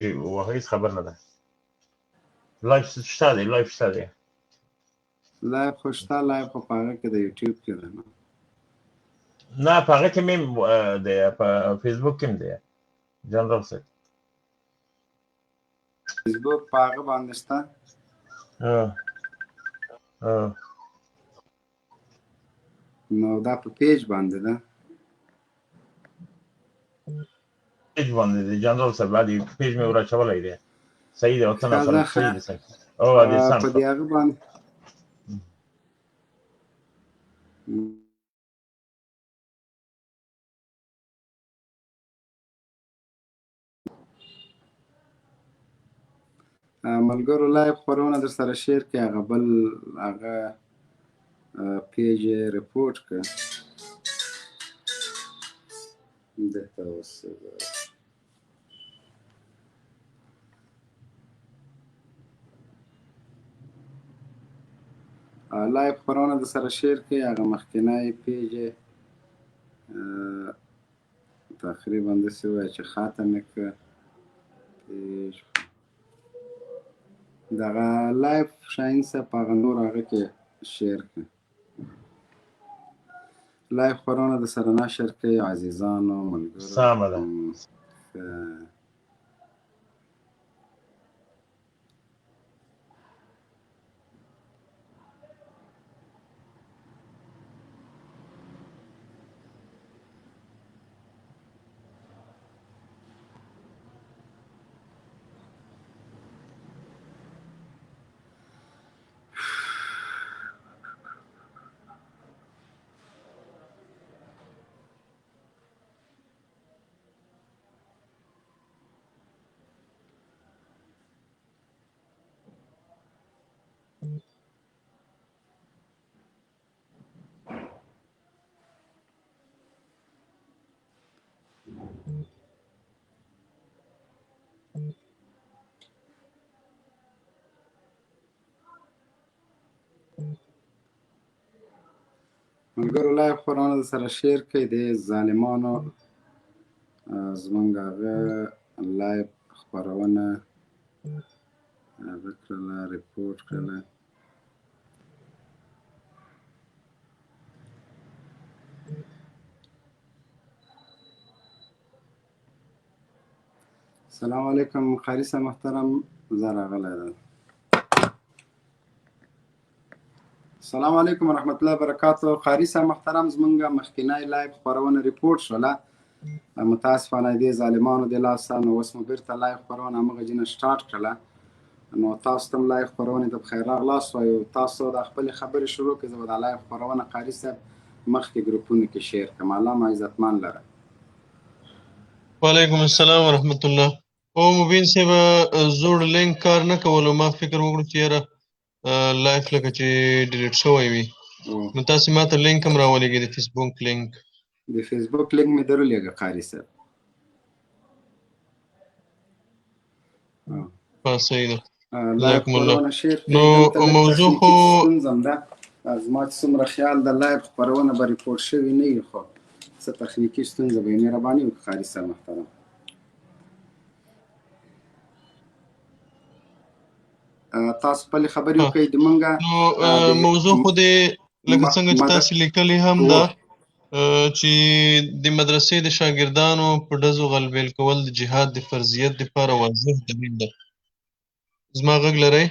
هیڅ خبر نه ده. لایف شته دی، لایف شته دی. لایف خو شته، لایف خو په هغه کې د یوټیوب کې ده نو. نه په هغه کې مې دی، په فیسبوک کې هم دی جنرال صاحب. فیسبوک په هغه باندې شته. نو دا په پیج باندې ده. پیج باندې دی جنرال صاحب، باندې پیج مې ورچولی دی. صحیح دی، وطن اصل صحیح دی. او دې سم په دې هغه باندې ملګرو لایف خپرونه در سره شیر کړي، هغه بل هغه پیج ریپورټ کړ. دته اوس لایف خپرونه در سره شیر کړي، هغه مخکنی پیج تقریبا داسې وایي چې ختم یې کړ پیج. دغه لایف شاهین صاحب په هغه نور هغه کې شیر کړي. لایف خپرونه د سره نشر کړي عزیزانو ملګرو. سمه ده. ملګرو لایف خپرونه د سره شیر کړئ. د ظالمانو زمونږ هغه لایف خپرونه هغه کړله، ریپورټ کړله. السلام علیکم قاري صاحب محترم، زه راغلی ده. السلام علیکم ورحمت الله وبرکاتو. قاري صاحب محترم، زمونږ مخکینی لایف خپرونه ریپورټ شوله، متاسفانه دې ظالمانو د لاسه نو اوس مو بیرته لایف خپرونه همغه جینه سټارټ کړله. نو تاسو ته هم لایف خپرونې ته بخیر راغلاست وایو. تاسو د خپلې خبرې شروع کړئ، زه به دا لایف خپرونه قاري صاحب مخکې ګروپونو کې شیر کړم. الله مو عزتمن لره. وعلیکم السلام ورحمت الله. او مبین صاحب زوړ لینک کار نه کولو، ما فکر وکړو چې یاره لایف لکه چې ډیلیټ شوی وي، نو تاسې ما ته لینک هم راولېږئ، د فیسبوک لینک. د فیسبوک لینک مې درولېږه قاري صاحب. صحیح ده. لایف خپرونه شیر کړئ. نو موضوع خو ستونزه هم ده، زما چې څومره خیال د لایف خپرونه به ریپورټ شوي نه وي، خو څه تخنیکي ستونزه به وي. مهرباني وکړئ قاري صاحب محترم. تاسو خپلې خبرې وکړئ. د مونږه موضوع خو دې لکه څنګه چې تاسې لیکلي هم ده چې د مدرسې د شاګردانو په ډزو غلبېل کول د جهاد د فرضیت دپاره واضح دلیل ده. زما غږ لرئ؟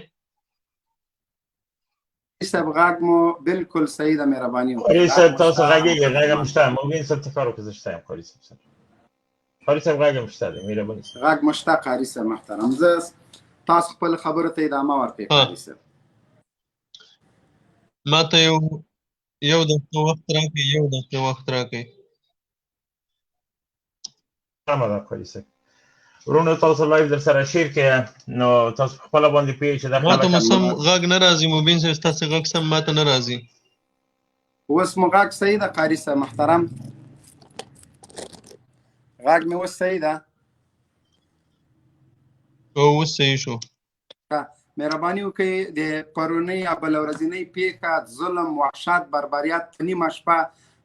صاحب غږ مو بالکل صحیح ده، مهرباني وکړئ. قاري صاحب تاسو غږېږئ، غږ هم شته. مبین صاحب ته کار وکړه، زه شته یم. قاري صاحب غږ هم شته دی، مهرباني صاحب. غږ مو شته قاري صاحب محترم. زه تاسو خپل خبرو ته ادامه ورکړئ قاري صاحب. ما ته یو دقیقه وخت راکړئ، سمه ده قاري صاحب. ورونو تاسو لایف در سره شیر کړئ، نو تاسو په خپله باندې پوهېږئ چې دا ما ته مو سم غږ نه راځي مبین صاحب، ستاسې غږ سم ما ته نه راځي. اوس مو غږ صحیح ده قاري صاحب محترم؟ غږ مې اوس صحیح ده؟ اوس صحیح شو. مهرباني وکړئ د پرونۍ یا بله ورځنۍ پیښه ظلم، وحشت، بربریت په نیمه شپه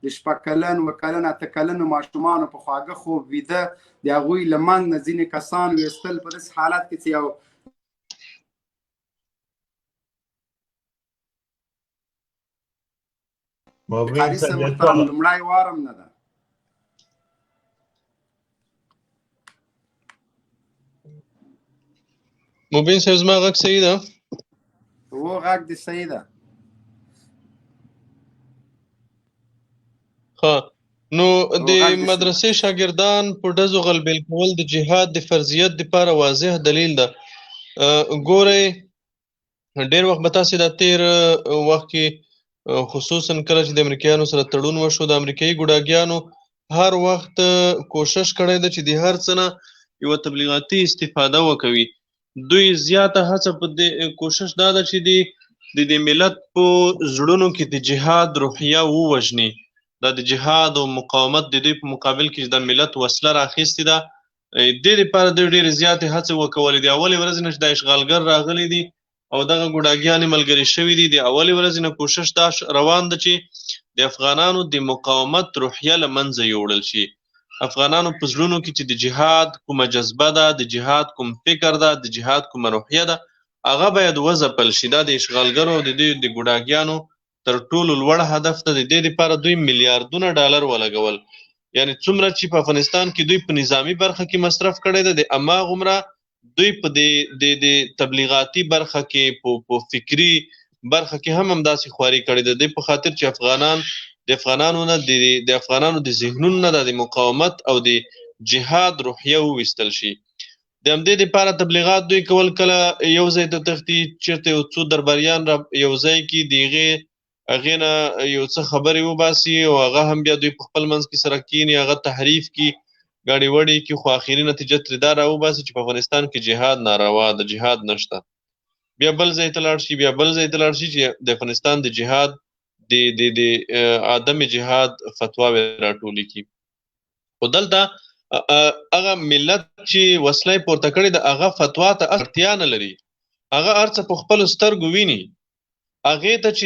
د 6 کلن 7 کلن 8 کلنو ماشومانو په خواږه خوب ویده د هغوی له منځ نه ځینې کسان ویستل په داسې حالت کې چې یو قاري صاحب محترم لومړی وارم نه ده. مبین صاحب زما غږ صحیح ده؟ و غږ دې صحیح ده. ها نو د مدرسې شاګردان په ډزو غلبیل کول د جهاد د فرضیت دپاره واضح دلیل ده. ګورئ ډېر وخت به تاسې دا تېر وخت کې خصوصا کله چې د امریکایانو سره تړون وشو د امریکایي ګوډاګیانو هر وخت کوشش کړی ده چې د هر څه نه یوه تبلیغاتي استفاده وکوي. دوی زیاته هڅه په دې کوشش دا ده چې د ملت په زړونو کې د جهاد روحیه ووژني. دا د جهاد او مقاومت د دوی په مقابل کې د ملت وسله راخیستې ده. دې لپاره دوی ډېرې زیاتې هڅې وکولې. د اولې ورځې نه چې دا اشغالګر راغلي دي او دغه ګوډاګیانې ملګري شوي دي، د اولې ورځې نه کوشش دا روان ده چې د افغانانو د مقاومت روحیه له منځه یوړل شي. افغانانو په زړونو کې چې د جهاد کومه جذبه ده، د جهاد کوم فکر ده، د جهاد کومه روحیه ده، هغه باید وځپل شي. دا د اشغالګرو د ګوډاګیانو تر ټولو لوړ هدف ده. د دې لپاره دوی میلیاردونه ډالر ولګول. یعنې څومره چې په افغانستان کې دوی په نظامي برخه کې مصرف کړی ده، د هماغومره دوی په د تبلیغاتي برخه کې په فکري برخه کې هم همداسې خواري کړې ده. دوی په خاطر چې د افغانانو د ذهنونو نه د مقاومت او د جهاد روحیه وویستل شي. د همدې دپاره تبلیغات دوی کول، کله یو ځای ته تښتي، چېرته یو څو درباریان را یو ځای کي د هغې نه یو څه خبرې وباسي او هغه هم بیا دوی په خپل منځ کې سره کښېني، هغه تحریف کي، ګاډې وړې کي، خو آخري نتیجه ترې دا راوباسي چې په افغانستان کې جهاد ناروا ده، جهاد نشته. بیا بل ځای ته لاړ شي، بیا بل ځای ته لاړ شي چې د افغانستان د جهاد د عدم جهاد فتواوې راټولې کړي. خو دلته هغه ملت چې وسله یې پورته کړې ده هغه فتوا ته اړتیا نه لري. هغه هر څه په خپلو سترګو ویني. هغې ته چې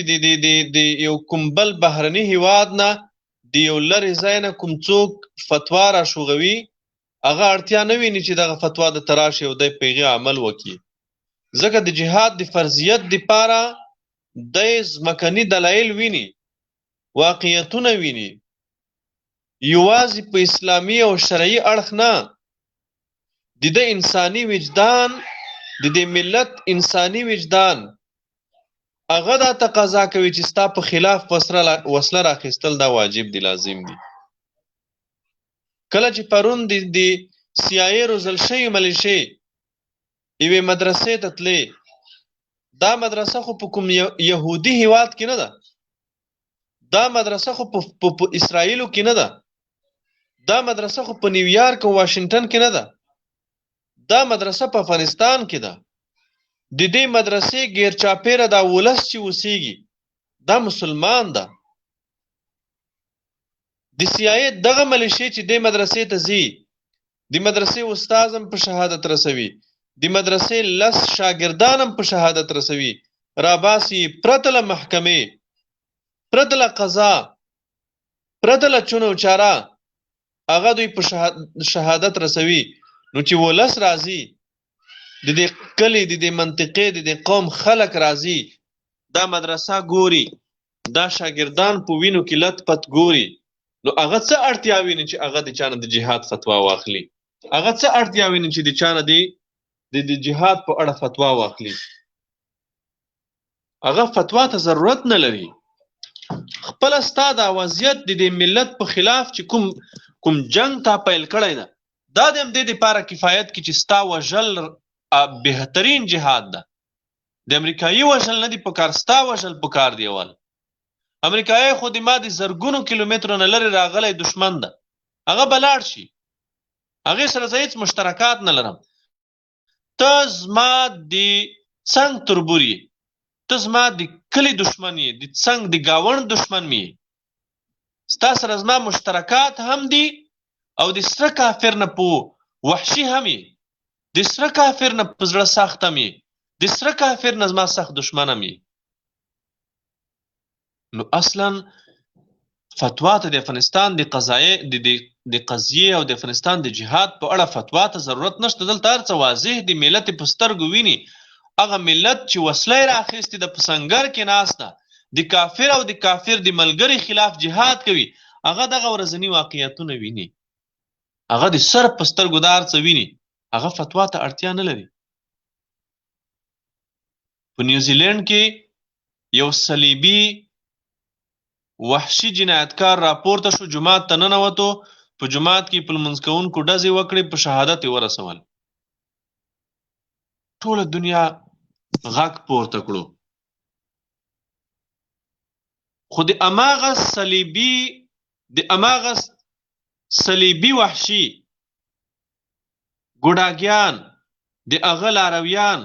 د یو کوم بل بهرني هیواد نه د یو لرې ځای نه کوم څوک فتوا راشوغوي، هغه اړتیا نه ویني چې دغه فتوا د تراشي او دی په هغې عمل وکړي. ځکه د جهاد د فرضیت دپاره دی ځمکني دلایل ویني، واقعیتونه ویني، یوازې په اسلامي او شرعي اړخ نه. د ده انساني وجدان، د دې ملت انساني وجدان هغه دا تقاضا کوي چې ستا په خلاف وسله راخیستل دا واجب دي، لازم دي. کله چې پرون د CIA روزل شوي ملیشې یوې مدرسې ته تلې، دا مدرسه خو په کوم یهودي هیواد کې نه ده، دا مدرسه خو په اسرائیلو کې نه ده، دا مدرسه خو په نیویارک او واشنګټن کې نه ده، دا مدرسه په افغانستان کې ده. د دې مدرسې غیر چاپیره دا ولس چې اوسیږي دا مسلمان ده. د CIA دغه ملیشې چې دې مدرسې ته ځي، د مدرسې استاد هم په شهادت رسوي، د مدرسې 10 شاګردان هم په شهادت رسوي، راباسي پرته له محکمې، پرته له قضا، پرته له چونو چاره، هغه دوی په شهادت رسوي. نو چې ولس راځي، د دې کلي، د دې منطقې، د دې قوم خلک راځي، دا مدرسه ګوري، دا شاګردان په وینو کې لت پت ګوري، نو هغه څه اړتیا ویني چې هغه د چا نه د جهاد فتوا واخلي؟ هغه څه اړتیا ویني چې د چا نه د جهاد په اړه فتوا واخلي؟ هغه فتوا ته ضرورت نه لري. خپله ستا دا وضعیت د دې ملت په خلاف چې کوم جنگ تا پیل کړی ده، دا د همدې دپاره کفایت کې چې ستا وژل بهترین جهاد ده. د امریکایي وژل نه دي پکار، ستا وژل پکار دی. اول امریکایي خو د ما د زرګونو کیلومترو نه لرې راغلی دشمن ده، هغه به لاړ شي، هغې سره زه هېڅ مشترکات نه لرم. ته زما د څنګ تربور یې، ته زما د کلي دشمن یې، د څنګ د ګاونډ دشمن مې یې. ستا سره زما مشترکات هم دي او د سره کافر نه په وحشي هم یې، د سره کافر نه په زړه سخت هم یې، د سره کافر نه زما سخت دشمن هم یې. نو اصلا فتوا ته د افغانستان د قضیې او د افغانستان د جهاد په اړه فتوا ته ضرورت نشته. دلته هر څه واضح دي، ملت په سترګو ویني. هغه ملت چې وسله یې راخیستې ده، په سنګر کې ناسته، د کافر او د کافر د ملګري خلاف جهاد کوي، هغه دغه ورځني واقعیتونه ویني، هغه د سر په سترګو دا هر څه ویني، هغه فتوا ته اړتیا نه لري. په نیوزیلینډ کې یو صلیبي وحشي جنایتکار راپورته شو، جماعت ته ننوتو، په جماعت کې په لمونځ کوونکو ډزې وکړې، په شهادت یې ورسول. ټوله دنیا غږ پورته کړو. خو د هماغه صلیبي وحشي ګوډاګیان، د هغه لارویان،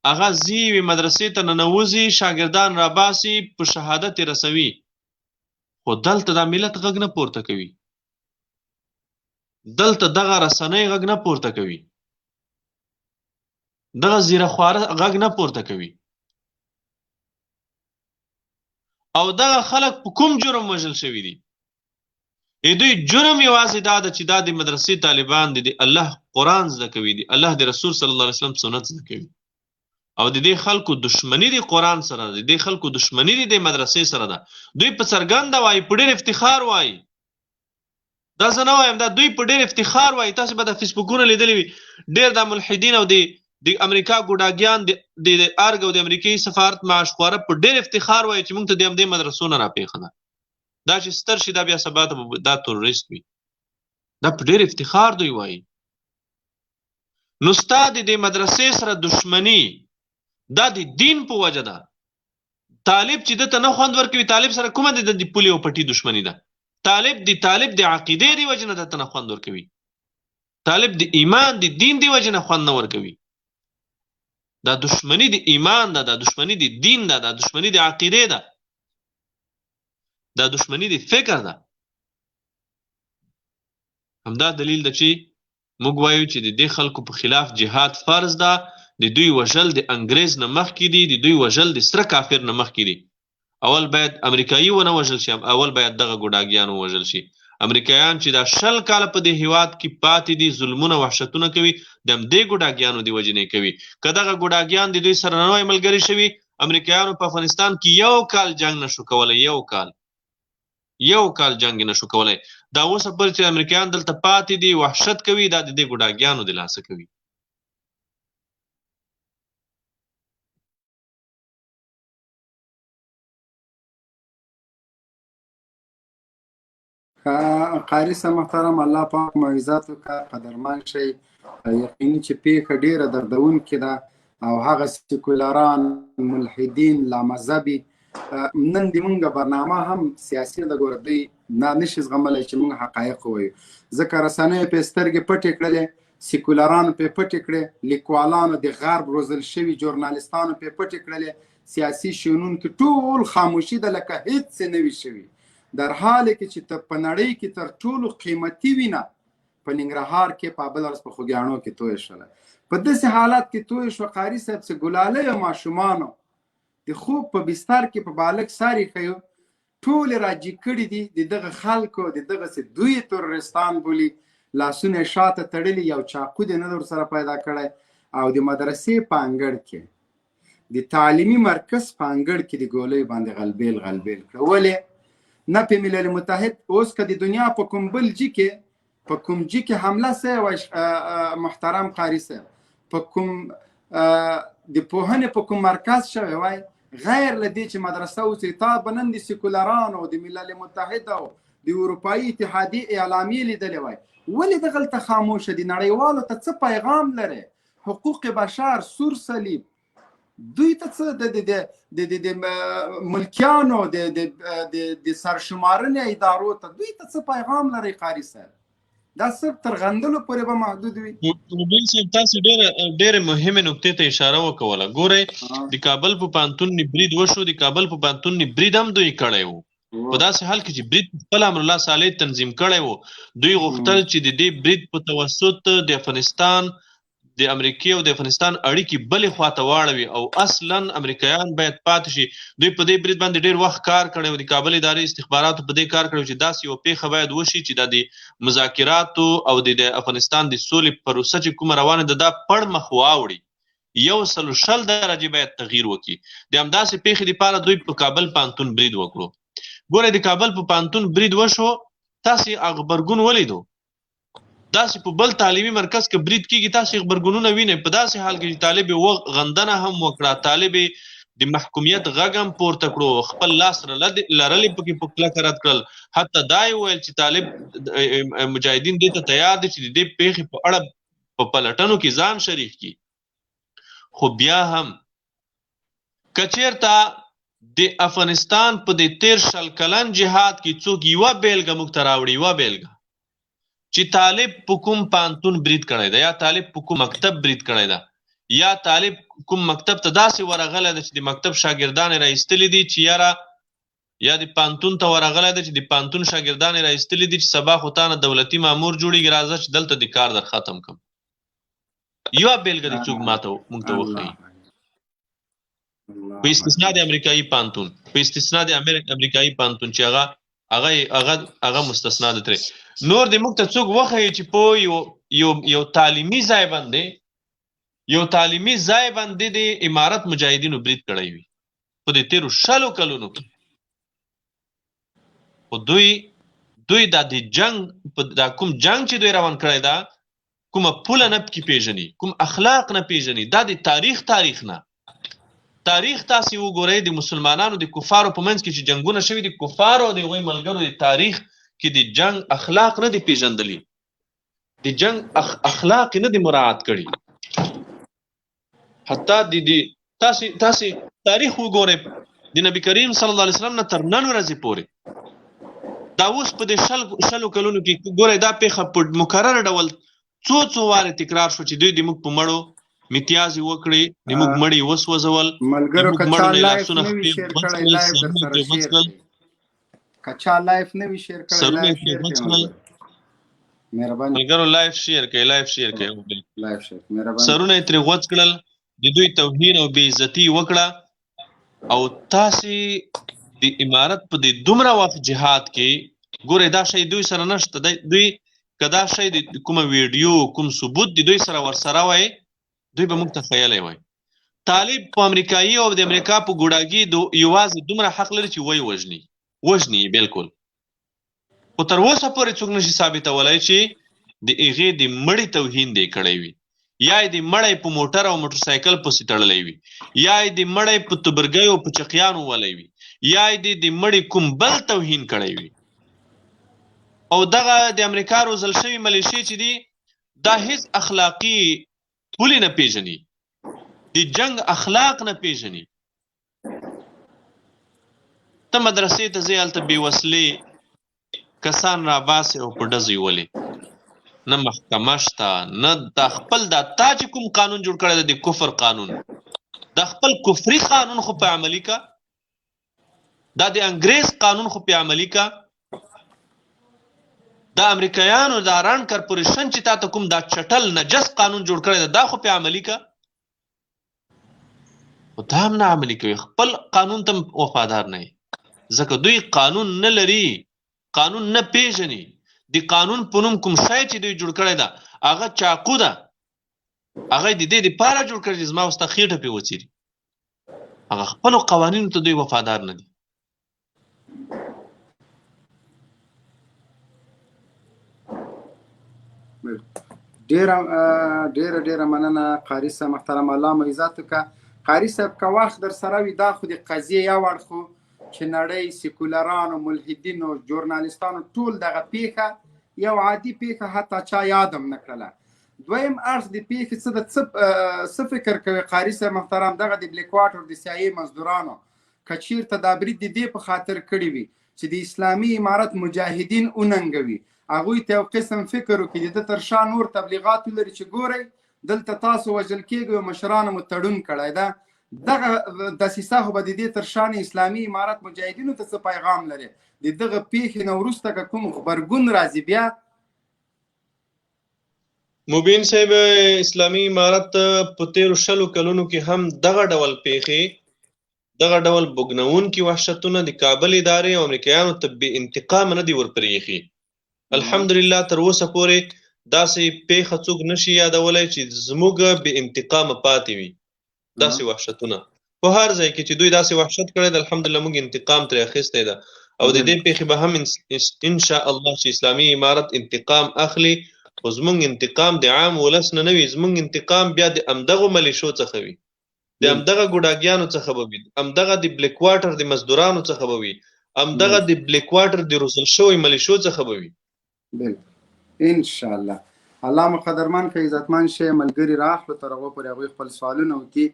هغه زیوی مدرسې ته ننوځي، شاګردان راباسي، په شهادت یې رسوي. خو دلته دا ملت غږ نه پورته کوي، دلته دغه رسنۍ غږ نه پورته کوي، دغه زیره خواره غږ نه پورته کوي. او دغه خلک په کوم جرم وژل شوي دي؟ دوی جرم یوازې دا ده چې دا د مدرسې طالبان دي، د الله قرآن زده کوي، د الله د رسول صلی الله علیه وسلم سنت زده کوي، او د دې خلکو دشمنی د قرآن سره ده، د دې خلکو دشمنی د مدرسې سره ده. دوی په څرګنده وایي، په ډېر افتخار وایي، دا زه نه وایم، دا دوی په ډېر افتخار وایي. تاسو به د فیسبوکونه لیدلی وي، ډېر د ملحدین او د امریکا ګوډاګیان د ارګ او د امریکایي سفارت معاش خواره په ډېر افتخار وایي چې موږ ته د همدې مدرسو نه راپېښه ده، دا چې ستر شي دا بیا سبا ته دا تروریست وي، دا په ډېر افتخار دوی وایي. نو ستا د دې مدرسې سره دشمني دا د دین په وجه ده. طالب چې دته نه خوند ورکوي، طالب سره کومه د پولې او پټي دشمني ده؟ طالب د عقیدې دی وجه نه دته نه خوند ورکوي، طالب د ایمان د دین دی وجه نه خوند نه ورکوي. دا دشمنی د ایمان ده، دا دشمنی د دین ده، دا دشمنی د عقیدې ده، دا دشمنی د فکر ده. همدا دلیل ده چې موږ وایو چې د دې خلکو په خلاف جهاد فرض ده. د دوی وژل د انګریز نه مخکې دي، د دوی وژل د سره کافر نه مخکې دي. اول باید امریکایي ونه وژل شي، اول باید دغه ګوډاګیان ووژل شي. امریکایان چې دا 20 کاله په دې هیواد کې پاتې دي، ظلمونه وحشتونه کوي، د همدې ګوډاګیانو د وجې نه کوي. که دغه ګوډاګیان د دوی سره نه وای ملګري شوي، امریکایانو په افغانستان کې یو کال جنګ نشو کولی، یو کال جنګ نشو کولی. دا اوسه پورې چې امریکایان دلته پاتې دي، وحشت کوي، دا د دې ګوډاګیانو د لاسه کوي. قاری صاحب محترم، الله پاک معجزات وکړه، قدرمن شئ. یقیني چې پیښه ډیره دردونکې ده، او هغه سیکولران، ملحدین، لامذهبي، نن د مونږ برنامه هم سیاسي ده، ګوره دوی نشي زغملی چې مونږ حقایق ووایو، ځکه رسنیو پې سترګې پټې کړلې، سیکولرانو پې پټې کړې، لیکوالانو د غرب روزل شوي ژورنالستانو پې پټې کړلې، سیاسي شنونکي ټول خاموشي ده، لکه هیڅ څه نه وي شوي. در حال کې چې په نړۍ کې تر ټولو قیمتي وینه په ننګرهار کې په بل ورځ په خوږیاڼو کې توی شوله. په داسې حالات کې توی شو قاري صاحب چې ګلالۍ او ماشومانو د خوب په بستر کې په بالک ساری ښیو، ټول راجي کړي دي د دغه خلکو، د دغسې دوی ترورستان بولي، لاسونه شاته تړلي، یو چاقو دې نه ورسره پیدا کړی، او د مدرسې په انګړ کې، د تعلیمي مرکز په انګړ کې د ګولۍ باندې غلبیل کړه. ولې نه په ملل متحد اوس که د دنیا په کوم بل جي کې حمله سوی وای محترم قاري صاحب، په کوم د پوهنې په کوم مرکز شوی وای، غیر له دې چې مدرسه اوسي، تا به نن د سیکولرانو، د ملل متحد او د اروپایي اتحادیې اعلامیې لیدلې وای. ولې دغلته خاموشه دي؟ نړیوالو ته څه پیغام لري؟ حقوق بشر، سور صلیب، دوی ته څه د ملکیانو د سرشمارنې ادارو ته دوی ته څه پیغام لري قاري صاحب؟ دا صرف تر غندلو پورې به محدود وي. نوبل صاحب تاسو ډېرې مهمې نکتې ته اشاره وکوله. ګورئ د کابل په پوهنتون نه برید وشو، د کابل په پوهنتون نه برید هم دوی کړی و، په داسې حال کې چې برید خپل امر الله صالح تنظیم کړی و. دوی غوښتل چې د دې برید په توسط د افغانستان د امریکې او د افغانستان اړیکې بلې خواته واړوي او اصلا امریکایان باید پاتې شي. دوی په دې برید باندې ډېر وخت کار کړی او د کابل ادارې استخباراتو په دې کار کړی چې داسې یوه پیښه باید وشي چې د مذاکراتو او د افغانستان د سولې پروسه چې کومه روانه ده دا پړ مخ واوړي. 120 درجې باید تغییر وکړي. د همداسې پیښې دپاره دوی په کابل پوهنتون برید وکړو. ګوره د کابل په پوهنتون برید وشو، تاسې هغه غبرګون ولیدو. داسې په بل تعلیمي مرکز کې برید کېږي، تاسې غبرګونونه وینئ. په داسې حال کې چې طالب یې غندنه هم وکړه، طالب یې د محکومیت غږ هم پورته کړو، خپل لاس لرلې پکې په کلکه رد کړل. حتی دا یې ویل چې طالب مجاهدین دې ته تیار دي چې د دې پیښې په اړه په پلټنو کې ځان شریک کړي. خو بیا هم که چېرته د افغانستان په د 13 کلن جهاد کې څوک یوه بیلګه موږ ته راوړي، یوه بیلګه چې طالب په کوم پوهنتون برید کړی ده، یا طالب په کوم مکتب برید کړی ده، یا طالب کوم مکتب ته داسې ورغلی ده چې د مکتب شاګردان یې راایستلي دي چې یاره، یا د پوهنتون ته ورغلی ده چې د پوهنتون شاګردان یې راایستلي دي چې سبا خو تا نه دولتي مامور جوړېږي، راځه چې دلته د کار در ختم کړم. یوه بیلګه دې څوک ماته موږ ته وښیي. په استثنا د امریکایي پوهنتون، په استثنا د امریکایي پوهنتون چې هغه مستثنا ده ترې. نور دې موږ ته څوک وښیي چې په یو تعلیمي ځای باندې د امارت مجاهدینو برید کړی وي په د 13 کلونو کې. خو دوی دا د جنګ، دا کوم جنګ چې دوی روان کړی ده، کومه پوله نه پکې پیژني، کوم اخلاق نه پیژني. دا د تاریخ نه. تاریخ تاسې وګورئ، د مسلمانانو د کفارو په منځ کې چې جنګونه شوي دي، کفارو د هغوی ملګرو د تاریخ کې د جنګ اخلاق نه دي پیژندلي، د جنګ اخلاق نه دي مراعات کړي. حتی تاسې تاریخ وګورئ، د نبی کریم صلی الله علیه وسلم نه تر نن ورځې پورې، دا اوس په د 20 کلونو کې ګورئ، دا پیښه په مکرر ډول څو وارې تکرار شو چې دوی د موږ په مړو میتیازې وکړې، د موږ مړي وسوځول، ملګرو که چا لایف نه وي شیر کړی، لایف در سره شیر کړئ. که چا لایف نه وي شیر کړی، لایف شیر کړئ. مهرباني ملګرو لایف شیر کړئ، لایف شیر. مهرباني. سرونه یې ترې غوڅ کړل، د دوی توهین او بې عزتي وکړه. او تاسې د امارت په د دومره وخت جهاد کې ګورئ، دا شی دوی سره نشته. دوی که دا شی د کومه ویډیو کوم ثبوت د دوی سره ورسره وای، دوی به موږ ته ښیلی وای. طالب په امریکایي او د امریکا په ګوډاګي یوازې دومره حق لري چې وژني یې بالکل. خو تر اوسه پورې څوک نشي ثابتولی چې د هغې د مړي توهین دی کړی وي، یا یې د مړی په موټر او موټرسایکل پسې تړلی وي، یا یې د مړی په تبرګیو په چقیانو ولی وي، یا یې د مړي کوم بل توهین کړی وي. او دغه د امریکا روزل شوي ملیشې چې دي، دا هیڅ اخلاقي پولې نه پیژني، د جنګ اخلاق نه پیژني. ته مدرسې ته ځې، هلته بې وسلې کسان راباسې او په ډزو یې ولې، نه محکمه شته، نه دا خپل دا تا چې کوم قانون جوړ کړی دی، د کفر قانون، دا خپل کفري قانون خو په عملي کا، دا د انګریز قانون خو په عملي کا. دا امریکایانو دا ران کارپوریشن چې تا ته کوم دا چټل نجس قانون جوړ کړی دی، دا خو په عملي کا. خو دا هم نه عملي کوي، خپل قانون ته وفادار نه وي، ځکه دوی قانون نه لري، قانون نه پیژني. د قانون په نوم کوم شی چې دوی جوړ کړی ده، هغه چاقو ده، هغه د دې دپاره جوړ کړی چې زما وسته خېټه پرې وڅیري. هغه خپلو قوانینو ته دوی وفادار نه دي. ډیره مننه قاري صاحب محترم، الله مو عزت وکړه. قاري صاحب که وخت در سره وي، دا خو د قضیې یو اړخ چې نړۍ سیکولرانو، ملحدینو، ژورنالیستانو ټول دغه پیښه یو عادي پیښه حتی چا یاد هم نه کړله. دویم اړخ د پیښې څه فکر کوي قاري صاحب محترم، دغه د بلیک واټر د سیاسي مزدورانو که چېرته دا برید د دې په خاطر کړي وي چې د اسلامي امارت مجاهدین وننګوي، هغوی ته یو قسم فکر وکړي، د تر شا نور تبلیغات ولري چې ګورئ دلته تاسو وژل کېږئ او مشرانو مو تړون کړی ده. دغه دسیسه خو به د دې تر شا نه اسلامي امارت مجاهدینو ته څه پیغام لري؟ د دغه پیښې نه وروسته که کوم غبرګون راځي بیا مبین صاحب اسلامي امارت په تیرو 100 کلونو کې هم دغه ډول پیښې دغه ډول بوږنوونکي وحشتونه د کابل ادارې او امریکایانو ته بې انتقامه نه دي ورپرېښي. الحمدلله تر اوسه پورې داسې پیښه څوک نشي یادولی چې زموږ بې انتقامه پاتې وي. داسې وحشتونه په هر ځای کې چې دوی داسې وحشت کړی دی، الحمدلله موږ انتقام ترې اخیستی ده او د دې پیښې به هم انشاءالله چې اسلامي امارت انتقام اخلي، خو زموږ انتقام د عام ولس نه وي، زموږ انتقام بیا د همدغو ملیشو څخه وي، د همدغه ګوډاګیانو څخه به وي، همدغه د بلیک واټر د مزدورانو څخه به وي، همدغه د بلیک واټر د روزل شوی ملیشو څخه به وي. بالکل انشاءالله. الله مقدرمن که عزتمن شي ملګري راخلو تر هغو پورې هغوی خپل سوالونه وکړي.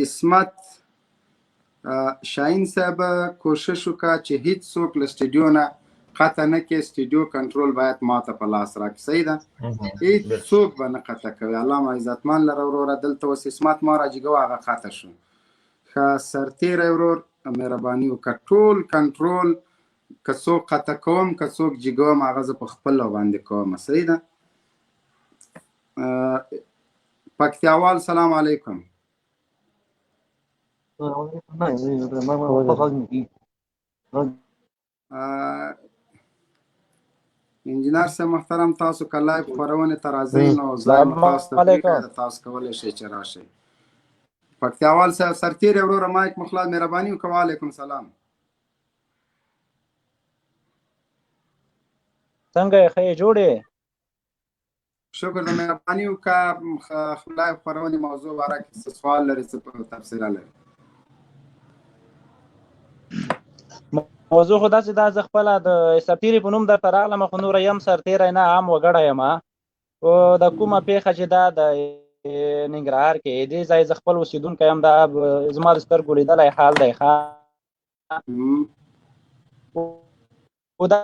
عصمت شاهین صاحب کوشش وکړه چې هیڅ څوک له سټډیو نه قطع نه کړي، سټډیو کنټرول باید ماته په لاس راکړي. صحیح ده؟ هیڅ څوک به نه قطع کوي. علامه عزتمن لره وروره دلته اوس عصمت ما راجګو هغه قطع شو. ښه سرتیری ورور مهرباني وکړه ټول کنټرول که څوک قطع کوم که څوک جګوم هغه زه په خپل باندې کوم. صحیح ده؟ پکتیاوال سلام علیکم. انجینر صاحب محترم تاسو که لایو خپرونې ته راځئ نو ځای مو خاص تفریح ده، تاسو کولی شئ چې راشئ. پکتیاوال صاحب سرتیری وروره مایک مخلاص مهرباني وکړه. وعلیکم سلام. څنګه یې ښه جوړې؟ شکر د مهرباني وکړه. لایو خپرونې موضوع باره کې څه سوال لري، څه تفصیله لري؟ موضوع خو داسې ده، زه خپله د سرتیري په نوم درته راغلم، خو نوره یم سرتیری نه، عام وګړی یم. د کومه پیښه چې دا د ننګرهار کې دې ځای زه خپل اوسېدونکی یم، دا زما د سترګو لیدلی حال دی. خو دا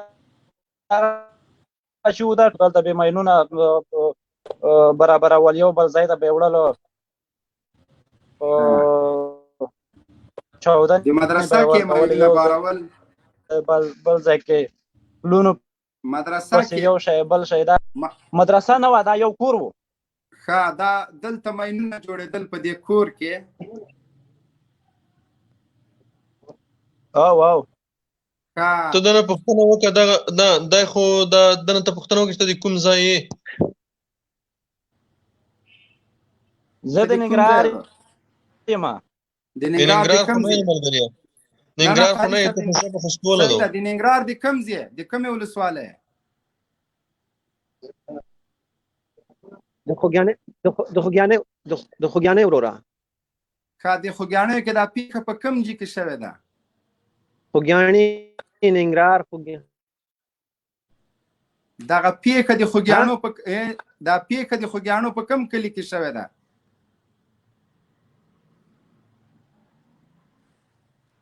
چې و دلته بې ماینونه برابرول، یو بل ځای ته به یې وړلو، چاودنې د مدرسه کې ماینونه بارول، بل ځای کې لونو مدرسه کې یو شی بل شی. دا مدرسه نه وه، دا یو کور و. ښه دا دلته ماینونه جوړېدل په دې کور کې؟ او ته دنه پوښتنه وکړه دا خو دنه ته پوښتنه وکړه چې ته د کوم ځای یې؟ زه د ننګرهار یم. د ننګرهار د کوم ځای؟ ننګرهار خو نه یې، ته په خوشبوله ده. د ننګرهار د کوم ځای؟ د کومې ولسوالۍ؟ د خوږیانۍ وروره. ښه د خوږیانیو کې دا پیښه په کوم ځای کې شوې ده؟ خوږیاڼي ننګرهار. دغه پیښه د خوږیاڼو په دا پیښه د خوږیاڼو په کوم کلي کې شوې ده؟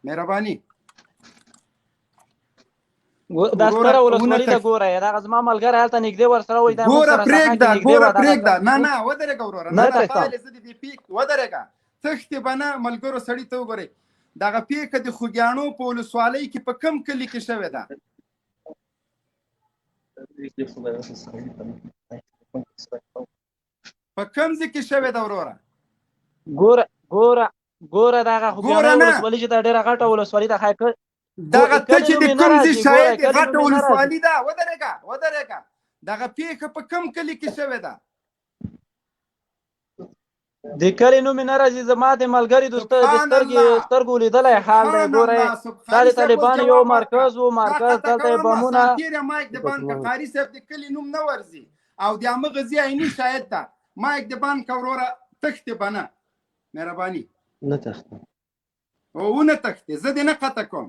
مهرباني دا ستره ولسوالي ده. ګوره دغه زما ملګری هلته نږدې ورسره وایي. ګوره پرېږده نه ودرېږه وروره، نه ودرېږه، تښتې به نه. ملګرو سړي ته وګورئ، دغه پیښه د خوږیاڼو په ولسوالۍ کې په کوم کلي کې شوې ده؟ په کوم ځای کې شوې ده وروره؟ ګوره دغه خوږیاڼو ولسوالي چې دا ډېره غټه ولسوالي ده. دغه ته چې د کوم ځای شاید غټه ولسوالي ده، ودرېږه، دغه پیښه په کوم کلي کې شوې ده؟ د کلي نوم یې نه راځي، زما د ملګري د سترګو لیدلی حال دی. ګورئ دا د طالبانو یو مرکز و، مرکز دلته یې بمونه. مایک د بانک قاري صاحب د کلي نوم نه ورځي او د همغه ځای عیني شاید ده. مایک د بانک وروره تښتې به نه، مهرباني نه تښتم او نه تښتې، زه دې نه قطع کوم.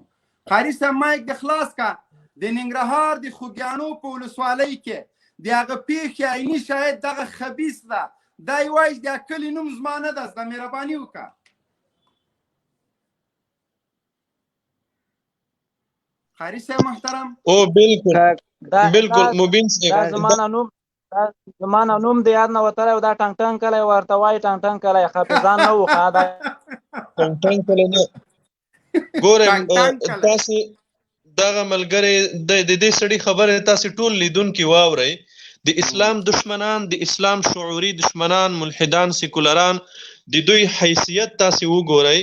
قاري صاحب مایک د خلاص کا. د ننګرهار د خوږیاڼو په ولسوالۍ کې د هغه پیښې عیني شاید دغه خبیث ده، دا یې وایي د کلي نوم زما نه ده زده. مهرباني وکړه. قاري صاحب محترم. او بالکل مبین صاحب، دا زما نوم د یاد نه وتلی و. دا ټنګ کلی ورته وایي، ټنګ کلی حافظان نه و. ټنګ کلی نه. ګورئ تاسې دغه ملګری د دې سړي خبرې تاسې ټول لیدونکي واورئ. د اسلام دشمنان، د اسلام شعوري دشمنان، ملحدان، سیکولران، د دوی حیثیت تاسې وګورئ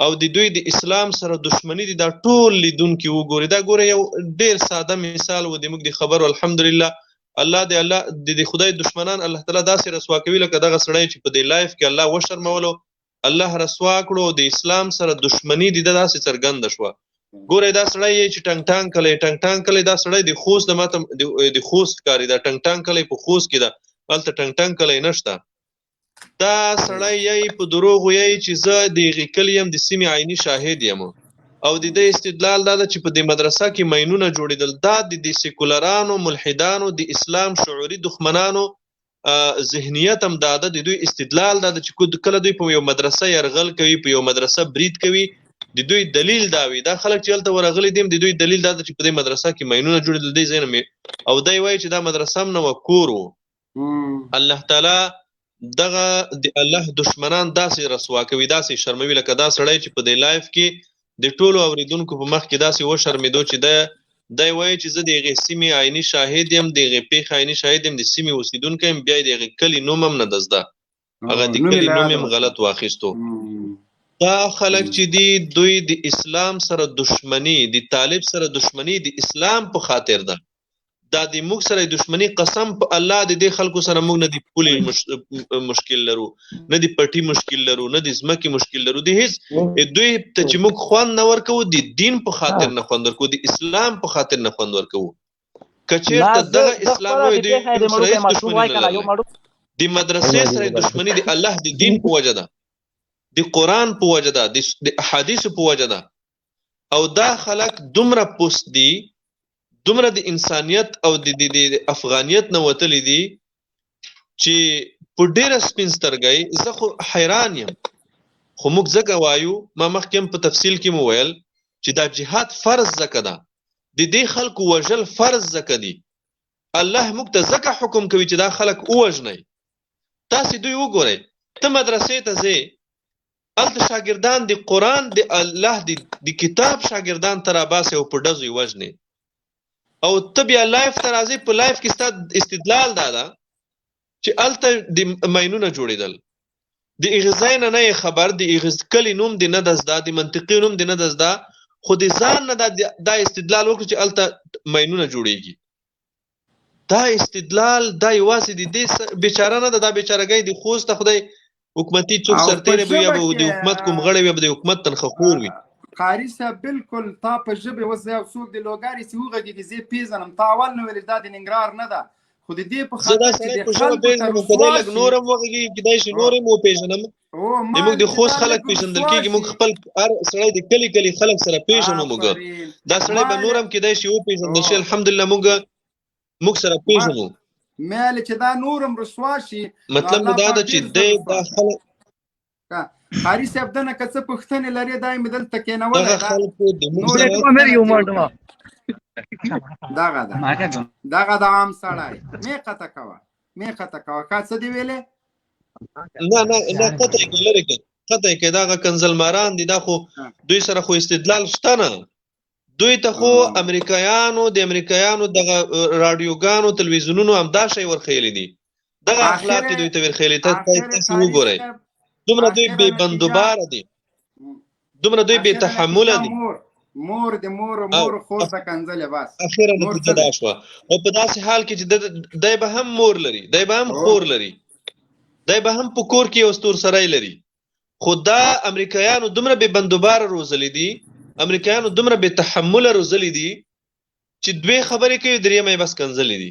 او د دوی د اسلام سره دشمنی دي، دا ټول لیدونکي وګورئ. دا ګوره یو ډیر ساده مثال و د موږ د خبرو. الحمدلله الله د خدای دشمنان الله تعالی داسې رسوا کوي لکه دغه سړی چې په دې لایف کې الله وشرمولو، الله رسوا کړو، د اسلام سره دشمنی دي داسې څرګنده شوه. ګوره دا سړی چې ټنګ کلی دا سړی د خوست د خوست ښکاري، دا ټنګ کلی په خوست کې ده، هلته ټنګ کلی نشته. دا سړی یې په دروغ وایي چې زه د هغې کلي یم، د سیمې عیني شاهد یم، او د دې استدلال دا ده چې په دې مدرسه کې ماینونه جوړېدل. دا د سیکولرانو، ملحدانو، د اسلام شعوري دښمنانو ذهنیت هم دا ده، د دوی استدلال دا ده چې کله دوی په یو مدرسه یرغل کوي، په یو مدرسه برید کوي، د دوی دلیل دا وي. دا خلک چې هلته ورغلي دي د دوی دلیل دا ده چې په دې مدرسه کې ماینونه جوړېدل دی ځای نه، او دی وایي چې دا مدرسه هم نه وه، کور و. الله تعالی دغه د الله دشمنان داسې رسوا کوي، داسې شرموي لکه دا سړی چې په دې لایف کې د ټولو اوریدونکو په مخ کې داسې وشرمېدو چې دی وایي چې زه د هغې سیمې عیني شاهد یم، د هغې پېښې عیني شاهد یم، د سیمې اوسېدونکی یم، بیا یې د هغې کلي نوم هم نه ده زده، هغه د کلي نوم هم غلط واخیستو. دا خلک چې دي دوی د اسلام سره دشمنی، د طالب سره دشمنی د اسلام په خاطر ده. دا د موږ سره دشمنی قسم په الله د دې خلکو سره موږ نه د پولې مشکل لرو، نه د پټي مشکل لرو، نه د ځمکې مشکل لرو، د هیڅ دوی ته چې موږ خوند نه ورکوو د دین په خاطر نه خوند ورکوو، د اسلام په خاطر نه خوند ورکوو. که چېرته دغه اسلام وایي دوی سره هیڅ دشمني نه لري. د مدرسې سره دشمني د الله د دین په وجه ده، د قرآن په وجه ده، د احادیثو په وجه ده. او دا خلک دومره پوست دي، دومره د انسانیت او د افغانیت نه وتلی دي چې په ډېره سپین سترګۍ زه خو حیران یم. خو موږ ځکه وایو، ما مخکې هم په تفصیل کې مو ویل چې دا جهاد فرض ځکه ده، د دې خلکو وژل فرض ځکه دي. الله موږ ته ځکه حکم کوي چې دا خلک ووژنئ. تاسې دوی وګورئ، ته مدرسې ته ځې، هلته شاګردان د قرآن د الله د کتاب شاګردان ته راباسئ او په ډزو یې وژنې، او ته بیا لایف ته راځې. په لایف کې ستا استدلال دا ده چې هلته د ماینونه جوړېدل، د هغې ځای نه نه یې خبر، د هغې کلي نوم دې نه ده زده، د منطقې نوم دې نه ده زده، خو د ځان نه دا استدلال وکړو چې هلته ماینونه جوړېږي. دا استدلال دا یوازې د دې بیچاره نه ده، دا بیچارهګۍ د خوست ته خدای حکومتي څوک سرتېری به یا به د حکومت کوم غړی وي، به د حکومت تنخواخور وي. قاري صاحب بالکل تا په ژبې اوس یو څوک د لوګاري چې وغږېږي زه یې پېژنم، تا اول نه ویل دا د ننګرهار نه ده، خو د دې په خاطر چې د خلکو ته رسوا شي، نور هم وغږېږي، کېدای شي نور هم وپېژنم. موږ د خوست خلک پېژندل کېږي، موږ خپل هر سړی د کلي کلي خلک سره پېژنو. موږ دا سړی به نور هم کېدای شي وپېژندل شي. الحمدلله موږ سره پېژنو. مېله چې دا نور هم رسوا شي، مطلب مو دا ده چې دا خلک قاري صاحب دنه که څه پوښتنې لرې دا یې مې دلته کېنولی دغه خلکو د موږ سره دغه د عام سړی مې قطع کوه کا څه دې ویلې؟ نه قطع یې کړه، لرې کړه، قطع یې کړه. دغه کنزلماران دي، دا خو دوی سره خو استدلال شته نه. دوی ته خو امریکایانو د امریکایانو دغه راډیوګانو تلویزیونونو همدا شی ورښیلی دي، دغه اخلاق یې دوی ته ورښیلی. تاسې وګورئ، دومره دوی بې بندوباره دي، دومره دوی بې تحمله دي. مور د مور خور د کنځلې بس اخیره نتیجه دا شوه. او په داسې حال کې چې دی به هم مور لري، دی به هم خور لري، دی به هم په کور کې یو ستورسری لري. خو دا امریکایانو دومره بې بندوباره روزلي دي، امریکایانو دومره بې تحمله روزلي دي چې دوی خبرې کوي، درېیمه یې بس کنځلې دي.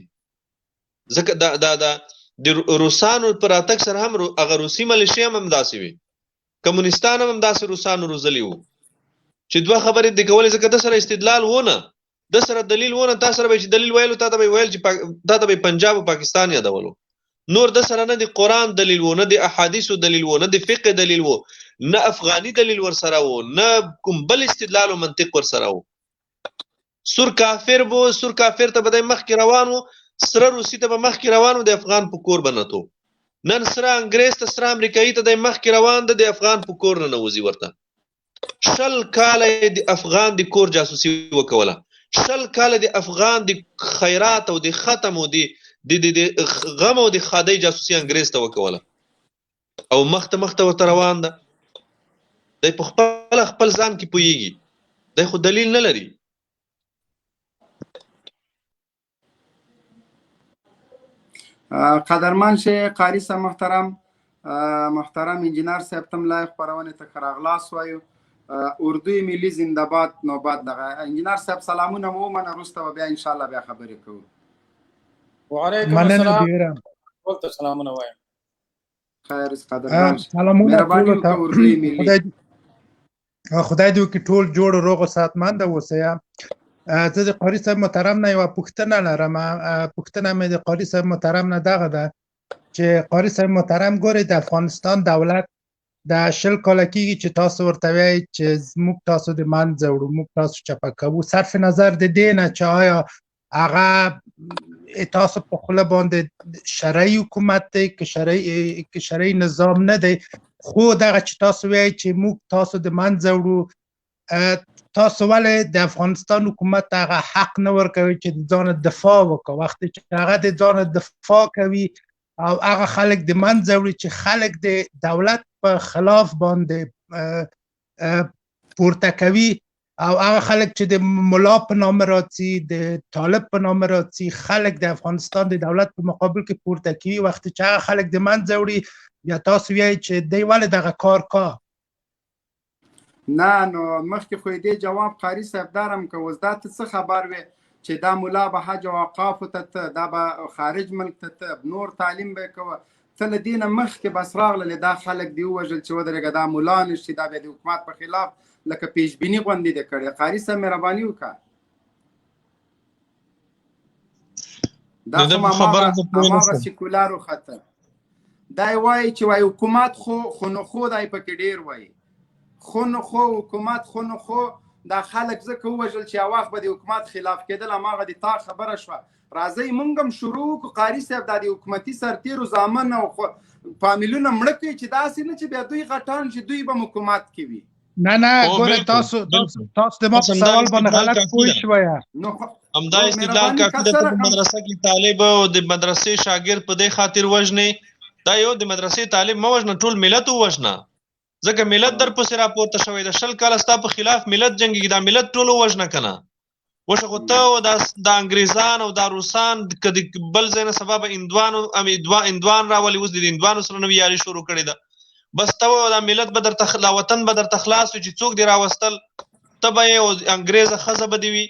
ځکه دا د روسانو پر راتګ سره هم هغه روسي ملیشې هم همداسې وي، کمونستان هم همداسې روسانو روزلي وو چې دوه خبرې دې کولې. ځکه د سره استدلال ونه، د سره دلیل ونه، تا سره به چې دلیل ویلو تا ته به ویل چې تا ته به پنجاب او پاکستان یادولو. نور د سره نه د قرآن دلیل و، نه د احادیثو دلیل و، نه د فقه دلیل و، نه افغاني دلیل ورسره و، نه کوم بل استدلال او منطق ورسره و. سور کافر بو، سور کافر ته به دی مخکې روان و، سره روسي ته به مخکې روان و، د افغان په کور به نتو. نن سره انګریز ته، سره امریکایي ته دی مخکې روان ده، د افغان په کور نه نوځي. ورته 20 کاله د افغان د کور جاسوسي وکوله، 20 کاله د افغان د خیرات او د ختم او د د غم او د ښادۍ جاسوسي انګرېز ته وکوله او مخته ورته روان ده. دی په خپل ځان کې پوهېږي، دی خو دلیل نه لري. قدرمن شیخ قاري صاحب محترم انجینر صاحب تم لایق خپرونې ته ښه راغلاست وایو. اردوی ملي زنده‌باد نوبت دغه انجینر صاحب سلامونه مو ومنه، وروسته به بیا انشاءالله بیا خبرې کوو. وعلیکم السلام. ټول ته سلامونه وایم. خیر قدرمن مهرباني وکړه اردوی ملي. خدای دې وکړي ټول جوړ روغ او صحتمند اوسئ. زه د قاري صاحب محترم نه یوه پوښتنه لرم. پوښتنه مې د قاري صاحب محترم نه دغه ده چې قاري صاحب محترم ګورئ د افغانستان دولت د 20 کاله کېږي چې تاسو ورته وایئ چې موږ تاسو د منځه وړو، موږ تاسو چپه کوو، صرف نظر د دې نه چې آیا هغه تاسو په خوله باندې شرعي حکومت دی که شرعي نظام نه دی، خو دغه چې تاسو وایئ چې موږ تاسو د منځه وړو، تاسو ولې د افغانستان حکومت هغه حق نه ورکوي چې د ځان دفاع وکړي؟ وخت چې هغه د ځان دفاع کوي او هغه خلک د منځه وړي چې خلک د دولت په خلاف باندې پورته کوي او هغه خلک چې د ملا په نامه راځي، د طالب په نامه راځي، خلک د افغانستان د دولت په مقابل کې پورته کوي، وخت چې هغه خلک د منځه وړي یا تاسو وایئ چې دی ولې دغه کار کا؟ نه نو مخکې خو دې جواب قاري صاحب دارم که اوس دا ته څه خبر وې چې دا ملا به حج او اوقافو ته دا به خارج ملک ته نور تعلیم به یې کوه، ته له دې نه مخکې بس راغللې دا خلک دې ووژل چې ودرېږه دا ملا نشي، دا بیا د حکومت په خلاف لکه پیشبیني غوندې دې کړې. قاري صاحب مهرباني وکړه. دا خو هماغه سیکولارو خطر دا یې وایي چې وایي حکومت خو نو خو دا یې پکې ډېر وایي خو نو خو حکومت خو نو خو دا خلک ځکه ووژل چې یو وخت به د حکومت خلاف کېدل. هماغه د تا خبره شوه. راځئ موږ هم شروع وکړو. قاري صاحب دا د حکومتي سرتېرو زامن او فامیلونه مړه کوي چې داسې نه چې بیا دوی غټان چې دوی به حکومت کوي. نه ګوره تاسو د ما په سوال باندې غلط پوه شوئ. همدا استدلال کافي ده. په مدرسه کې طالب او د مدرسې شاګرد په دې خاطر وژنې، دا یو د مدرسې طالب مه وژنه، ټول ملت ووژنه، ځکه ملت در پسې راپورته شوی د 20 کاله ستا په خلاف ملت جنګېږي، دا ملت ټول ووژنه که نه وشه. خو ته او دا انګریزان او دا روسان که د بل ځای نه سبا به هندوان راولي، اوس د هندوانو سره نوې یاري شروع کړې ده. بس ته او دا ملت به درته دا وطن به درته خلاص وي چې څوک دې راوستل، ته به یې او انګریزه ښځه به دې وي،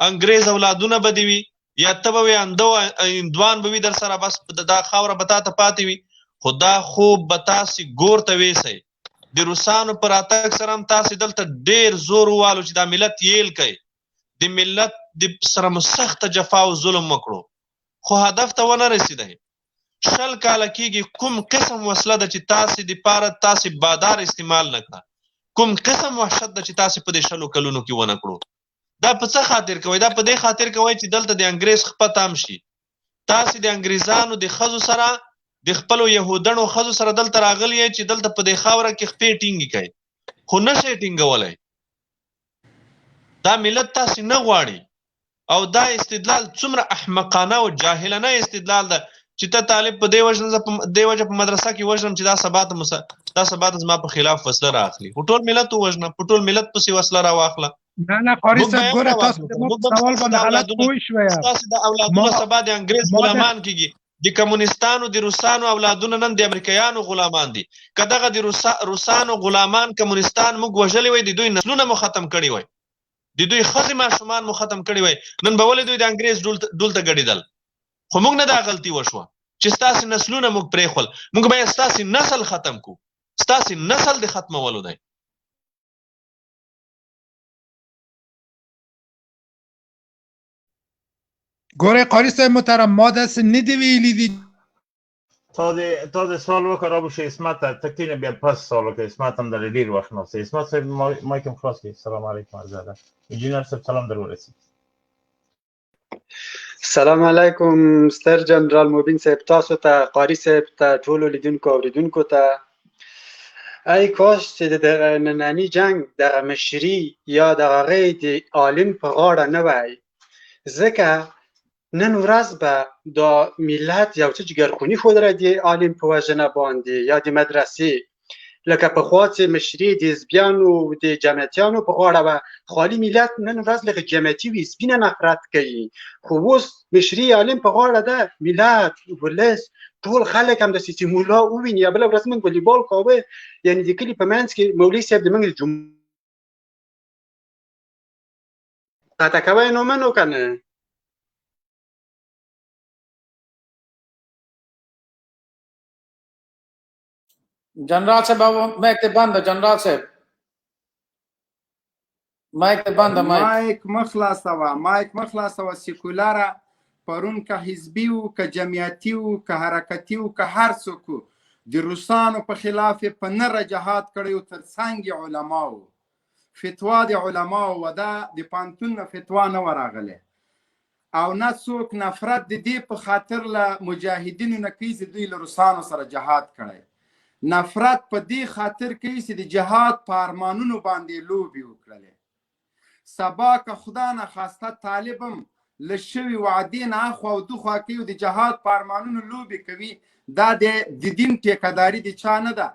انګریز اولادونه به دې وي، یا ته به وي هندوان به وي در سره، بس دا خاوره به تا ته پاتې وي. خو دا خوب به تاسې ګور ته ویسئ. د روسانو پر راتګ سره هم تاسې دلته ډېر زور ووالو چې دا ملت یېل کوي، د ملت د سره مو سخته جفا او ظلم وکړو، خو هدف ته ونه رسېدی. 20 کاله کېږي کوم قسم وسله ده چې تاسې دپاره تاسې بادار استعمال نه کړه، کوم قسم وحشت ده چې تاسې په دې 20 کلونو کې ونه کړو. دا په څه خاطر کوئ؟ دا په دې خاطر کوئ چې دلته د انګریز خپه تام شي. تاسې د انګریزانو د ښځو سره د خپلو یهودنو ښځو سره دلته راغلي یې چې دلته په دې خاوره کې خپې ټینګې کوئ، خو نشئ ټینګولی. دا ملت تاسې نه غواړي. او دا استدلال څومره احمقانه او جاهلانه استدلال ده چې ته طالب په دې وجه په مدرسه کې وژنم چې دا سبا ته زما په خلاف وسله رااخلي. خو ټول ملت ووژنه، په ټول ملت پسې وسله راواخله. نه قاري صاحب ګوره تاسو د ما په سوال باندې غلط پوه شوئ. ستاسې د اولادونه سبا د انګریز غلامان کېږي، د کمونستانو د روسانو اولادونه نن د امریکایانو غلامان دي. که دغه د روسانو غلامان کمونستان موږ وژلي وای، د دوی نسلونه مو ختم کړي وای، د دوی ښځې ماشومان مو ختم کړي وای، نن به ولې دوی د انګریز ډول ته ګډېدل؟ خو موږ نه دا غلطي وشوه چې ستاسې نسلونه موږ پرېښول، موږ باید ستاسې نسل ختم کړو. ستاسې نسل د ختمولو دی. ګوره قاري صاحب محترم ما داسې نه دي ویلي دي. تا د سوال وکړه رابوشه اسمت ته ته کینه بیا پس سوال وکړه. اسمت هم در ډېر وخت ناست. اسمت صاحب مایک هم خلاص کړئ. سلام علیکم عرض ادب. انجینر صاحب سلام در ورسید. سلام علیکم ستر جنرال موبین صاحب، تاسو ته، قاري صاحب ته، ټولو لیدونکو اوریدونکو ته. ای کاش چې د ننني جنګ دغه مشري یا د هغې د عالم په غاړه نه وای، ځکه نن ورځ به دا ملت یو څه جګرخوني ښودلی د عالم په وژنه باندې یا د مدرسې لکه پخوا چې مشري د حزبیانو د جمعیتیانو په غاړه وه خالي ملت نن ورځ لکه جمعیتي و حزبي نه نفرت کوي خو اوس مشري عالم په غاړه ده ملت ولس ټول خلک همداسې چې مولا وویني یا بله ورځ موږ والیبال کاوه یعنې د کلي په منځ کې مولوي صاحب د موږ د قطع کوی نو منو که نه جنرال صاحب مایک ته بنده جنرال صاحب مایک ته بنده مایک مخلاصه سیکولره پرون که حزبي و که جمعیتي و که حرکتي و که هر څوک و د روسانو په خلاف په نره جهاد کړی و تر څنګ علماو فتوا د علماو و دا د پانتون نه فتوا نه ورغلی او نه څوک نفرت د دې په خاطر له مجاهدینو نه کوي چې دوی له روسانو سره جهاد کړی نفرت په دې خاطر کوي چې د جهاد په ارمانونو باندې لوبې وکړلې سبا که خدا نه خواسته طالبم له شوي وعدې نه اخوا او دخوا کوي د جهاد په ارمانونو لوبې کوي دا د دین ټیکهداري د چا نه ده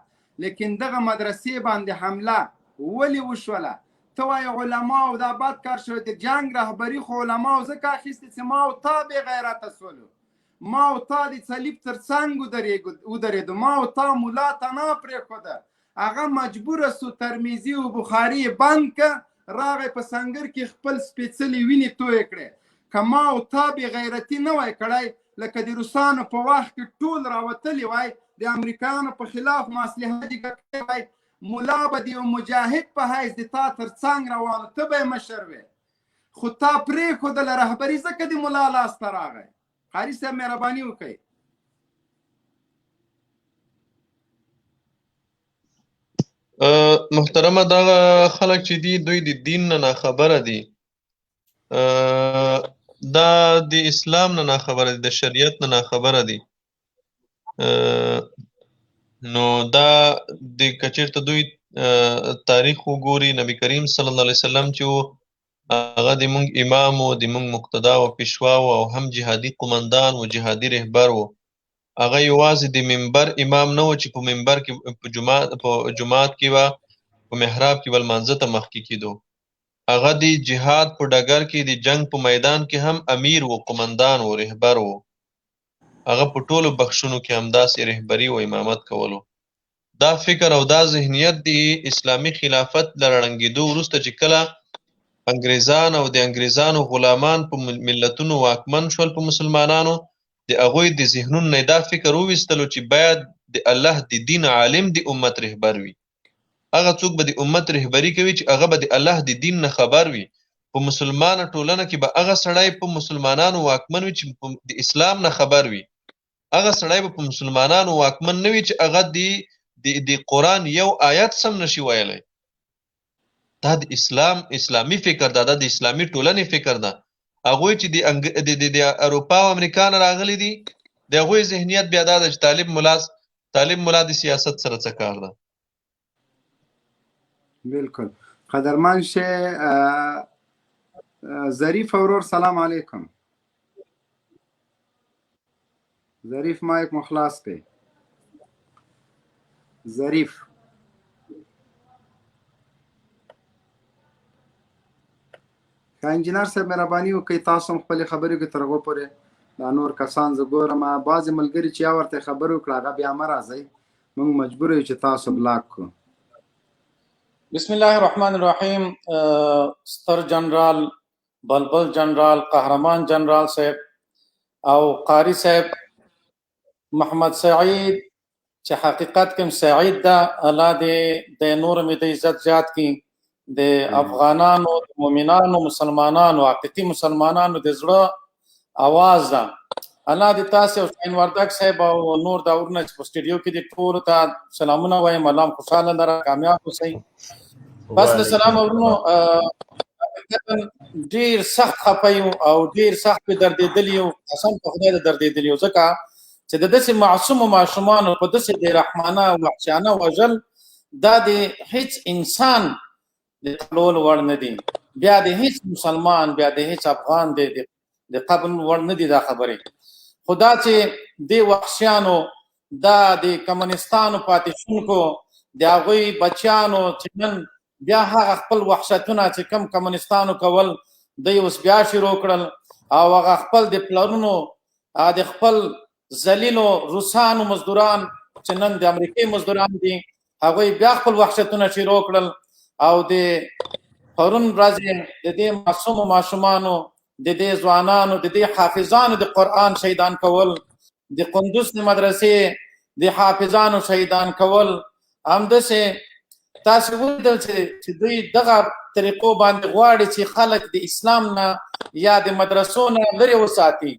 لیکن دغه مدرسې باندې حمله ولې وشوله ته وایې علماو دا بد کار شوی د جنګ رهبري خو علماو ځکه اخیستې چې ما او تا بې غیرته سولو ما او تا د صلیب تر څنګ ودرېدو ما او تا ملا ته نه پرېښوده هغه مجبوره سو ترمیزي او بخاري بند که راغی په سنګر کې خپل سپېڅلې وینې تویې کړې که ما او تا بې غیرتي نه وای کړی لکه د روسانو په وخت کې ټول راوتلی وای د امریکایانو په خلاف مصلحت کړی وای ملا به د یو مجاهد په حیث د تا تر څنګ روانو ته به یې مشر وې خو تا پرېښودله رهبري ځکه د ملا لاس ته راغی قاري صاحب مهرباني وکړئ محترمه دغه خلک چې دي دوی د دین نه ناخبره دي دا د اسلام نه ناخبره دي د شریعت نه ناخبره دي نو دا د کچیرته دوی تاریخ وګوري نبی کریم صلی الله علیه وسلم چې هغه د مونږ امام و د مونږ مقتدا و پیشوا و او هم جهادي قمندان و جهادي رهبر و هغه یوازې د منبر امام نه و چې په منبر کې په جماعت کې و په محراب کې ول مانځه ته مخکې کېدو هغه د جهاد په ډګر کې د جنگ په میدان کې هم امیر و قمندان و رهبر و هغه په ټولو بخښونو کې همداسې رهبري او امامت کولو دا فکر او دا ذهنیت د اسلامي خلافت له ړنګېدو وروسته چې کله انګریزان او د انګریزانو غلامان په ملتونو واکمن شول په مسلمانانو د هغوی د ذهنونو نه دا فکر وویستلو چې باید د الله د دین عالم د امت رهبر وي هغه څوک به د امت رهبري کوي چې هغه به د الله د دین نه خبر وي په مسلمانه ټولنه کې به هغه سړی په مسلمانانو واکمن وي چې د اسلام نه خبر وي هغه سړی به په مسلمانانو واکمن نه وي چې هغه د قرآن یو آیت سم نشي ویلی دا د اسلامي فکر ده دا د اسلامي ټولنې فکر ده هغوی چې د اروپا او امریکا نه راغلي دي د هغوی ذهنیت بیا دا ده چې طالب ملا د سیاست سره څه کار ده بالکل قدرمن شه ظریف اورور سلام علیکم ظریف مایک مخلاص کړئ ظریف انجینر صاحب مهرباني وکړئ تاسو هم خپلې خبرې کې تر هغو پورې دا نور کسان زه ګورم بعضې ملګري چې یا ورته خبرې وکړه هغه بیا مه راځئ موږ مجبور یو چې تاسو بلاک کړو بسم الله الرحمن الرحیم ستر جنرال بلبل جنرال قهرمان جنرال صاحب او قاری صاحب محمد سعید چې حقیقت کې سعید دا الله دې د نور مې د عزت زیات کړي د افغانانو مؤمنانو مسلمانانو حقیقي مسلمانانو د زړه आवाज ده الله دې تاسو او حسین وردک صاحب او نور دا ورنه په سټډیو کې دې ټول ته سلامونه وایم الله خوشاله لره کامیاب اوسئ بس د سلام ورنو ډیر سخت خپایو او ډیر سخت په دردېدلی یو قسم په خدای د دردېدلی یو ځکه چې د داسې معصوم ماشومانو په داسې د رحمانه وحشیانه وژل دا د هیڅ انسان د تلول وړ نه دي بیا د هیڅ مسلمان بیا د هیڅ افغان د د قبل وړ نه دي دا خبرې. خو دا چې دې وحشیانو دا د کمونستانو پاتې شونکو د هغوی بچیانو چې نن بیا هغه خپل وحشتونه چې کم کمونستانو کول دوی اوس بیا شروع کړل او هغه خپل د پلرونو د خپل ذلیلو روسانو مزدوران چې نن د امریکې مزدوران دي هغوی بیا خپل وحشتونه شروع کړل او د پرون ورځې د دې معصومو ماشومانو د دې ځوانانو د دې حافظانو د قرآن شهیدان کول د قندوز د مدرسې د حافظانو شهیدان کول همداسې تاسو ولیدل چې دوی دغه طریقو باندې غواړي چې خلک د اسلام نه یا د مدرسو نه لرې وساتي.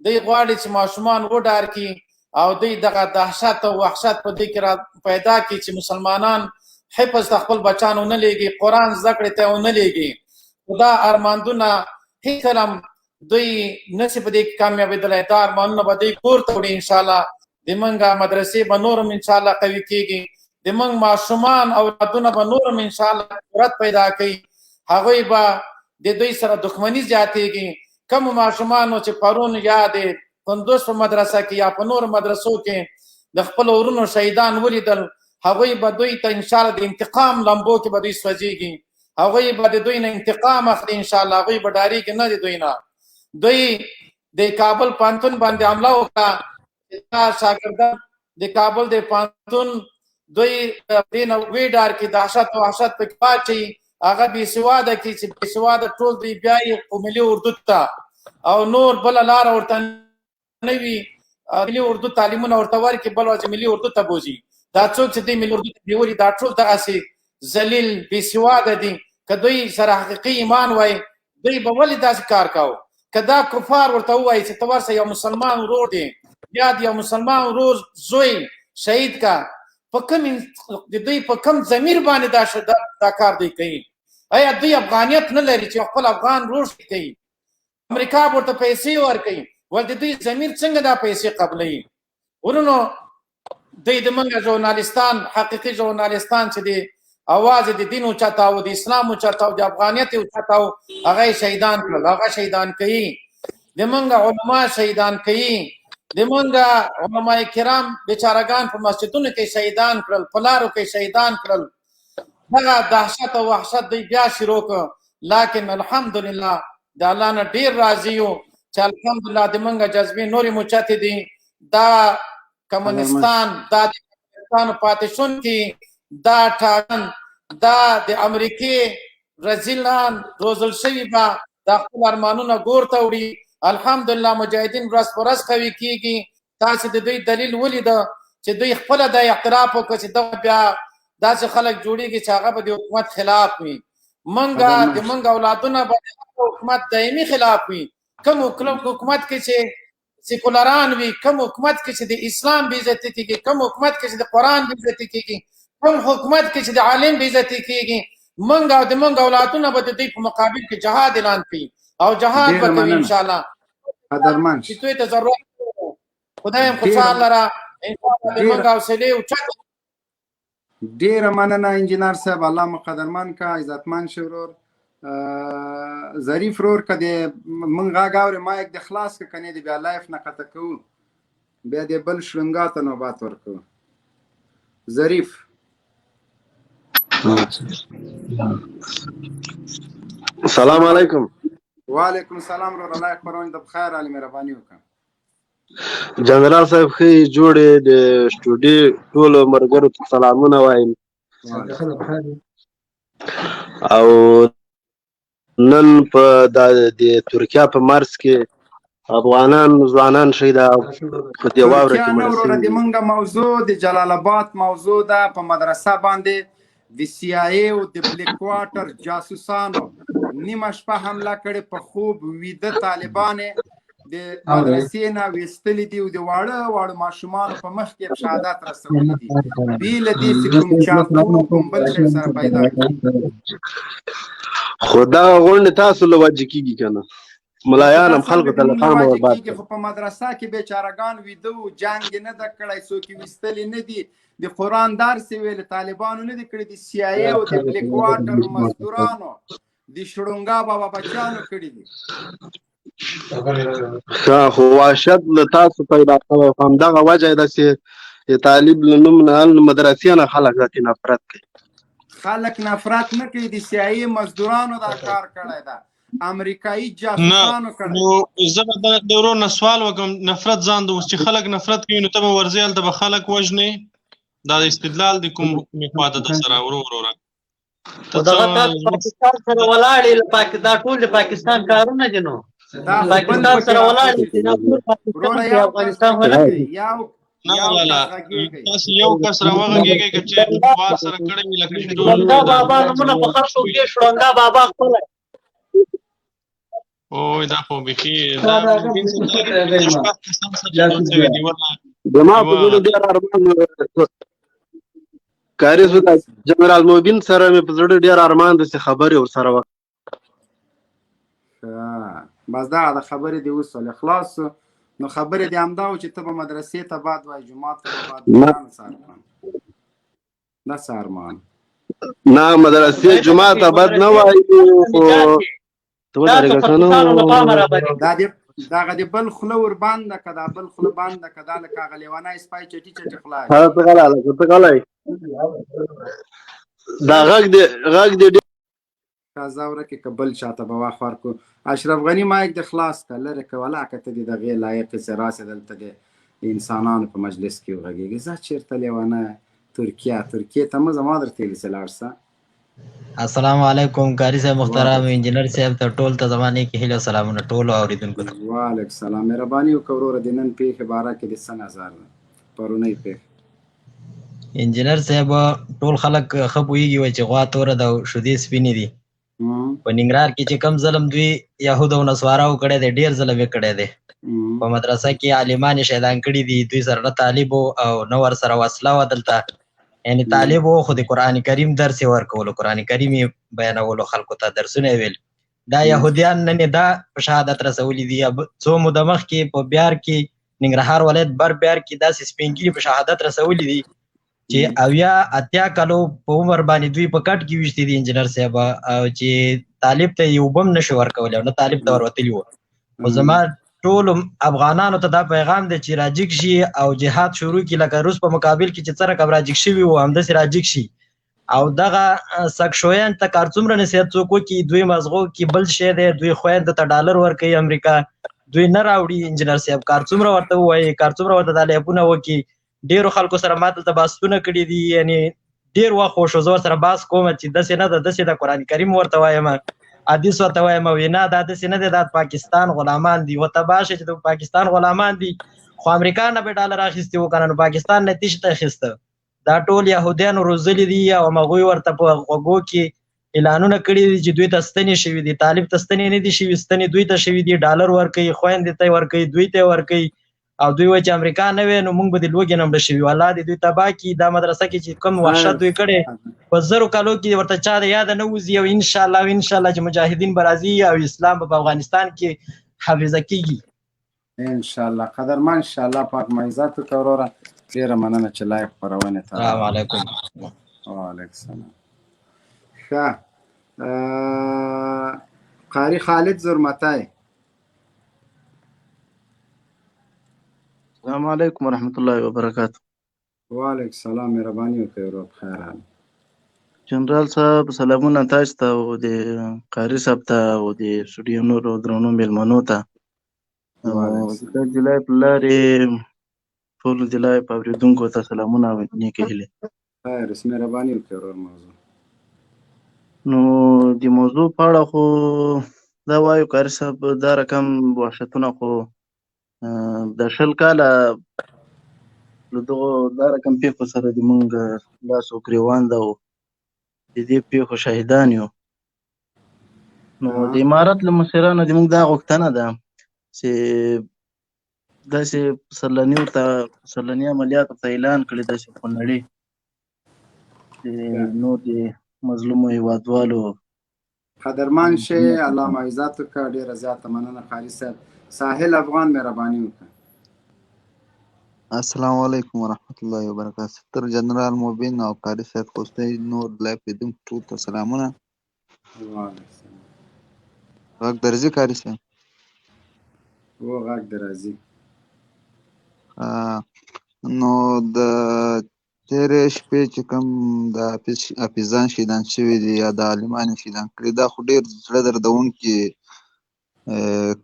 دوی غواړي چې ماشومان وډار کړي او دوی دغه دهشت او وحشت په دې کې پیدا کړي چې مسلمانان حفظ د خپل بچانو نه لېږي، قرآن زده کړې ته ونه لېږي. خو دا ارماندونه هېڅکله هم دوی نشي په دې کې کامیابېدلی. دا ارمانونه به دوی کور ته وړي انشاءالله. زموږ مدرسې به نور هم انشاءالله قوي کېږي. زموږ ماشومان اولادونه به نور هم انشاءالله قدرت پیدا کوي. هغوی به د دوی سره دښمني زیاتېږي. کومو ماشومانو چې پرون یا د قندوز په مدرسه کې یا په نورو مدرسو کې د خپلو ورونو شهیدان ولیدل هغوی به دوی ته انشاءالله د انتقام لمبو کې به دوی سوځېږي. هغوی به د دوی نه انتقام اخلي انشاءالله. هغوی به ډارېږي نه د دوی نه. دوی د کابل پوهنتون باندې حمله وکړه. دا شاګردان د کابل د پوهنتون دوی دې نه ویډار کې دهشت او وحشت پکې واچوي. هغه بېسواده کړي چې بېسواده ټول دوی بیایي قوملي اردو ته او نور بله لاره ورته نه وي. ملي اردو تعلیمونه ورته ورکړي بل وجه ملي اردو ته بوځي. دا څوک چې دوی ملي اردو ته بیولي دا ټول دغسې ذلیل بېسواده دي. که دوی سره حقیقي ایمان وای دوی به ولې داسې کار کاوه؟ که دا کفار ورته ووایي چې ته ورسه یو مسلمان ورور دی یا د یو مسلمان ورور زوی شهید کا په کوم د دوی په کوم ضمیر باندې دا کار دوی کوي؟ آیا دوی افغانیت نه لري چې خپل افغان ورور شي کوي؟ امریکا ورته پیسې ورکوي ول د دوی ضمیر څنګه دا پیسې قبلوي؟ ورونو دوی د موږ ژورنالستان حقیقي ژورنالستان چې دی اواز د دین اوچتاو د اسلام اوچتاو د افغانیت اوچتاو هغه شهیدان کړل. هغه شهیدان کوي. د موږ علما شهیدان کوي. د موږ علما کرام بیچارهګان په مسجدونو کې شهیدان کړل، په لارو کې شهیدان کړل. دغه دهشت او وحشت دوی بیا شروع کړ. لیکن الحمدلله د الله نه ډېر راضي یو چې الحمدلله د موږ جذبې نورې موچتې دي. دا کمونستان دا د کمونستانو پاتې شونکي دا ټاکن دا د امریکې رزیلان روزل شوي به دا خپل ارمانونه ګور ته وړي. الحمدلله مجاهدین ورځ په ورځ قوي کېږي. تاسې د دوی دلیل ولیده چې دوی خپله دا اعتراف وکړه چې دغه بیا داسې خلک جوړېږي چې هغه به د حکومت خلاف وي. موږ د موږ اولادونه به د حکومت دایمي خلاف وي. کوم حکومت کې چې سیکولران وي، کوم حکومت کې چې د اسلام بېعزتي کېږي، کوم حکومت کې چې د قرآن بېعزتي کېږي، کوم حکومت کې چې د عالم بېعزتي کېږي، موږ او د موږ اولادونه به د دوی په مقابل کې جهاد اعلان کړي او جهاد به کوي انشاءالله. چې دوی ته ضرورت خدای هم خوشحال لره انشاءالله د موږ حوصلې اوچت. ډېره مننه انجینر صاحب. الله مو قدرمن کا عزتمن شه ورور. ظریف ورور که د موږ غږ اورې مایک د خلاص که کنې د بیا لایف نه قطع کوو بیا د بل شرنګا ته نوبات ورکوو. ظریف السلام علیکم. وعلیکم السلام ورور. الله خپرونه د بخیر علي مهرباني وکړه. جنرال صاحب ښې جوړې د سټوډیو ټولو ملګرو ته سلامونه وایم. او نن په د ترکیه په مرز کې افغانان ځوانان شهیده په دې واوره کې مړه شوي. د موږ موضوع د جلال آباد موضوع ده. په مدرسه باندې د CIA او د بلیک واټر جاسوسانو نیمه شپه حمله کړې. په خوب ویده طالبانې د مدرسې نه ویستلي دي او د واړه واړه ماشومانو په مخ کې شهادت رسولي دي. بې له دې چې کوم چاقو کوم بل شی سره پیدا کړي. خو دغه غونډې تاسو له وجې کېږي که نه؟ ملایان هم خلکو ته له پامه ورباد کړي. خو په مدرسه کې بیچارهګان ویده وو. جنګ یې نه ده کړی. څوک یې ویستلي نه دي. د قرآن درس یې ویل طالبانو نه دي کړي. د CIA او د بلیک واټر مزدورانو د شړونګا بابا بچیانو کړي دي. خو وحشت له تاسو پیدا شوی خو همدغه وجه ده چې طالب له نوم نه مدرسې نه خلک ځکه نفرت کوي. خلک نفرت نه کوي، د سیاهي مزدورانو دا کار کړی ده، امریکایي جاسوسانو کړی. نو زه به د ورور نه سوال وکړم، نفرت ځان د اوس چې خلک نفرت کوي نو ته به ورځې هلته به خلک وژنې؟ دا د استدلال د کوم خوا ده د سره وروره دغه پاکستان سره ولاړې دا ټول د پاکستان کارونه دي. نو پاکستان سره ولاړې افغانستان تاسو یو کس راوغږیږئ که چې وار سره کړی وي لکه شړونګا بابا نومونه په هر څوک دی، شړونګا بابا خپله اوی دا خو بیخي زما په زړه ډېر ارمان کاري جنرال مبین سره مې په زړه ډېر ارمان ده چې خبرې ورسره وکړم. بس دغه د خبرې دې وسولې خلاص نو خبرې دې همدا و چې ته به مدرسې ته باد وایي، جومات ته به باد دا څه ارمان نه مدرسې جومات ته بد نه وایي خو دغه د بل خوله ور بنده که دا بل خوله بنده که دا لکه هغه لیونی سپی چټي چټي خلاص ته غلی دا غږ دې قضا ورکې که بل چاته به واخ ورکړو. اشرف غني مایک د خلاص که لرې که ولاکه ته دې دغې لایق چې راسې دلته د انسانانو په مجلس کې وغږېږي. زه چېرته لیونی ترکیې ته مه زما درته ویلي چې لاړ شه. السلام علیکم قاری صاحب محترم، انجینر صاحب ته ټول ته زمانې کې هیله سلامونه ټولو اوریدونکو ته. وعلیکم السلام. مهرباني وکړه وروره د نن پیښې باره کې د څه نظر ده پرونۍ پیښې؟ انجینر صاحب ټول خلک ښه پوهېږي وایي چې غوا توره ده او شیدې سپینې دي. په ننګرهار کې چې کم ظلم دوی یهودو او نصواراو کړی دی ډېر ظلم یې کړی دی. په مدرسه کې عالمان یې شهیدان کړي دي، دوی سره نه طالب او نه ورسره وسله وه دلته، یعنی طالب و خو د قرآن کریم درس یې ورکولو، قرآن کریم یې بیانولو، خلکو ته درسونه یې ویل. دا یهودیان نن یې دا په شهادت رسولي دي. څو موده مخکې په بیار کې ننګرهار ولایت بر بیار کې داسې سپین ږیري په شهادت رسولي دي چې 80 کالو په عمر باندې دوی په کټ کې ویشتي دي انجینر صاحب، او چې طالب ته یې اوبه هم نشي ورکولی او نه طالب ته وروتلي وو. خو زما ټول افغانانو ته دا پیغام دی چې راجګ شي او جهاد شروع کړي، لکه روس په مقابل کې چې څه رقم راجګ شوي وو همداسې راجګ شي. او دغه سکشویان ته کار څومره نصیحت څوک وکړي، دوی مغزو کې بل شی دی، دوی خویندو ته ډالر ورکوي امریکا، دوی نه راوړي. انجینر صاحب کار څومره ورته ووایي، کار څومره ورته دا لیپونه وکړي. ډېرو خلکو سره ما دلته بحثونه کړي دي، یعنی ډېر وخت خو زه ورسره بحث کوم چې داسې نه ده، داسې د قرآن کریم ورته وایم، حدیث ورته وایم، وینا دا داسې نه دی، دا پاکستان غلامان دي. ورته باشه چې د پاکستان غلامان دي خو امریکا نه به ډالر اخیستي وو که نه، نو پاکستان نه تیش ته اخیسته. دا ټول یهودیانو روزلي دي او هغوی ورته په غوږو کې اعلانونه کړي دي چې دوی ته ستنې شوي دي. طالب ته ستنې نه دي شوي، ستنې دوی ته شوي دي، ډالر ورکوي، خویندې ته یې ورکوي، دوی ته یې ورکوي. او دوی وایي چې امریکا نه وی نو موږ به د لوږې نه مړه شوي. الله دې دوی تباه کړي. دا مدرسه کې چې کوم وحشت دوی کړی په 1000 کالو کې ورته چا د یاده نه وځي. او انشاءالله چې مجاهدین به راځي او اسلام به په افغانستان کې حافظه کېږي انشاءالله. قدرمن انشاءالله پاک معزت وکړه وروره، ډېره مننه چې لایق خپرونې ته. السلام علیکم. وعلیکم السلام. ښه قاري خالد زرمتی. السلام علیکم ورحمت الله وبرکاته. وعلیکم السلام. مهرباني وکړئ ورور بخیر حال. جنرال صاحب سلامونه تاسو ته او د قاري صاحب ته او د سټوډیو نورو درنو میلمنو ته. د جلای په لارې ټولو جلای په اورېدونکو ته سلامونه او نیکې هیلې. خیر مهرباني وکړئ ورور. موضوع نو د موضوع په اړه خو دا وایو قاري صاحب دا رقم وحشتونه خو د 20 کاله له دغو دا رقم پیښو سره د موږ لاس او ګریوان ده او د دې پیښو شاهدان یو. نو د امارت له مشرانو د موږ دا غوښتنه ده چې داسې سرلني عملیاتو ته اعلان کړي داسې په نړۍ نو د مظلومو هېوادوالو. قدرمن شي، الله مو عزت وکړه، ډېره زیاته مننه قاري صاحب. ساحل افغان مهرباني وکړه. السلام علیکم ورحمت الله وبرکاته. ستر جنرال مبین او قاري صاحب خوستی نور لایف لیدونکو ټول ته سلامونه. وعلیکم السلام. غږ درځي قاري صاحب؟ و غږ دې راځي. نو د تېرې شپې چې کوم د حافظان شهیدان شوي دي یا د عالمانو شهیدان کړي، دا خو ډېر زړه دردونکي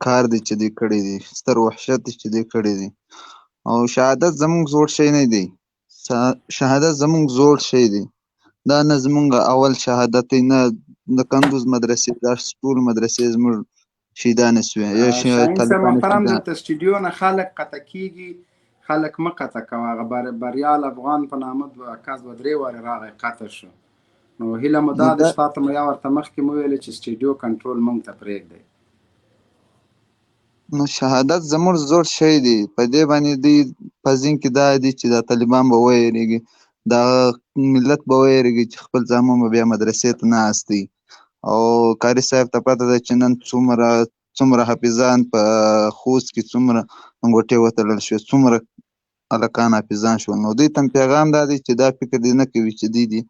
کار دی چې دوی کړی دی، ستر وحشت دی چې دوی کړی دی. او شهادت زموږ زوړ شی نه دی، شهادت زموږ زوړ شی دی. دا نه زموږ اول شهادت دی، نه د کندوز مدرسې، دا ټول مدرسې زموږ شهیدانې شوې. شاهین صاحب محترم، دلته سټوډیو نه خلک قطع کېږي، خلک مه قطع کوه. هغه بریال افغان په نامه کس به 3 وارې راغی قطع شو. نو هیله مو دا ده چې تاته مو یا ورته مخکې مو ویلې چې سټوډیو کنټرول موږ ته پرېږدئ. نو شهادت زموږ زوړ شی دی، په دې باندې دوی په ذهن کې دا دي چې دا طالبان به ویرېږي، دا ملت به ویرېږي چې خپل زامن به بیا مدرسې ته ناست دي. او قاري صاحب ته پته ده چې نن څومره حافظان په خوست کې څومره انګوټې وتړل شوې، څومره هلکان حافظان شول. نو دوی ته پیغام دا دی چې دا فکر دې نه کوي چې دوی دې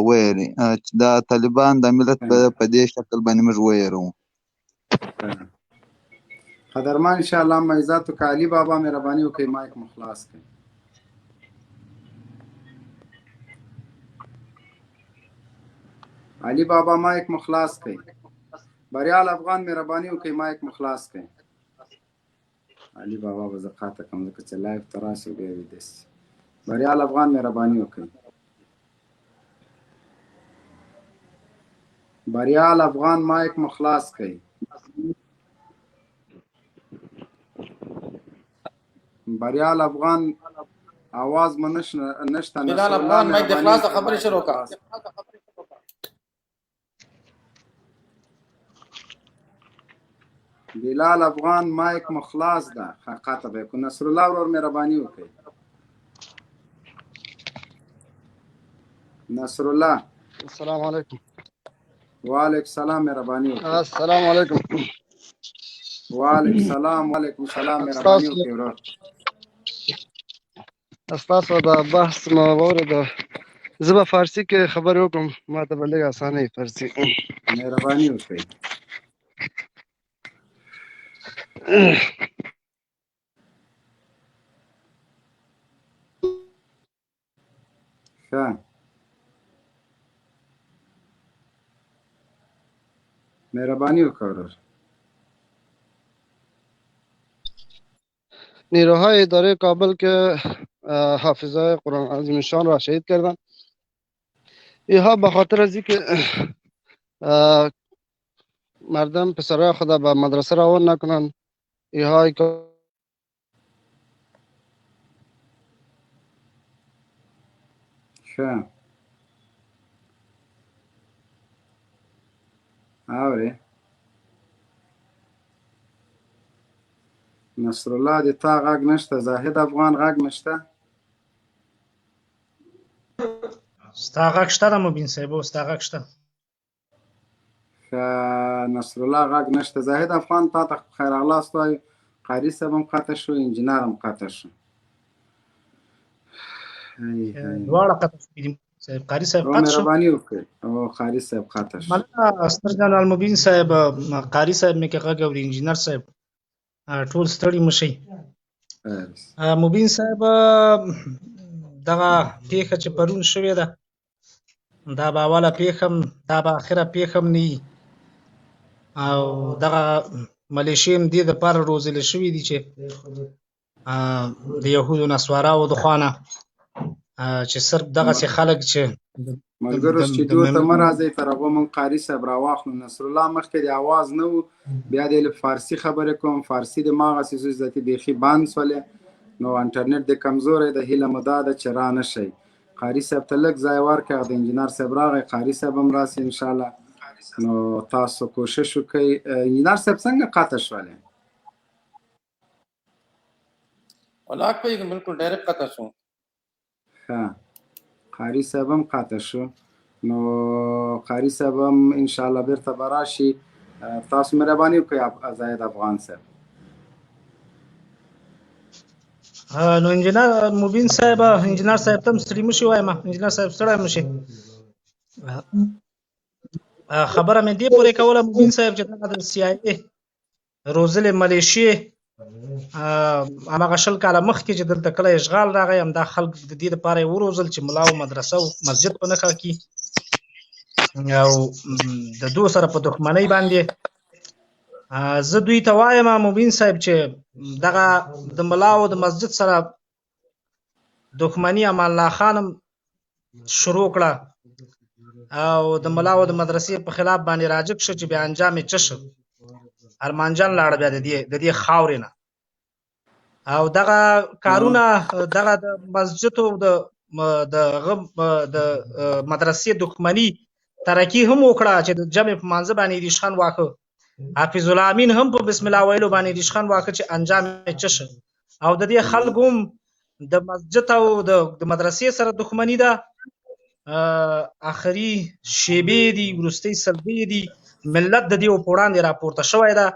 ویرې، چې دا طالبان دا ملت په دې شکل باندې موږ ویروو. قدرمن انشاءالله معزاتو که علي بابا مهرباني وکړئ مایک مو خلاص کړئ. علي بابا مایک مو خلاص کړئ. بریال افغان مهرباني وکړئ مایک مو خلاص کړئ. علي بابا به زه قاطع کړم ځکه چې لایف ته راشي بیا ویده شي. بریال افغان مهرباني وکړئ. بریال افغان مایک مو خلاص کړئ. بریال افغان आवाज مو نشته. بلال افغان مایک د خلاص خبرې شروع کړه. بلال افغان مایک مو خلاص ده، قاطع به کو. نصر الله ورور مهرباني وکړئ. نصر الله السلام علیکم. وعلیکم السلام مهرباني وکړئ. السلام علیکم. وعلیکم السلام. وعلیکم السلام مهرباني وکړئ ورور. استاسو دا بحث ما واورېده، زه به فارسي کې خبرې وکړم، ما ته به لږ اسانه وي فارسي. مهرباني وکړئ. ښه مهرباني وکړه ورور. نیروهای اداره کابل که حافظای قرآن عظیم شان را شهید کردن، اینها به خاطر از اینکه مردم پسرای خود به مدرسه روان نکنن، اینها ښه اورې نصر الله د تا غږ نشته، زاهد افغان غږ نشته. ستا غږ شته د مبین صاحب، ستا غږ شته. نصر الله غږ نشته. زاهد افغان تا ته خیر اغلاست وایو. قاري صاحب هم قطع شو، انجینر هم قطع شو. دواړه قطع شوي دي صاحب. قاري صاحب قطع شو. مهرباني وکړئ. او قاري صاحب قطع شو. مننه ستر جنرال مبین صاحب. قاري صاحب مې که غږ اوري، انجینر صاحب ټول ستړي مشئ. مبین صاحب دغه پیښه چې پرون شوې ده، دا به اوله پیښه هم، دا به اخره پیښه هم نه وي. او دغه ملیشې هم دې دپاره روزلې شوي دي چې د یهودو نسواراو د خوا نه چې صرف دغسې خلک چې ملګرو سټوډیو ته مه راځئ، تر هغو موږ قاري صاحب راواخلو. نصر الله مخکې د اواز نه و، بیا د فارسي خبرې کوم. فارسي د ماغسې ذاتي بیخي بند سولې، نو انټرنیټ د کمزوری د هیله مو دا ده چې را نه شئ. قاري صاحب ته لږ ځای ورکړه. د انجینر صاحب راغی، قاري صاحب هم راسي انشاءالله. نو تاسو کوشش وکړئ. انجینر صاحب څنګه قطع شولې؟ ولاک پېږم بالکل ډایرکټ قطع شو. ښه قاري صاحب هم قطع شو. نو قاري صاحب هم انشاءالله بیرته به راشي. تاسو مهرباني وکړئ زاهد افغان صاحب. نو انجینر مبین صاحب، انجینر صاحب ته هم ستړي مشي وایم. انجینر صاحب ستړی مشي. خبره مې دې پورې کوله مبین صاحب چې دغه د CIA روزلې ملیشې هماغه 20 کاله مخکې چې دلته کله اشغال راغی همدا خلک د دې دپاره یې وروزل چې ملا او مدرسه او مسجد په نښه کړي او د دو سره په دښمنۍ باندې زه دوی ته وایم مبین صاحب چې دغه د ملا او د مسجد سره دښمني امان الله خان شروع کړه او د ملا او د مدرسې په خلاف باندې راجګ شو چې بیا انجام یې څه شو ارمان جان لاړ بیا د دې خاورې نه او دغه کارونه دغه د مسجد او د مدرسې دښمني ترقي هم وکړه چې د جمع په منځ باندې ریشخند واکه حافظ الله امین هم په بسم الله ویلو باندې ریشخند واکه چې انجام یې څه شو او د دې خلکو هم د مسجد او د مدرسې سره دښمني ده اخري شیبې دي وروستۍ سلبې دي ملت د دې په وړاندې راپورته شوی ده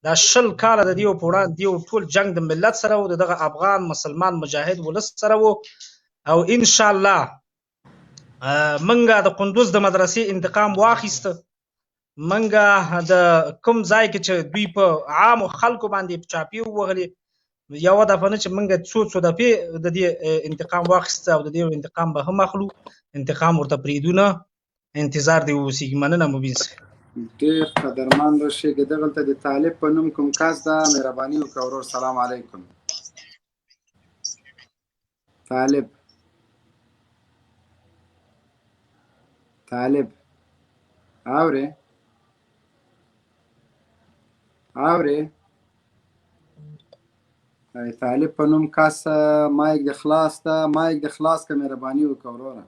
دا 20 کاله د دې په وړاندې ټول جنگ د ملت سره و دغه افغان مسلمان مجاهد ولس سره و او ان شاء الله منګه د قندوز د مدرسې انتقام واخیسته منګه د کوم ځای کې چې دوی په عام خلکو باندې چاپی وغلي یو دفعه نه چې منګه څو دفعه د دې انتقام واخیسته او د دې انتقام به هم اخلو انتقام ورته پریدونه انتظار دی وسیږي مننه مبین صاحب ډیر قدرمند شي چې دغلته د طالب په نوم کوم کس ده مهرباني وکړئ ورور سلام علیکم طالب اورې طالب په نوم کس مایک د خلاص ده مایک د خلاص که مهرباني وکړه وروره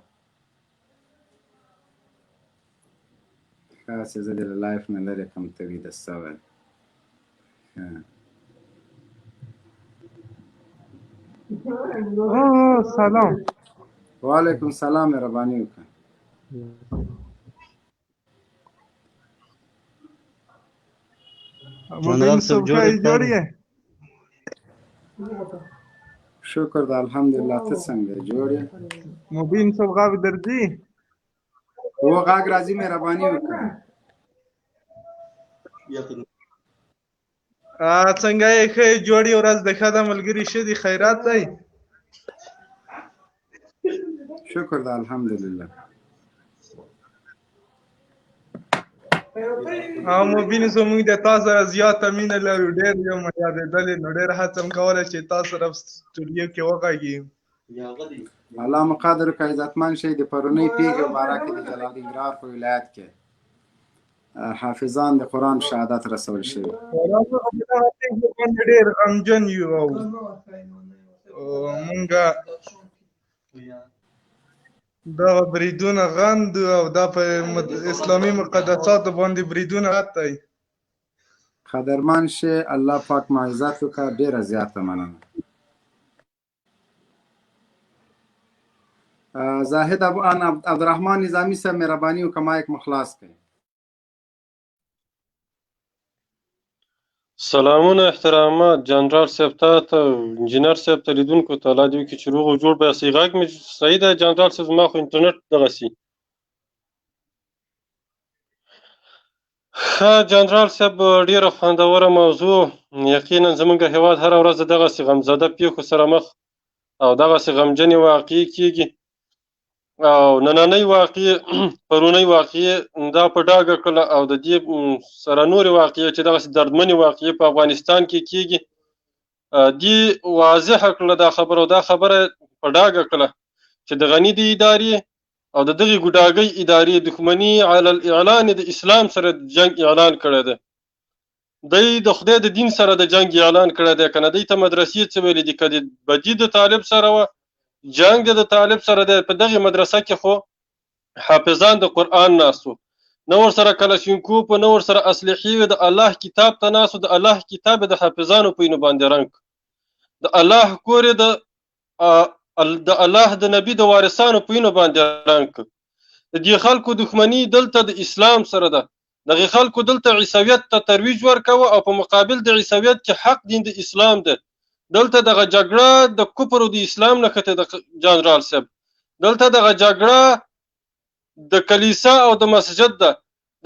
خاص زه د لایف نه لرې کم توي د سوال سلام وعلیکم سلام مهرباني وکړه مبین صاحب جوړ یې شکر ده الحمدلله ته څنګه جوړ یې مبین صاحب غاوې درځي و غاګ راځي مهرباني وکړه څنګه یې ښه جوړ یې ورځ د ښه ده ملګري ښه دي خیرات دی شکر ده الحمدلله او مبین زموږ د تاسو سره زیاته مینه لرو ډېر یو یادېدلې نو ډېر هڅه م کولی چې تاسو سره سټوډیو کې وغږیږو الله مقدر که عزتمند شي د پرونۍ پیښې باره کې د جلال ننګرهار په ولایت کې حافظان د قرآن شهادت رسول شوي ډېر غمجن یو او مونږه دغه بریدونه غند او دا په اسلامي مقدساتو باندې بریدونه غت دی قدرمن شي الله پاک معزت وکړه ډېره زیاته مننه زاهد عبدالرحمن نظامی صاحب مهرباني وکړه مایک مخلاص کړئ سلامونه احترامات جنرال صاحب ته انجینر صاحب ته لیدونکو ته الله دې وکړي چې روغ او جوړ به یاستئ غږ مې صحیح ده جنرال صاحب زما خو انټرنټ دغسې ښه جنرال صاحب ډېره خوندوره موضوع یقینا زموږ هېواد هره ورځ د دغسې غمزده پیښو سره مخ او دغسې غمجنې واقعې کېږي او نننۍ واقعې پرونۍ واقعې دا په ډاګه کړله او د دې سره نورې واقعې چې دغسې دردمنې واقعې په افغانستان کې کېږي دې واضحه کړله دا خبره او دا خبره په ډاګه کړله چې د غني د ادارې او د دغې ګوډاګۍ ادارې دښمني علی الاعلان د اسلام سره د جنګ اعلان کړی دی دی د خدای د دین سره د جنګ اعلان کړی دی که نه دی ته مدرسې څه ویلې دي که د بدي د طالب سره وه جنگ د طالب سره دی په دغې مدرسه کې خو حافظان د قرآن ناست وو نه ورسره کلشینکوف نه ورسره اسلحې وې د الله کتاب ته ناست وو د الله کتاب یې د حافظانو په وینو باندې رنګ د الله کور یې د الله د نبي د وارثانو په وینو باندې رنګ د دې خلکو دښمني دلته د اسلام سره ده دغې خلکو دلته عیسویت ته ترویج ورکوه او په مقابل د عیسویت کې حق دین د اسلام ده دلته دغه جګړه د کفر او د اسلام نښتې ده جنرال صاحب دلته دغه جګړه د کلیسا او د مسجد ده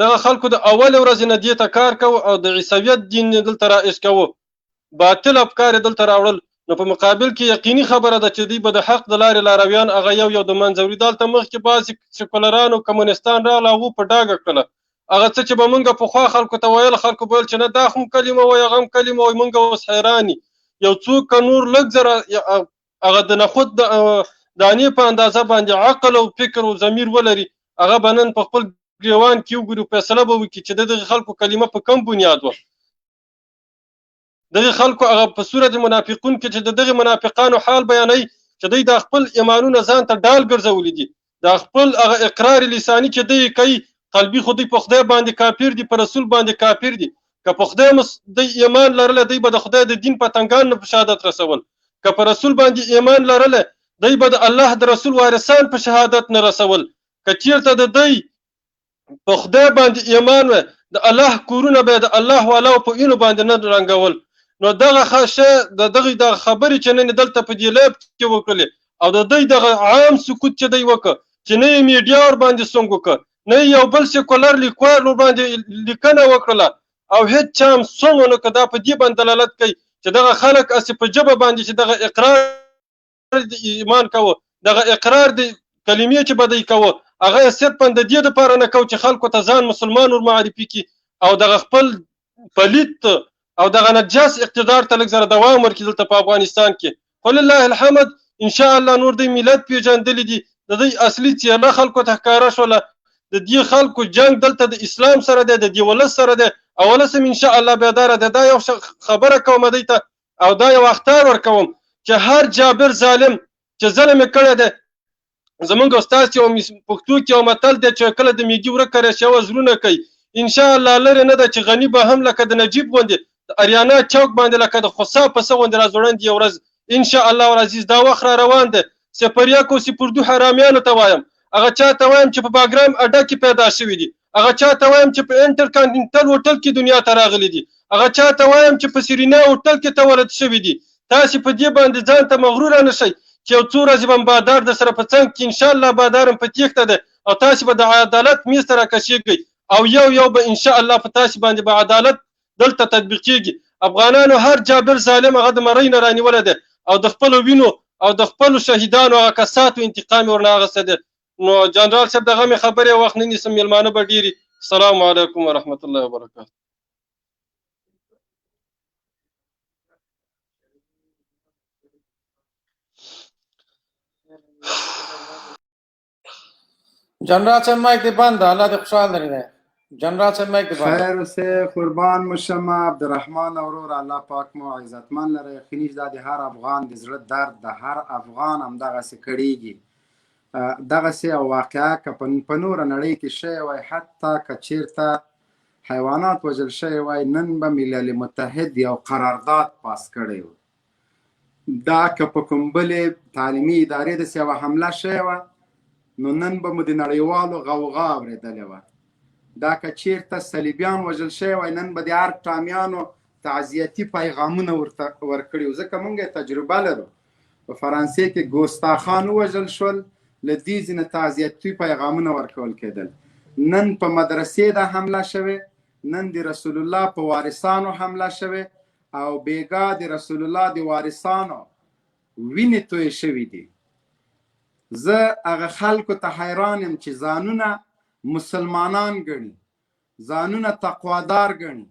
دغه خلکو د اول ورځې نه دې ته کار کوو او د عیسویت دین دلته رایج کوو، باطل افکار دلته راوړل. نو په مقابل کې یقیني خبره ده چې دوی به د حق د لارې لارویان هغه یو د منځه وړي. دلته مخکې بعضې سیکولرانو کمونستان راغله، هغو په ډاګه کړله هغه څه چې به مونږ پخوا خلکو ته ویل، خلکو به ویل چې نه دا خو کلمه وایي هغه هم کلمه وایي، مونږ اوس حیران یو څوک نور لږ زره هغه د نخود د دانې په اندازه باندې عقل او فکر او ضمیر ولري، هغه به نن په خپل ګریوان کې وګوري، فیصله به وکړي چې د دغې خلکو کلمه په کوم بنیاد وه. دغه خلکو هغه په صورت منافقون کې چې د دغه منافقانو حال بیانوي چې دوی د خپل ایمانونه ځان ته ډال ګرځولي دي، د خپل هغه اقرار لساني چې دوی کوي قلبي خو دوی په خدای باندې کافر دي، په رسول باندې کافر دي. که په خدای دوی ایمان لرله دوی به د خدای د دین پتنګان نه په شهادت رسول، که په رسول باندې ایمان لرله دوی به د الله د رسول وارثان په شهادت نه رسول. که چیرته د دوی په خدای باندې ایمان و د الله کورونه به د الله والاو په اینو باندې نه رنګول. نو دغه د دغه خبرې چې نن دلته په دې لایب کې وکړلې او د دوی دغه عام سکوت چې دوی وکړه چې نه یې میډیا ور باندې سونګ وکړه، نه یې یو بل سیکولر لیکوال ور باندې لیکنه وکړله او هېڅ چا هم سونګ ونه کړه. دا په دې باندې دلالت کوي چې دغه خلک هسې په ژبه باندې چې دغه اقرار د ایمان کوه، دغه اقرار د کلمې چې به دوی کوه هغه یې صرفا د دې دپاره نه کوو چې خلکو ته ځان مسلمان ور معرفي کړي او دغه خپل پلیت او دغه نجاس اقتدار ته لږ زره دوام ورکړي دلته په افغانستان کې. خو لله الحمد انشاءالله نور دوی ملت پیژندلی دي، د دوی اصلي څېره خلکو ته ښکاره شوله. د دې خلکو جنګ دلته د اسلام سره دی، د دې ولس سره دی او ولس هم انشاءالله بیداره دی. دا یو خبره کوم دوی ته او دا یو اختار ورکوم چې هر جابر ظالم چې ظلم یې کړی دی، زمونږ استاد یو پښتو کې یو متل دی چې کله د میږي ورکه راشي وزرونه کوي، انشاءالله لرې نه ده چې غني به هم لکه د نجیب غوندې د اریانا چوک باندې لکه د خصا پسه غوندې را ځوړند یو ورځ انشاءالله العزیز دا وخت را روان دی. سپریاکو سپردو حرامیانو ته وایم، هغه چا ته وایم چې په باګرام اډه کې پیدا شوي دي، هغه چا ته وایم چې په انټر کانټینټل هوټل کې دنیا ته راغلي دي، هغه چا ته وایم چې په سیرینا هوټل کې تولد شوي دي. تاسې په دې باندې ځان ته مغروره نه شئ چې یو څو ورځې به بادار در سره په څنګ کې انشاءالله بادار هم په تیښته دی او تاسې به د عدالت میز ته راکشېږئ او یو به انشاءالله په تاسې باندې به عدالت دلته تطبیقېږي. افغانانو هر جابر ظالم هغه د مرۍ نه رانیولی دی او د خپلو وینو او د خپلو شهیدانو هغه کساتو انتقام یې ورنه اخیستی دی. نو جنرال صاحب دغه مې خبرې وخت نه نیسم، میلمانه به ډېري. السلام علیکم ورحمت الله وبرکاته. جنرال صاحب مایک دې بند ده، الله دې خوشحال لري دی. جنرال صاحب مایک دې بند. خیر اوسې، قربان مو شمه. عبدالرحمن ورور الله پاک مو عزتمن لره. یقیني دا د هر افغان د زړه درد د هر افغان همدغسې کړېږي. دغسې یو واقعه که په نوره نړۍ کې شوی وای، حتی که چېرته حیوانات وژل شوی وای، نن به ملل متحد یو قرارداد پاس کړی و. دا که په کوم بلې تعلیمي ادارې داسې یوه حمله شوې وه نو نن به مو د نړیوالو غوغا اورېدلې وه. دا که چېرته صلیبیان وژل شوی وای، نن به د هر ټامیانو تعزیتي پیغامونه ورته ورکړي وو. ځکه موږ یې تجربه لرو. په فرانسې کې ګوستاخان ووژل شول، له دې ځینې تعزیتي پیغامونه ورکول کېدل. نن په مدرسې دا حمله شوې، نن د رسول الله په وارثانو حمله شوې او بیګا د رسول الله د وارثانو وینې تویې شوي دي. زه هغه خلکو ته حیران یم چې ځانونه مسلمانان ګڼي، ځانونه تقوادار ګڼي،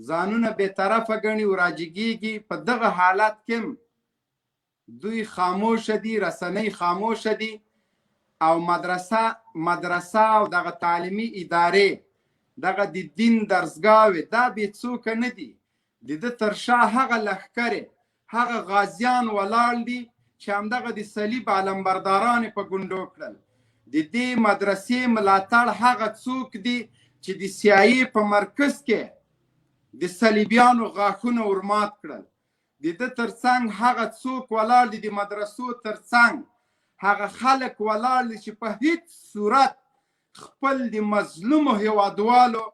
ځانونه بېطرفه ګڼي او راجګېږي. په دغه حالت کې دوی خاموشه دي، رسنۍ خاموشه دي او مدرسه او دغه تعلیمي ادارې، دغه د دین درسګاوې دا بې څوکه نه دي. د ده تر شا هغه لښکرې، هغه غازیان ولاړ دي چې همدغه د صلیب علمبرداران په ګونډو کړل. د دې مدرسې ملاتړ هغه څوک دي چې د CIA په مرکز کې د صلیبیانو غاښونه ورمات کړل. د ده تر څنګ هغه څوک ولاړ دي، د مدرسو تر څنګ هغه خلک ولاړ دي چې په هیڅ صورت خپل د مظلومو هیوادوالو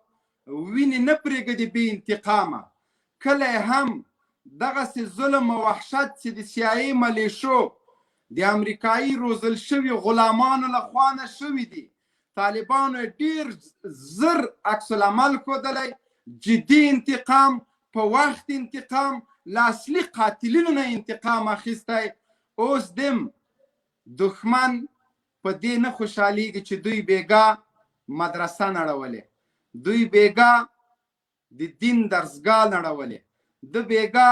وینې نه پرېږدي بې انتقامه. کله هم دغسې ظلم او وحشت چې د CIA ملیشو د امریکایي روزل شوي غلامانو لخوا نه شوي دي، طالبانو ډیر زر عکس العمل ښودلی، جدي انتقام، په وخت انتقام، له اصلي قاتلینو نه انتقام اخیستی. اوس دم دښمن په دې نه خوشحالیږي چې دوی بېګا مدرسه نړولې، دوی بېګا د دین درسګاه نړولې، د بېګا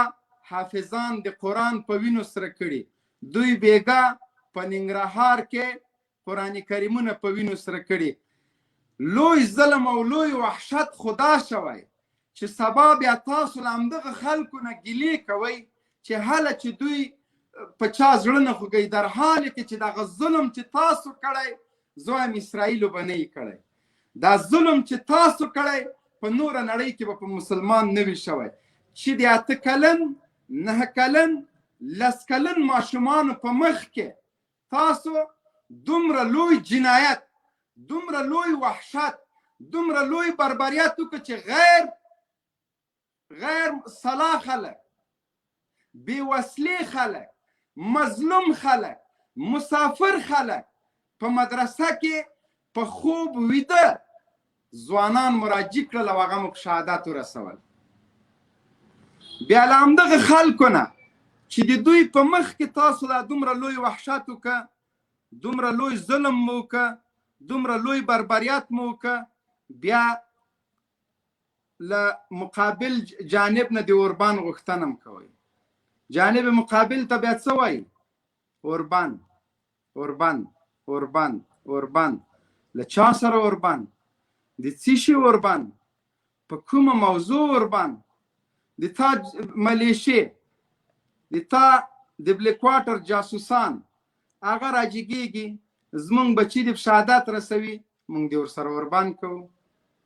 حافظان د قرآن په وینو سره کړي، دوی بېګا په ننګرهار کې قرآن کریمونه په وینو سره کړي. لوی ظلم او لوی وحشت خدا شوی چې سبا بیا تاسو له همدغه خلکو نه ګیلې کوئ چې هله چې دوی په چا زړه نه خوږوي، در حال کې چې دغه ظلم چې تاسو کړی زه وایم اسرائیلو به نه یې کړی. دا ظلم چې تاسو کړی په نوره نړۍ کې به په مسلمان نه وي شوی چې د 8 کلن 9 کلن 10 کلن ماشومانو په مخ کې تاسو دومره لوی جنایت، دومره لوی وحشت، دومره لوی بربریت وکړه چې غیر سلا خلک، بې وسلې خلک، مظلوم خلک، مسافر خلک په مدرسه کې په خوب ویده ځوانان مراجع کړل او هغه موږ شهادت ورسول. بیا له همدغه خلکو نه چې د دوی په مخ کې تاسو دا دومره لوی وحشت وکړه، دومره لوی ظلم مو وکړه، دومره لوی بربریت مو وکړه، بیا له مقابل جانب نه د اوربان غوښتنه هم کوئ. جانب مقابل ته بیا څه وایي؟ اوربان اوربان اوربان اوربان. له چا سره اوربان؟ د څه شي اوربان؟ په کومه موضوع اوربان؟ د تا ملیشې، د تا د بلیک واټر جاسوسان هغه راجګېږي، زمونږ بچي د شهادت رسوي، مونږ د ورسره اوربان کوو.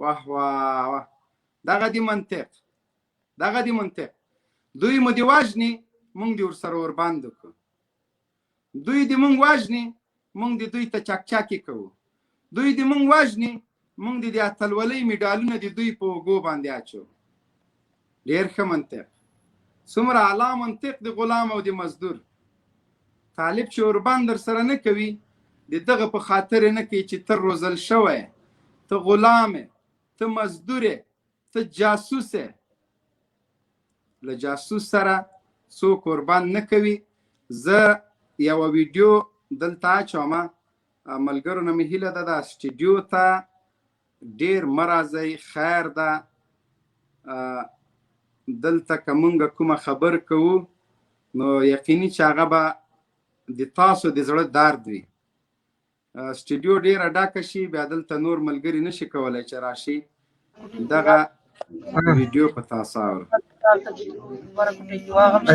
واه واه واه، دغه دی منطق، دغه دی منطق. دوی مو د وژني، مونږ د ورسره اوربان وکړو. دوی د مونږ وژني، مونږ د دوی ته چکچکې کوو. دوی د مونږ وژني، مونږ د اتلولۍ میډالونه د دوی په اوږو باندې اچو. ډېر ښه منطق، څومره اعلی منطق د غلام او د مزدور. طالب چې اوربان در سره نه کوي، د دغه په خاطر نه کوي چې ته روزل شوی، ته غلام، ته مزدور، ته جاسوس. له جاسوس سره څوک اوربان نه کوي. زه یوه ویډیو دلته اچوم، ملګرو نه مې هیله ده دا سټوډیو ته ډېر مه راځئ، خیر ده. دلته که مونږ کومه خبر کوو نو یقیني چې هغه به د تاسو د زړه درد وي. سټوډیو ډېره ډکه شي، بیا دلته نور ملګري نشي کولی چې راشي. دغه ویډیو په تاسو اورو.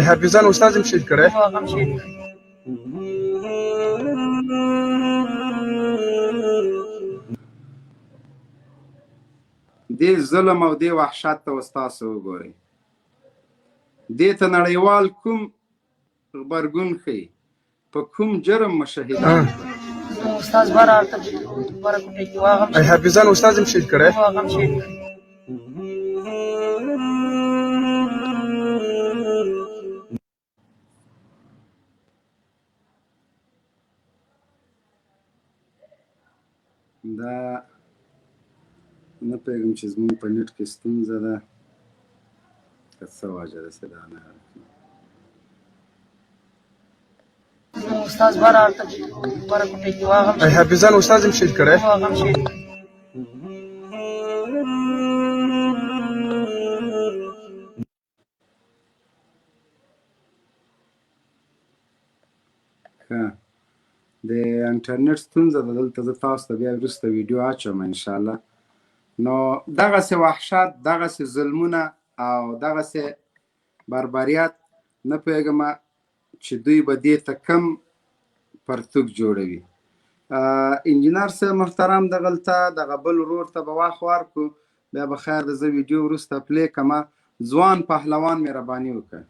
حافظان استاد هم شهید کړی. دې ظلم او دې وحشت ته اوس تاسو وګورئ. دې ته نړیوال کوم غبرګون ښیي؟ په کوم جرم مشهدان؟ حافظان استاد هم شهید کړی. دا نه پوهېږم چې زموږ په نیټ کې ستونزه ده که څه وجه ده چې دا نه حافظان استاد هم شهید کړی. د انټرنیټ ستونزه ده دلته. زه تاسو ته بیا وروسته ویډیو اچوم انشاءالله. نو دغسې وحشت، دغسې ظلمونه او دغسې بربریت نه پوهېږم چې دوی به دې ته کم پرتوګ جوړوي. انجینر صاحب محترم دغلته دغه بل ورور ته به وخت ورکړو، بیا به خیر ده زه ویډیو وروسته پلی کړم. ځوان پهلوان مهرباني وکړه.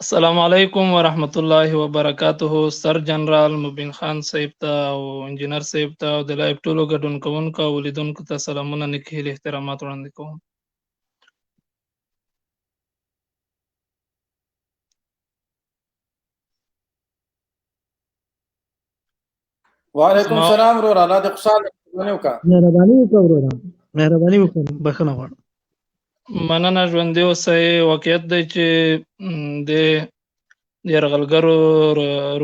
السلام علیکم ورحمت الله وبرکاته. سر جنرال مبین خان صاحب ته او انجینر صاحب ته او د لایف ټولو ګډون کوونکو او لیدونکو ته سلامونه، نیک هیلې، احترامات وړاندې کوم. وعلیکم السلام ورور الله دې خوشاله مهرباني وکړه. مهرباني وکړه وروره، مهرباني وکړه، بخښنه غواړم. مننه ژوندي اوسئ. واقعیت دی چې د یرغلګرو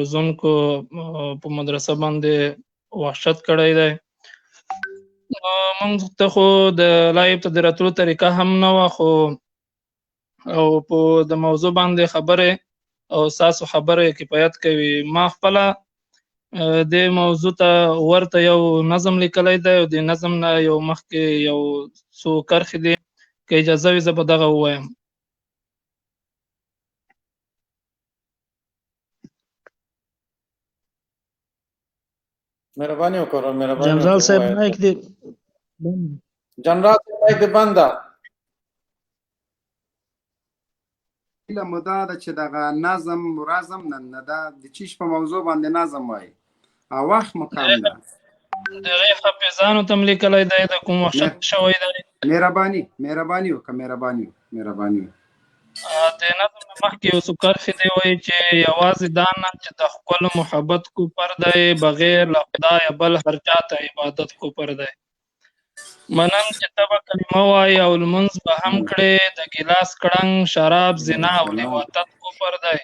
روزونکو په مدرسه باندې وحشت کړی دی. موږ ته خو د لایو ته د راتلو طریقه هم نه وه، خو او په د موضوع باندې خبرې او ستاسو خبرې کفایت کوي. ما خپله د موضوع ته ورته یو نظم لیکلی دی او د نظم نه یو مخکې یو څو کرښې دي، که اجازه وي زه به دغه ووایم. مهرباني وکړه. مهرباني جنرال صاحب مایک دې جنرال صاحب مایک دې بند ده. هیله مو دا ده چې دغه نظم مرظم نه ده د چیش په موضوع باندې نظم وایي او وخت مو کم ده. دغې حافظانو ته م لیکلی دی د کوم وحشت شوی دی. مهرباني وکړه. مهرباني د نظم نه مخکې یو څو کرښې دی وایي چې یوازې دا نه چې د ښکلو محبت کوپر دی، بغیر له خدایه بل هر چا ته عبادت کوپر دی. منم چې ته به کلمه وایي او لمونځ به هم کړې، د ګیلاس کړنګ شراب زنا او لواطت کوپر دی.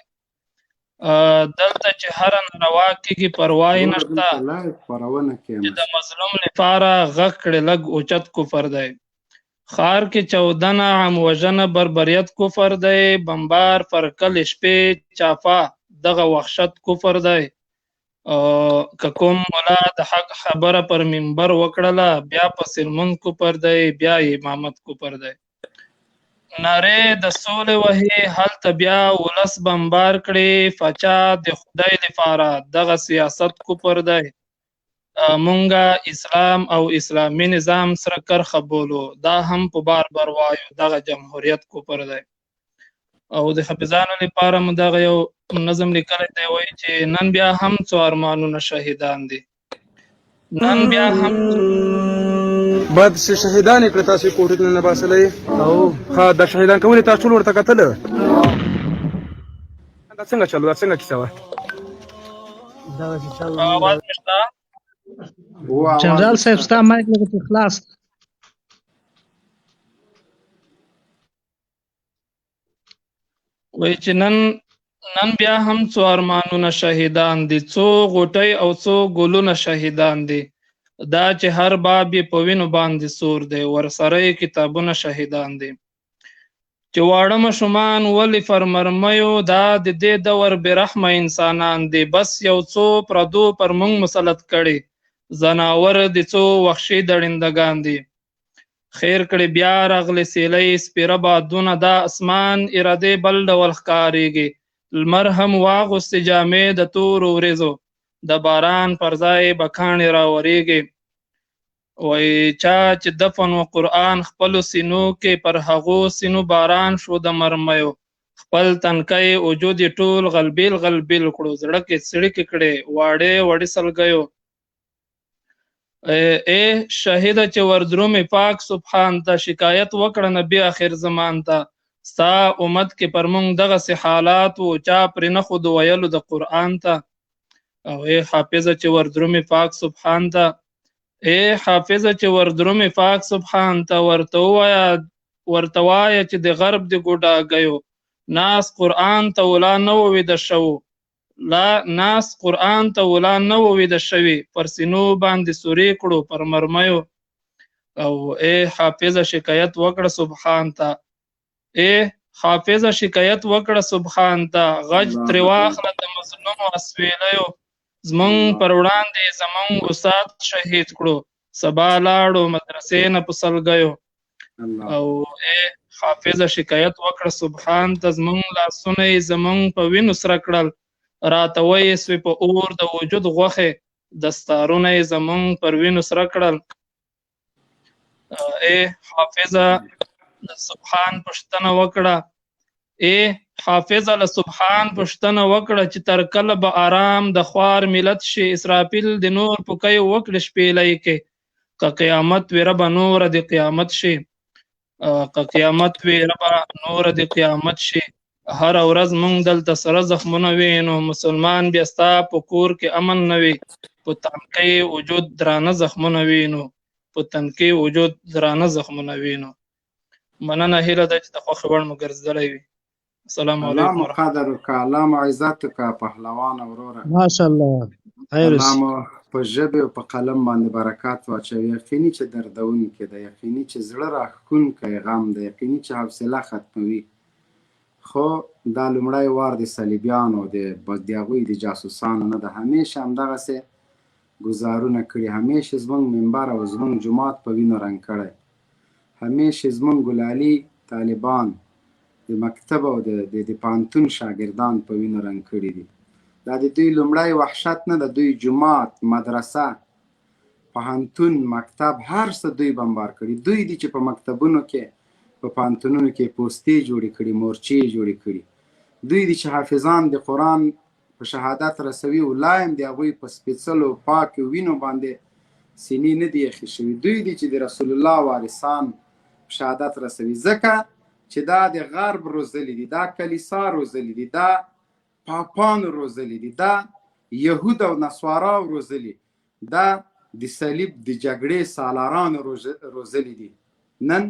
دلته چې هره ناروا کېږي پروا یې نشته، چې د مظلوم لپاره غږ کړې لږ اوچت کفر دی. ښار کې چودنه عام وژنه بربریت کفر دی، بمبار فرکل شپې چافا دغه وحشت کفر دی. که کوم ملا د حق خبره پر منبر وکړله بیا پسې لمونځ کفر دی، بیا امامت کفر دی. نارې د سولې وهي هلته بیا ولس بمبار کړي، فچا د خدای لپاره دغه سیاست کفر دی. مونږه اسلام او اسلامي نظام سره کرخه بولو، دا هم په بار بار وایو دغه جمهوریت کفر دی. او د حافظانو لپاره مو دغه یو نظم لیکلی دی، وایي چې نن بیا هم څو ارمانونه شهیدان دي، نن بیا هم بعد شهیدان کړه تاسو کوټې نه باسلې او ها د شهیدان کومه تاسو ټول ورته کتل دا څنګه چلو دا څنګه کیسه و आवाज نشته. جنرال صاحب ستا مایک لږ خلاص. وایي چې نن بیا هم څو ارمانونه شهیدان دي، څو غوټۍ او څو ګلونه شهیدان دي، دا چې هر باب یې په وینو باندې سور دی، ورسره یې کتابونه شهیدان دي. چې واړه ماشومان ولې فرمرمیو دا د دې دور بېرحمه انسانان دي، بس یو څو پردو پر موږ مسلط کړي، ځناور د څو وحشي دړندګان دي. خیر کړي بیا راغلې سیلۍ سپېره بادونه، دا اسمان ارادې بل ډول ښکارېږي، لمر هم واغوستې جامې د تورو ورېځو، د باران پر ځای به کاڼې راورېږي. وایي چا چې دفن و قرآن خپلو سینو کې، پر هغو سینو باران شو د مرمیو، خپل تنکی وجود یې ټول غلبیل غلبیل کړو، زړه کې څړیکې کړې واړې وړې سلګیو. ای شهیده چې وردرومې پاک سبحان ته، شکایت وکړه نبي آخر زمان ته، ستا امت کې پر موږ دغسې حالات و، چا پرې نه خود ویلو د قرآن ته. او ای حافظه چې وردرومې پاک سبحان ته، ای حافظه چې وردرومې پاک سبحان ته، ورته وایه چې د غرب د ګوډاګیو ناس قرآن ته ولا نه وویده شوو، ناس قرآن ته ولا نه وویده شوي، پر سینو باندې سوري کړو پر مرمیو. او ای حافظه شکایت وکړه سبحان ته، ای حافظه شکایت وکړه سبحان ته، غج ترې واخله د مظلومو اسویلیو، زمونږ پر وړاندې زمونږ استاد شهید کړو، سبا لاړو مدرسې نه په سلګیو. او ای حافظه شکایت وکړه سبحان ته، زمونږ لاسونه یې زمونږ په وینو سره کړل، راته ویې سوې په اور د وجود غوښې، دستارونه یې زمونږ پر وینو سره کړل. ای حافظه د سبحان پوښتنه وکړه، ای حافظه له سبحان پوښتنه وکړه چې تر کله به آرام د خوار ملت شي، اسرافیل د نور پوکی وکړي شپېلۍ کې، که قیامت وي ربه نوره د قیامت شي، که قیامت وي ربه نوره د قیامت شي. هره ورځ مونږ دلته سره زخمونه وینو، مسلمان بیا ستا په کور کې امن نه وي، په تنکۍ وجود درانه زخمونه وینو په تنکۍ وجود درانه زخمونه وینو. مننه هیله ده چې د خوښې وړ مو ګرځېدلی وي. السلام الله علیکم مو قدر وکړه، الله مو عزت وکړه پهلوان وروره. ماشاءالله خیر الله اوسې. مو په ژبې او په قلم باندې برکات واچوي. یقیني چې دردونکی ده، یقیني چې زړه راښکونکی غم ده، یقیني چې حوصله ختموي. خو دا لومړی وار د صلیبیانو د هغوی د جاسوسانو نه ده. همیشه همدغسې ګزارونه کړي، همیشه زموږ منبر او زموږ جومات په وینو رنګ کړی، همیشه زموږ ګلالي طالبان د مکتب او د پوهنتون شاګردان په وینو رنګ کړي دي. دا د دوی لومړی وحشت نه ده. دوی جومات، مدرسه، پوهنتون، مکتب، هر څه دوی بمبار کړي. دوی دي چې په مکتبونو کې، په پوهنتونونو کې پوستې جوړې کړي، مورچې جوړې کړي. دوی دي چې حافظان د قرآن په شهادت رسوي او لا هم د هغوی په سپېڅلو پاکو وینو باندې سینې نه دي ایښې شوي. دوی دي چې د رسول الله وارثان شهادت رسوي. ځکه چې دا د غرب روزلي دي، دا کلیسا روزلي دي، دا پاپانو روزلي دي، دا یهود او نصارا روزلي، دا د صلیب د جګړې سالارانو روزلي دي. نن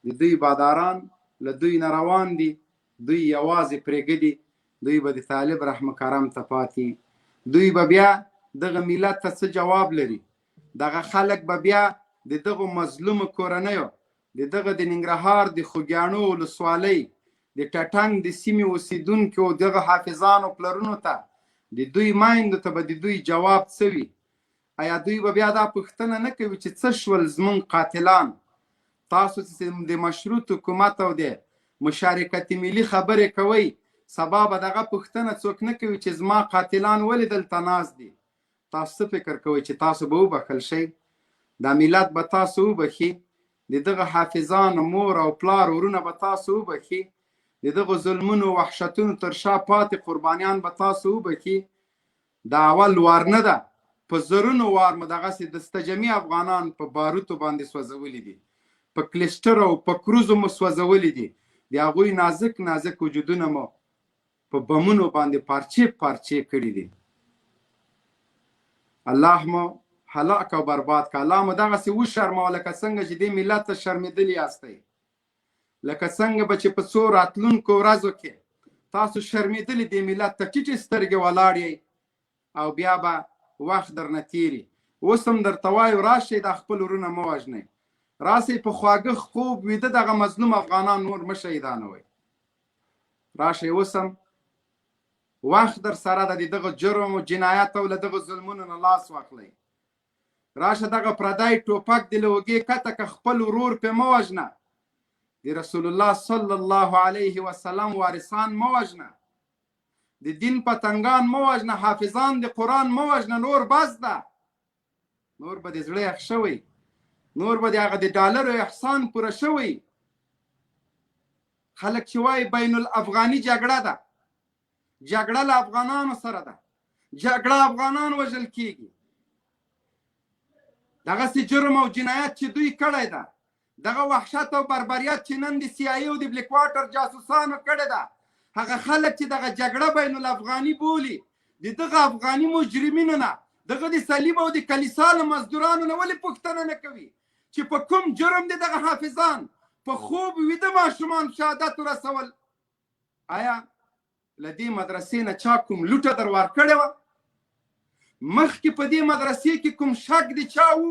د دوی باداران له دوی نه روان دي، دوی یوازې پرېږدي، دوی به د طالب رحم کرم ته پاتې. دوی به بیا دغه ملت ته څه جواب لري؟ دغه خلک به بیا د دغو مظلومو کورنیو، د دغه د ننګرهار د خوږیاڼو ولسوالۍ د ټټنګ د سیمې اوسېدونکو دغه حافظانو پلرونو ته، د دوی میندو ته به د دوی جواب څه وي؟ آیا دوی به بیا دا پوښتنه نه کوي چې څه شول زموږ قاتلان؟ تاسو چې د مشروط حکومت او د مشارکت ملي خبرې کوئ، سبا به دغه پوښتنه څوک نه کوي چې زما قاتلان ولې دلته ناست دي؟ تاسو څه فکر کوئ چې تاسو به وبخښل شئ؟ دا ملت به تاسو وبخي؟ د دغه حافظانو مور او پلار ورونه به تاسو وبخي؟ د دغه ظلمونو وحشتونو تر شا پاتې قربانیان به تاسو وبخي؟ دا اول وار نه ده، په زرونو وار مو دغسې دستجمي افغانان په باروتو باندې سوځولي دي، په کلیسټر او په کروزو مو سوځولي دي، د هغوی نازک نازک وجودونه مو په بمونو باندې پارچې پارچې کړي دي. الله مو هلاک او برباد که. الله مو دغسې وشرموه لکه څنګه چې دې ملت ته شرمېدلي یاستئ، لکه څنګه به چې په څو راتلونکو ورځو کې تاسو شرمېدلي دې ملت ته ټیټې سترګې ولاړ یئ او بیا به وخت درنه تېري. اوس هم درته وایو راشئ دا خپل ورونه مه وژنئ، راسئ په خواږه خوب ویده دغه مظلوم افغانان نور مه شهیدانوئ. راشئ اوس هم وخت در سره ده د دغه جرم و جنایت او له دغه ظلمونو نه لاس واخلئ. راشه دغه پردی ټوپک د له اوږې کته که خپل ورور پې مه وژنه، د رسول الله صلی الله علیه وسلم وارثان مه وژنه، د دین پتنګان مه وژنه، حافظان د قرآن مه وژنه. نور بس ده، نور به د زړه یخ شوی، نور به د هغه د ډالرو احسان پوره شوی. خلک چې وایي بین الافغاني جګړه ده، جګړه له افغانانو سره ده، جګړه افغانان وژل کیږي. دغسې جرم او جنایت چې دوی کړی ده، دغه وحشت او بربریت چې نن د CIA او د بلیک واټر جاسوسانو کړې ده، هغه خلک چې دغه جګړه بین الافغاني بولي، د دغه افغاني مجرمینو نه، دغه د صلیب او د کلیسا له مزدورانو نه ولې پوښتنه نه کوي چې په کوم جرم دي دغه حافظان په خوب ویده ماشومان شهادت ورسول؟ آیا له دې مدرسې نه چا کوم لوټه در ورکړې وه؟ مخکې په دې مدرسې کې کوم شک د چا و؟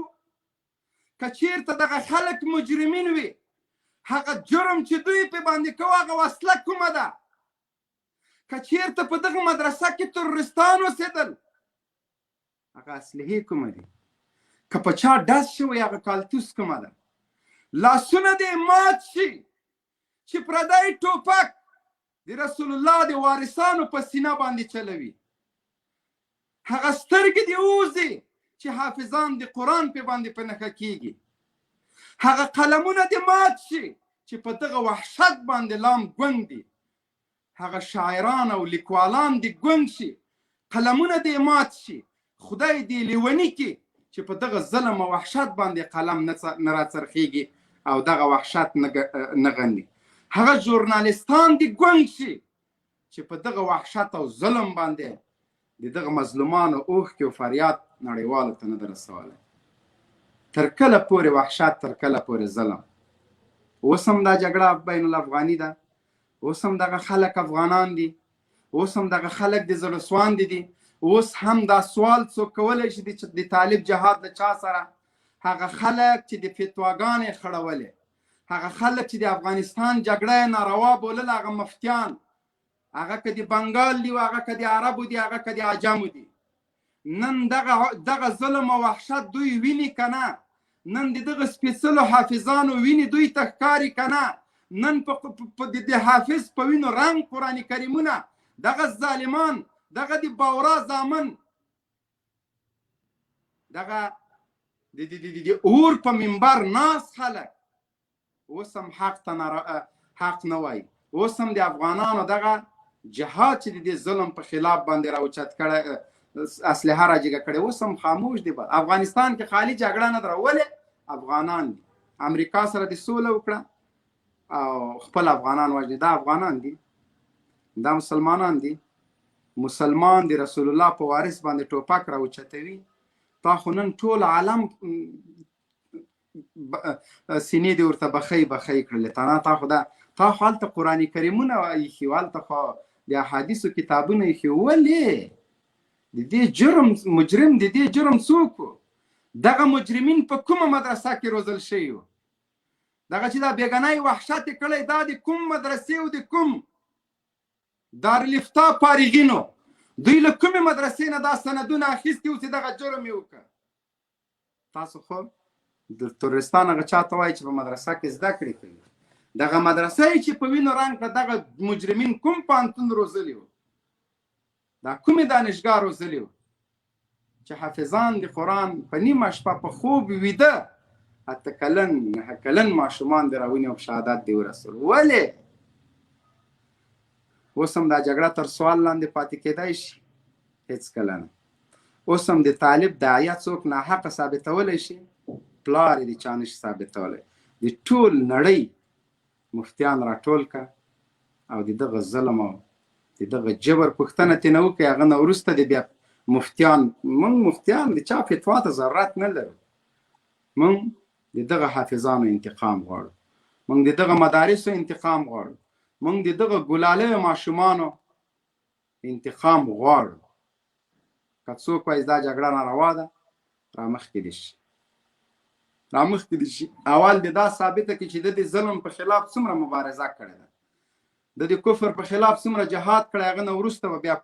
که چېرته دغه خلک مجرمین وي، هغه جرم چې دوی پې باندې کوي هغه وسله کومه ده؟ که چېرته په دغه مدرسه کې تروریستان اوسېدل، هغه اسلحې کومه دي؟ که په چا ډز شوی هغه کالتوس کومه ده؟ لاسونه دې مات شي چې پردی ټوپک د رسول الله د وارثانو په سینه باندې چلوي. هغه سترګې دې ووځي چې حافظان د قرآن په باندې په نښه کیږي. هغه قلمونه دې مات شي چې په دغه وحشت باندې لام ګونګ دي. هغه شاعران او لیکوالان دې ګونګ شي، قلمونه دې مات شي. خدای دې لیوني کړي چې په دغه ظلم او وحشت باندې قلم نه راڅرخیږي او دغه وحشت نه غندي. هغه ژورنالیستان دې ګونګ شي چې په دغه وحشت او ظلم باندې د دغه مظلومانو اوښکې او فریاد نړیوالو ته نه ده رسولی. تر کله پورې وحشت، تر کله پورې ظلم؟ اوس هم دا جګړه بین الافغاني ده، اوس هم دغه خلک افغانان دي، اوس هم دغه خلک د زړه سواندې دي. اوس هم دا سوال څوک کولی شي چې د طالب جهاد له چا سره؟ هغه خلک چې د فتواګانې خړولې، هغه خلک چې د افغانستان جګړه یې ناروا بولله، هغه مفتیان، هغه که د بنګال دي، هغه که د عربو دي، هغه که د عجمو دي، نن دغه ظلم او وحشت دوی ویني که نه؟ نن د دغه سپېڅلو حافظانو ویني دوی ته ښکاري که نه؟ نن د حافظ په وینو رنګ قرآن کریمونه دغه ظالمان، دغه د باورا زامن، دغه د اور په منبر ناست خلک اوس هم حق نه وایي. اوس هم د افغانانو دغه جهاد چې د دې ظلم په خلاف باندې راوچت کړی، اسلحه راجګه کړې، اوس هم خاموش دی. افغانستان کې خالي جګړه نه ده، ولې؟ افغانان دي. امریکا سره د سوله وکړه او خپل افغانان وژني. دا افغانان دي، دا مسلمانان دي. مسلمان د رسول الله په وارث باندې ټوپک راوچتوي. تا خو نن ټول عالم سینې دې ورته بخۍ بخۍ کړلې. تا خو هلته قرآن کریمونه ایښي، هلته خو د احادیثو کتابونه ایښي. ولې؟ د دې مجرم د دې جرم څوک و؟ دغه مجرمین په کومه مدرسه کې روزل شوي وو؟ دغه چې دا بېګنای وحشت یې کړی، دا د کوم مدرسې او د کوم دارالافتا فارغینو، دوی له کومې مدرسې نه دا سندونه اخیستي وو چې دغه جرم یې وکړه؟ تاسو خو د تورستان هغه چا ته وایي چې په مدرسه کې زده کړې کوي. دغه مدرسه یې چې په وینو رنګ کړه، دغه مجرمین کوم پوهنتون روزلي وو؟ دا کومې دانشګاه روزلي وو چې حافظان د قرآن په نیمه شپه په خوب ویده 8 کلن 9 کلن ماشومان د راونی او شهادت دی ورسول؟ ولې؟ اوس هم دا جګړه تر سوال لاندې پاتې کېدای شي؟ هېڅکله نه. اوس هم د طالب داعیه څوک ناحقه ثابتولی شي؟ پلار یې د چا نشي ثابتولی. د ټول نړۍ مفتیان راټول که او د دغه ظلم او د دغه جبر پوښتنه ترې نه وکړي. هغه نه وروسته د بیا مفتیان، موږ مفتیان د چا فتوا ته ضرورت نه لرو. موږ د دغه حافظانو انتقام غواړو، موږ د دغه مدارسو انتقام غواړو، موږ د دغه ګلالیو ماشومانو انتقام غواړو. که څوک وایي دا جګړه ناروا ده، رامخکې دې شي، رامخکې دې شي. اول د دا ثابته کړي چې د ظلم په خلاف څومره مبارزه کړې ده، د کفر په خلاف څومره جهاد کړی. هغه نه وروسته به بیا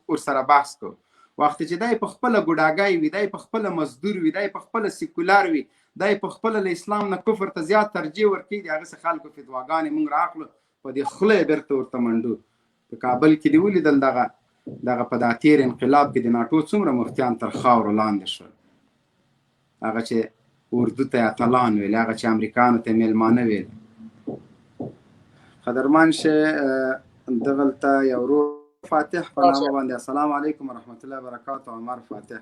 ورسره بحث کوو. وخت چې دی په خپله ګوډاګی وي، دی په خپله مزدور وي، دی په خپله سیکولر وي، دی په خپله له اسلام نه کفر ته زیات ترجیح ورکوي، د هغسې خلکو فتواګانې موږ رااخلو، په دې خوله یې بېرته ورته منډو. په کابل کې دې ولیدل دغه په دا تېر انقلاب کې د ناټو څومره مفتیان تر خاورو لاندې شول. هغه چې اردو ته یې اتلان ویل، هغه چې امریکانو ته یې میلمانه ویل. قدرمن شه دغلته یو ورور فاتح په نامه باندې. السلام علیکم ورحمت الله وبرکاته. عمر فاتح.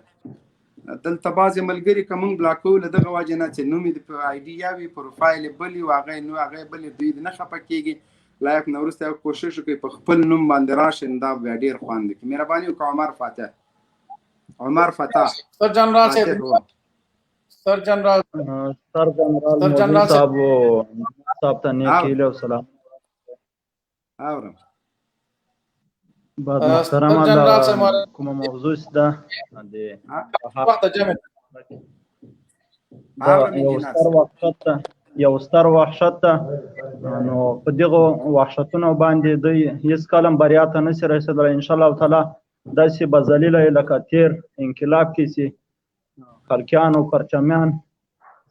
دلته بعضې ملګري که موږ بلاکوو له دغه وجې نه چې نوم یې د آی ډي یا وي، پروفایل یې بل وي، هغه بل دوی نه خفه کېږي. لایق نه وروسته یو کوشش وکړئ په خپل نوم باندې راشئ، دا بیا ډېر خوند وکړي. مهرباني وکړه عمر فاتح. عمر فتح. سر جنرال صاحب ته نیک هیلې او سلام. اورم. بعد محترمه دا کومه موضوع ده د یو ستر وحشت ده. نو په دغه وحشتونو باندې دوی هیڅ کلم بریا ته نشي رسېدلی. انشاءالله تعالی داسې به ذلیله لکه تیر انقلاب کې چې خلکیان او پرچمیان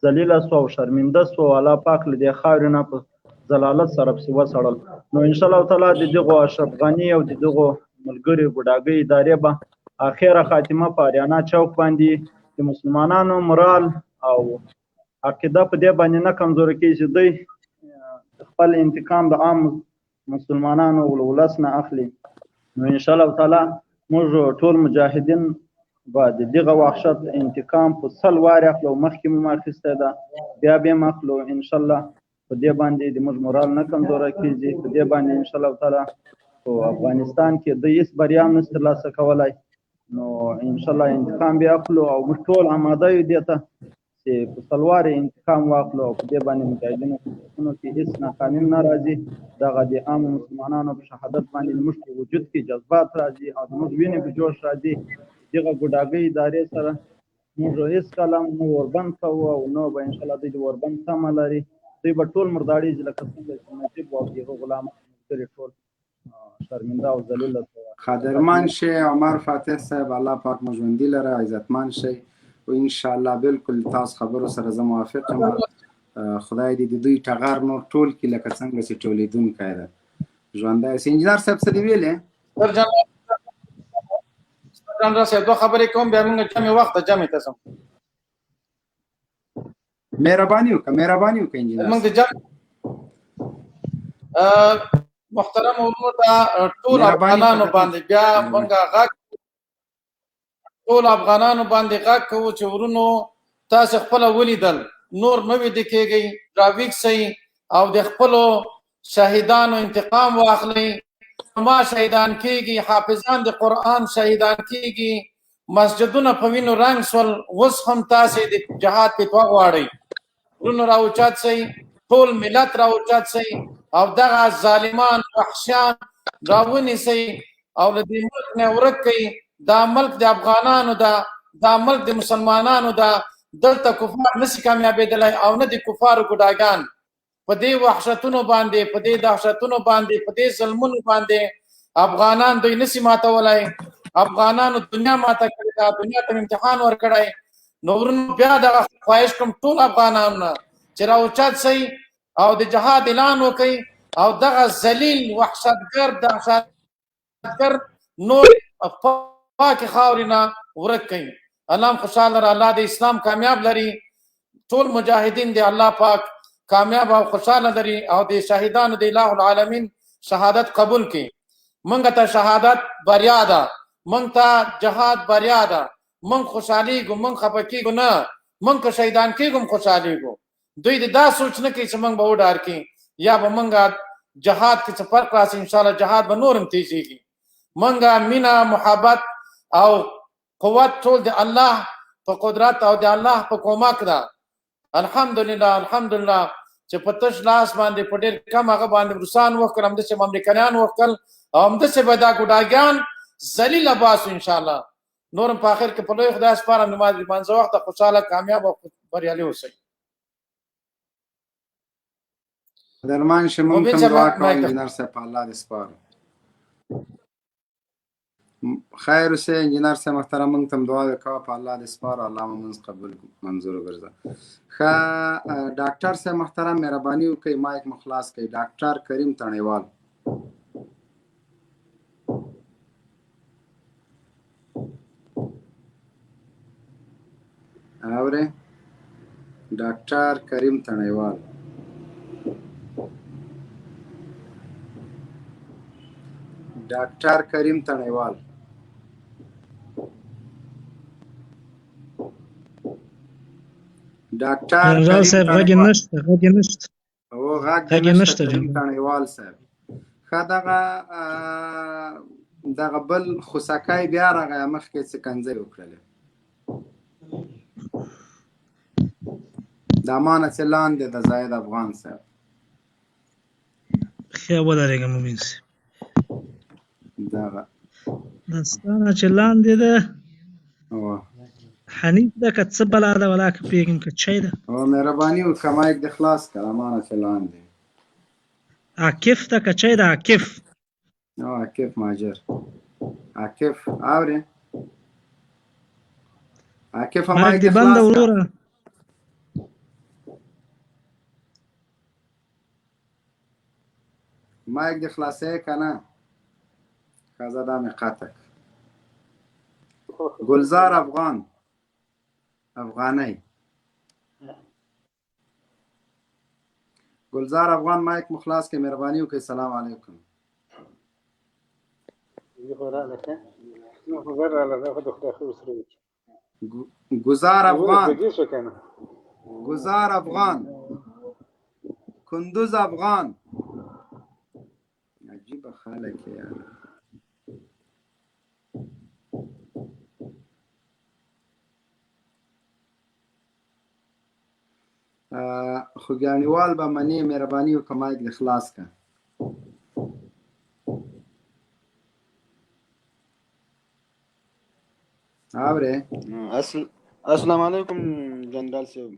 ذلیله سو او شرمنده سو، الله پاک له دې خاورې نه په ضلالت سره پسې وڅړل. نو انشاءالله تعالی د دغو اشرف غني او د دغو ملګري بوډاګۍ ادارې به اخره خاتمه په اریانا چوک باندې د مسلمانانو مورال او عقیده په دې باندې نه کمزوري کېږي چې دوی خپل انتقام د عام مسلمانانو ولس نه اخلي. نو انشاءالله تعالی موږ ټول مجاهدین به د دغه وحشت انتقام په 100 وارې اخلو. مخکې مو اخیستی ده، بیا به یې اخلو انشاءالله. په دې باندې د موږ مورال نه کمزوری کېږي. په دې باندې انشاءالله تعالی په افغانستان کې دوی هېڅ بریا هم نشي ترلاسه کولی. نو ان شاء الله انتقام بیا اخلو او موږ ټول آماده یو دې ته چې په تلوار انتقام واخلو او په دې باندې مجاهدینو په کې هېڅ ناکامي نه راځي. دغه د عامو مسلمانانو په شهادت باندې زموږ په وجود کې جذبات راځي او زموږ وینې په جوش راځي. دغه ګوډاګۍ ادارې سره موږ هېڅکله نه وربند کوو او نه به انشاءالله دوی د وربند تمه لري. دوی به ټول مرداړېږي لکه څنګه چې نجیب او د هغه غلامان ملګري ټول شرمنده او ذلیله قدرمن شي عمر فاتح صاحب، الله پاک مو ژوندي لره، عزتمن شي او ان شاء الله بالکل تاسو خبرو سره زه موافق یم. خدای دې د دوی ټغر نور ټول کړي لکه څنګه چې ټولېدونکی ده. ژوندی سي. انجینر صاحب څه دې ویلې؟ جنرال صاحب دوه خبرې کوم بیا موږ جمع وخت جمع ته ځم. مهرباني وکړه انجینر. موږ د جمع محترم ورونو ته ټول افغانانو باندې بیا موږ غږ ټول افغانانو باندې غږ کوو چې ورونو تاسو خپله ولیدل، نور مه ویده کېږئ، راویښ او د خپلو شهیدانو انتقام واخلئ. ما شهیدان کېږي، حافظان د قرآن شهیدان کېږي، مسجدونه په وینو رنګ سول. اوس هم تاسې د جهاد فتوا غواړئ. ورونو راوچت شئ، ټول ملت راوچت شئ او دغه ظالمان وحشیان راونیسئ او له دې ملک نه ورک کړئ. دا ملک د افغانانو ده، دا ملک د مسلمانانو ده. دلته کفار نشي کامیابېدلی او نه د کفارو ګډاګان. په دې وحشتونو باندې، په دې دهشتونو باندې، په دې ظلمونو باندې افغانان دوی نشي ماتولی. افغانانو دنیا ماته کړې ده، دنیا ته امتحان ورکړی. نو ورونو بیا دغه خواهش کوم ټول افغانانو نه چې راوچت شئ او د جهاد اعلان وکړئ او دغه ذلیل وحشتګر دهشتګر نور پاکې خاورې نه ورک کړئ. الله هم خوشحاله لره، الله د اسلام کامیاب لري. ټول مجاهدین د الله پاک کامیاب او خوشحاله لري او د شهیدانو د الله العالمین شهادت قبول کړي. موږ ته شهادت بریا ده، موږ ته جهاد بریا ده. موږ خوشحالیږو، موږ خفه کېږو نه، موږ که شهیدان کېږو هم خوشحالیږو. دوی د دا سوچ نه کوي چې موږ به وډار کړي یا به موږ جهاد کې څه فرق راشي. انشاءالله جهاد به نور هم تیزېږي. موږ مینه، محبت او قوت ټول د الله په قدرت او د الله په کومک ده. الحمدلله چې په تش لاس باندې په ډېر کم هغه باندې روسان وکړل، همداسې امریکایان وکړل او همداسې به دا ګوډاګیان ذلیله باسو انشاءالله. نور هم په آخر کې په لوی خدای سپارم. نماز لمانځه وخته خوشحاله، کامیاب او بریالي اوسئ. قدرمن شي. موږ هم دعا کوو انجینر صاحب، په الله دې سپارو. خیر اوسئ انجینر صاحب محترم، موږ ته هم دعا کوه، په الله دې سپارو. الله مو منځ قبول منظور وګرځه. ښه ډاکټر صاحب محترم مهرباني وکړئ مایک مو خلاص کړئ. ډاکټر کریم تڼیوال. اورئ؟ ډاکټر کریم تڼیوال. ډاکټر کریم تڼیوال. ډاکټر جنرال صاحب غږ نشته، او غږ نشته کریم تڼیوال صاحب. ښه دغه بل خوسکی بیا راغی، مخکې څه کنځۍ وکړلې. دا مانه چې لاندې د زاید افغان صاحب. ښه ودرېږه مومن صاحب. دغه دستانه چې لاندې ده حنیف ده که څه بلا ده ولا که پوهېږم که چای ده. مهرباني وکړه مایک دې خلاص کړه. مانه چې لاندې عاکف ده که چای ده؟ عاکف. عاکف ماجر. عاکف اورې؟ عاکف مایک دې بنده وروره. مایک دې خلاصوې که نه؟ ښځه دا مې قطع. ګلزار افغان افغانۍ. ګلزار افغان مایک مو خلاص کړئ مهرباني وکړئ. سلام علیکم. گزار افغان، گزار افغان، کندوز افغان. عجیبه خلک یاره. خوګیاڼیوال به منې مهرباني وکړه مایک دې خلاص کړه. اورې؟ السلام علیکم جنرال صاحب.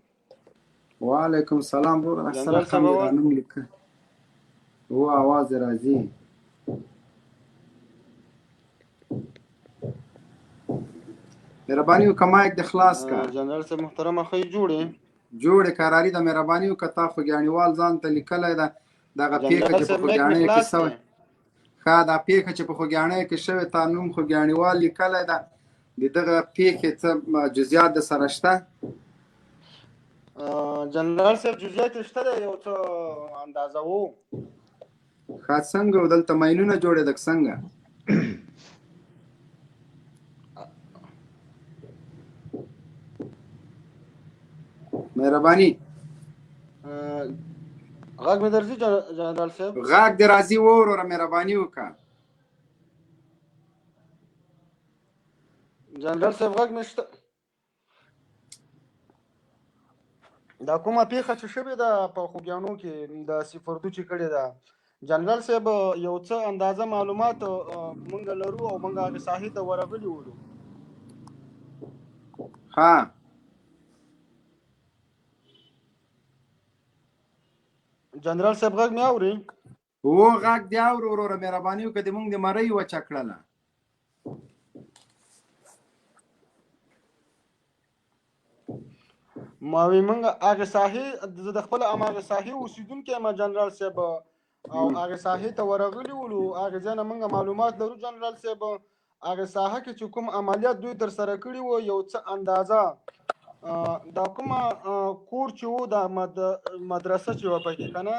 وعلیکم السلام ورور اکثر کم رانوم لیکه و आवाज راځي. مهرباني وکړه مایک دې خلاص کړه. جنرال صاحب محترمه خی جوړې قراري د مهرباني وکړه تا خوګیاڼیوال ځان ته لیکلی ده دغه پیښه چې په خوګیاڼۍ کې شوې ښه دا پیښه چې په خوګیاڼۍ کې شوې تا نوم خوګیاڼیوال لیکلی ده د دغه پیښې څه جزیات د سره شته؟ جنرال صاحب جزیات شته ده یو څه اندازه وو. ښه څنګه و دلته ماینونه جوړېدک څنګه؟ مهرباني غږ مې درځي جنرال صاحب؟ غږ دې راځي وروره مهرباني وکړه. جنرال صاحب غږ مې شته. دا کومه پیښه چې شوې ده په خوګیاڼو کې د سفردو چې کړې ده جنرال صاحب یو څه اندازه معلومات مونږ لرو او مونږ هغې ساحې ته ورغلي ولو. ها جنرال صاحب غږ مې اوري؟ هو غږ دې اورو وروره مهرباني وکړه د مونږ د مرۍ وچه کړله. ما وی مونږ هغې ساحې زه د خپله هماغې ساحې اوسېدونکی یم جنرال صاحب او هغې ساحې ته ورغلي ولو. هغې ځای نه مونږ معلومات لرو جنرال صاحب. هغې ساحه کې چې کوم عملیات دوی ترسره کړي وو یو څه اندازه دا کومه کور چې و دا مدرسه چې وه پکې که نه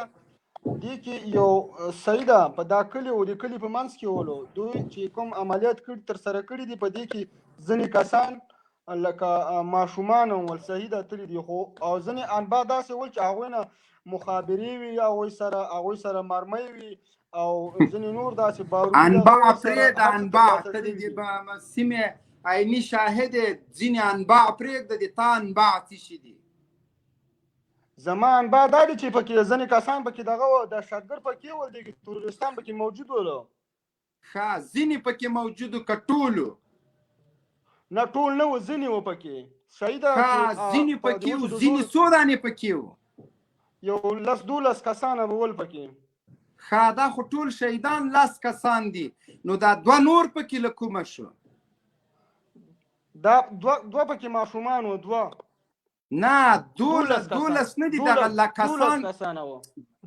دې کې یو سیده په دا کلي و د کلي په منځ کې ولو دوی چې کوم عملیات ترسره کړي دي په دې کې ځینې کسان لکه ماشومان ول صحیح ده تللي دي خو او ځینې انبا داسې ول چې هغوی نه مخابرې وي هغوی سره مرمۍ وي او ځینې نور داسې بارود انبا پرېږده انبا ته د سیمې عیني شاهد ځینې انبا پرېږده د تا انبا څه شي دي؟ زما انبا دا دي چې پکې ځینې کسان پکې دغه و دهشتګر پکې ول دي تروریستان پکې موجود ولو. ښه ځینې پکې موجود و که ټولو؟ نه ټول نه و ځینې و پکې صحیح ده. ځینې پکې و ځینې څو دانې پکې و؟ یو 10-12 کسانه به ول پکې. ښه دا خو ټول شهیدان 10 کسان دي نو دا 2 نور پکې له کومه شو؟ دا دوه پکې ماشومان و 2 نه 12 نه دي دغه لکسان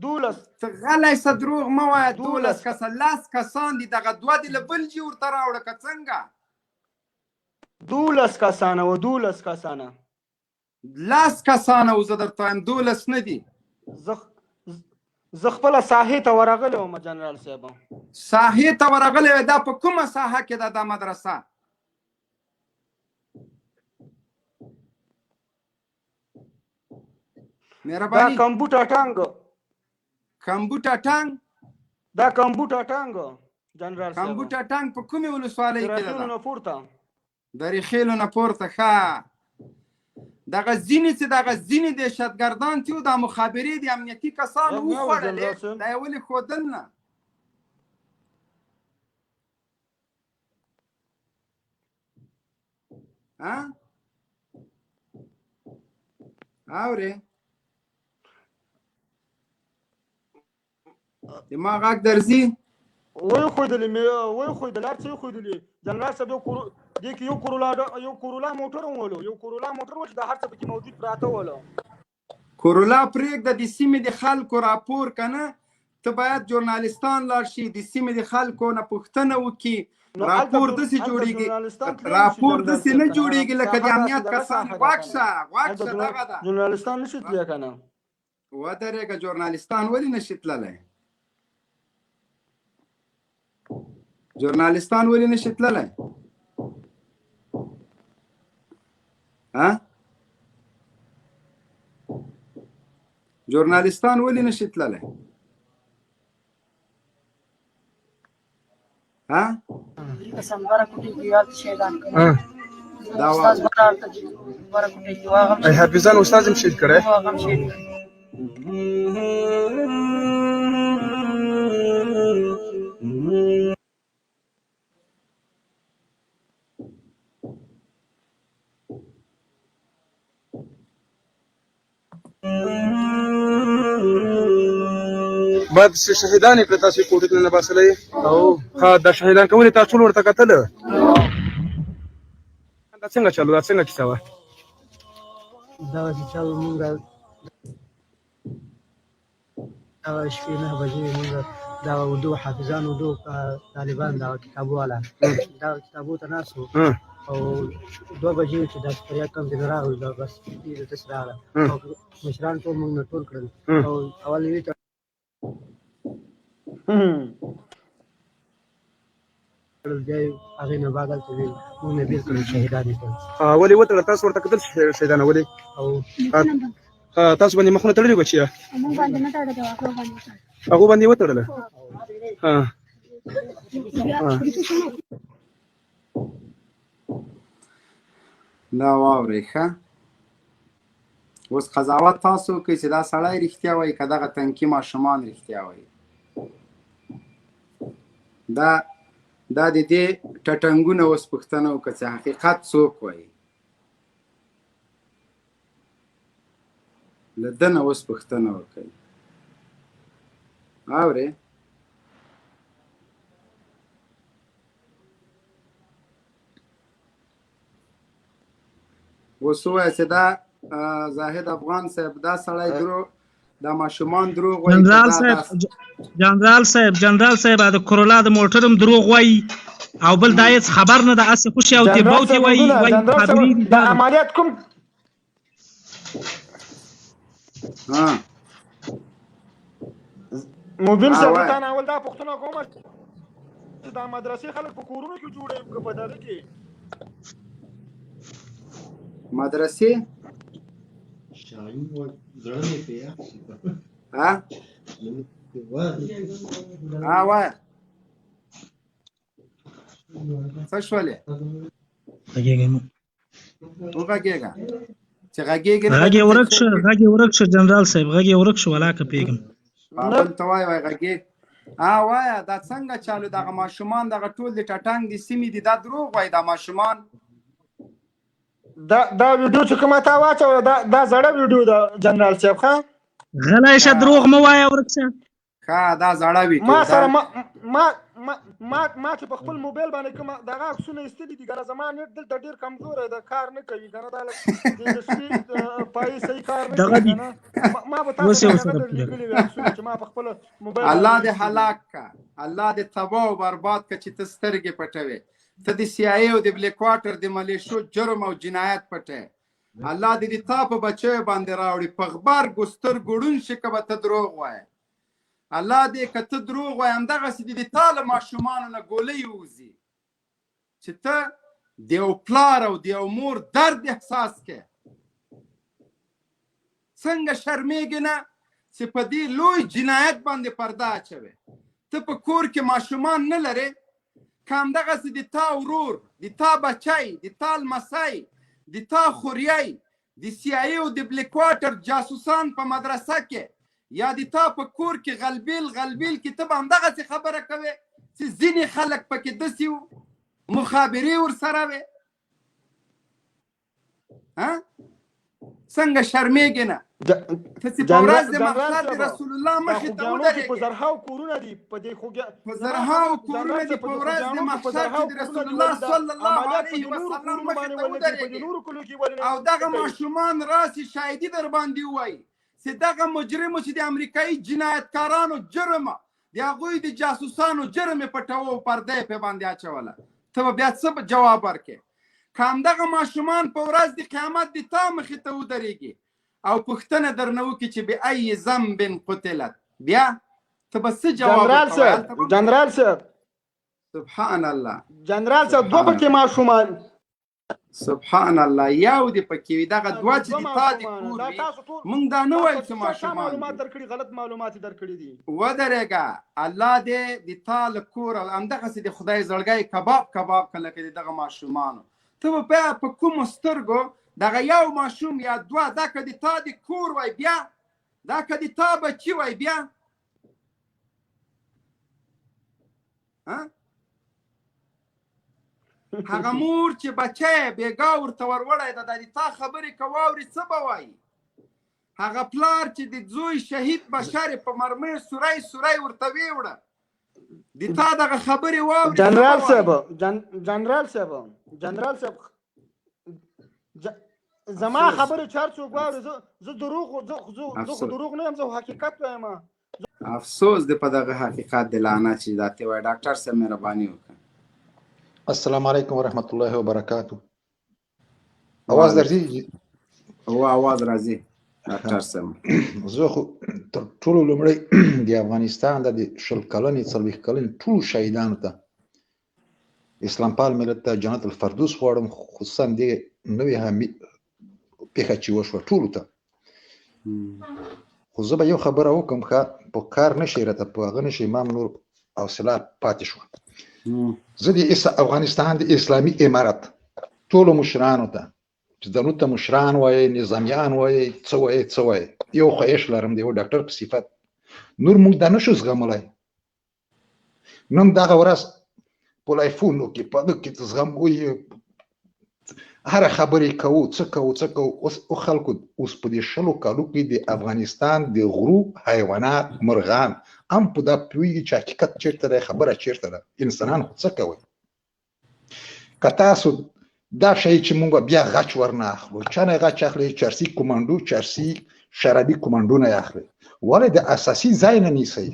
12 ته غلی څه دروغ مه وایه 12 کسان 10 کسان دي دغه 2 دي له بل جي ورته راوړه که څنګه؟ 12 کسانه و 12 کسانه 10 کسانه و زه درته وایم 12 نه دي. زه خپله ساحې ته ورغلی وم جنرال صاحب. ساحې ته ورغلی وی دا په کومه ساحه کې ده دا مدرسه؟ مهرباني دا کمبوټه ټانګ دا کمبوټه ټانګ جنرال صاحب. کمبوټه ټانګ په کومې ولسوالۍ کې ده؟ د ریخیلو نه پورته. ښه دغه ځینې چې دغه ځینې دهشتګردان چې وو دا مخابرې د امنیتي کسانو وخوړلې دا یې ولې ښودل نه؟ اورې ما غږ درځي؟ ویښودلې هر څه ویښودلې جنرال صاحب. دې کې یو کورولا موټر هم ولو یو کورولا موټر و چې دا هر څه پکې موجود پراته ولو. کورولا پرېږده د سیمې د خلکو راپور که نه ته باید ژورنالستان لاړ شي د سیمې د خلکو نه پوښتنه وکړي. راپور داسې جوړېږي نه جوړېږي لکه د امنیت کسان. غوږ شه دغه ده ژورنالستان نشي تللی که نه؟ ودرېږه ژورنالستان ولې نشي تللی؟ ژورنالستان ولې نشي تللی؟ ژورنالستان ولې نشي تللی؟ حافظان استاد هم شهید کړی. بعد شهیدان یې کړه تاسو کوټې ته ننباسلی ها دا شهیدان کولې تاسو ټول ورته کتل دا څنګه چلو دا څنګه کیسه وه دغسې چل مونږ دغه شپې 9 بجې مونږ دغه اردو حافظان اردو طالبان دغه کتابو والا دغه کتابو ته ناست وو او 2 بجې چې دا فریاد کم ځینې راغلو دا بس داسې راغله او مشران ټول مونږ نه ټول کړل او اول یې بیا یې هغې نه بعد هلته مونږ نه بېل کړل شهیدان یې کړل ولې وتړل تاسو ورته کتل شهیدانه ولې تاسو باندې مخونه تړلي بچیه هغو باندې یې وتړله دا واورئ ښه اوس قضاوت تاسو کوئ چې دا سړی رښتیا وایي که دغه تنکي ماشومان رښتیا وایي دا د دې ټټنګونه اوس پوښتنه وکړه چې حقیقت څوک وایي له ده نه اوس پوښتنه وکړئ اورې اوس ووایه چې دا زاهد افغان صاحب دا سړی دروغ دا ماشومان دروغ وایي جنرال صاحب د کرولا د موټرم دروغ وایي او بل دا هیڅ خبر نه ده هسې خوشي او تیبوتې وایي د عملیات کوم مبین صاحب ته نه اول دا پوښتنه کوم چې دا مدرسې خلک په کورونو کې جوړوي که په دغه کې مدرسې وایه څه شولې وغږېږه چې غږېږې غږ یې ورک شه جنرال صاحب غږ یې ورک شه ولاکه پیږم بل ته وایه وایه غږې وایه دا څنګه چالو دغه ماشومان دغه ټول د ټټنګ د سیمې دي دا دروغ وایي دا ماشومان دا ویډیو چې کومه تا واچوه دا زړه ویډیو ده جنرال صاحب ښه غلی شه دروغ مه وایه ورک شه ښه دا زړه ویډیو ما سره ما چې په خپل موبایل باندې کوم دغه عکسونه ایستلي دي ګره زما نیټ دلته ډېر کمزوری ده کار نه کوي که نه دا د شپې پایې صحیح کار نه کوي که نه ما به تاسو لیکلي وي عکسونه چې ما په خپله موبایل الله دې هلاک که الله دې تباه او برباد که چې ته سترګې پټوې ته د CIA او د بلیک واټر د ملیشو جرم او جنایت پټې الله دې تا په بچیو باندې راوړي په غبرګ و سترګو ړوند شي که به ته دروغ وایې الله دې که ته دروغ وایې همدغسې دې د تا له ماشومانو نه ګولۍ ووځي چې ته د یو پلار او د یو مور درد احساس کړې څنګه شرمېږې نه چې په دې لوی جنایت باندې پرده اچوې ته په کور کې ماشومان نه لرې که همدغسې د تا ورور د تا بچی د تا لمسی د تا خوریی د CIA او د بلیک واټر جاسوسان په مدرسه کې یا د تا په کور کې غلبیل کې ته به همدغسې خبره کوې چې ځینې خلک پکې داسې وو مخابرې ورسره وې څنګه شرمېږې نه ته چې په ورځ د محشر د رسول الله مخې ته ودرېږې په زرهاو کورونه دي په زرهاو کورونه دي په ورځ د محشر کې د رسول الله صلی الله علیه وسلم مخې ته ودرېږې او دغه ماشومان راسي شاهدي در باندې ووایي چې دغه مجرمو چې د امریکایي جنایتکارانو جرمه د هغوی د جاسوسانو جرم یې پټوه او پرده یې پې باندې اچوله ته به بیا څه جواب ورکړې که همدغه ماشومان په ورځ د قیامت د تا مخې ته ودرېږي او پوښتنه درنه وکړي چې بأي ذنب قتلت بیا ته به څه جواب ورکوې جنرال صاحب سبحان الله جنرال صاحب دوه پکې ماشومان سبحان الله یو دې پکې وي دغه دوه چې د تا د کور وي موږ دا نه وایو چې ماشومان معلومات درکړي غلط معلومات درکړي دي ودرېږه الله دې د تا له کور او همدغسې د خدای زړګی کباب کړه لکه د دغه ماشومانو ته به بیا په کومو سترګو دغه یو ماشوم یا دوه دا که د تا د کور وای بیا دا که د تا بچي وای بیا هغه مور چې بچی بېګا ورته وروړی ده دا د تا خبرې که واوري څه به وایي هغه پلار چې د زوی شهید بشر په مرمۍ سوری سوری ورته ویوړه د تا دغه خبرې واوري جنرال صاحب زما خبرې چار څوک واوري زه دروغ نه یم زه حقیقت وایم افسوس دی په دغه حقیقت د لعنت چې دا ته وایي ډاکټر صاحب مهرباني وکړه السلام علیکم ورحمت الله وبرکاته اواز درځي او اواز راځي ډاکټر صاحب زه خو تر ټولو لومړی د افغانستان د 20 کلنې 40 کلنې ټولو شهیدانو ته اسلام پال ملت ته جنت الفردوس غواړم خصوصا د نوې پیښه چې وشوه ټولو ته خو زه به یو خبره وکړم ښه په کار نشي راته په هغه نشي امام نور حوصله پاتې شوه زه د افغانستان د اسلامي امارت ټولو مشرانو ته چې دنو ته مشران وایي نظامیان وایي څه وایي یو خواهش لرم د یو ډاکټر په صفت نور موږ دا نشو زغملی نن دغه ورځ په لایفونو کې په هغه کې زغم وایي هر خبرې کوو څه کوو اوس خلکو اوس په دې 20 کالو کې د افغانستان د غرو حیوانات مرغان هم په دا پوهېږي چې حقیقت چېرته دی خبره چېرته ده انسانان خو څه کوئ که تاسو دا شی چې موږ بیا غچ ورنه اخلو چا نه غچ اخلي چرسي کمانډو چرسي شرابي کمانډو نه اخلي ولې د اساسي ځای نه نیسئ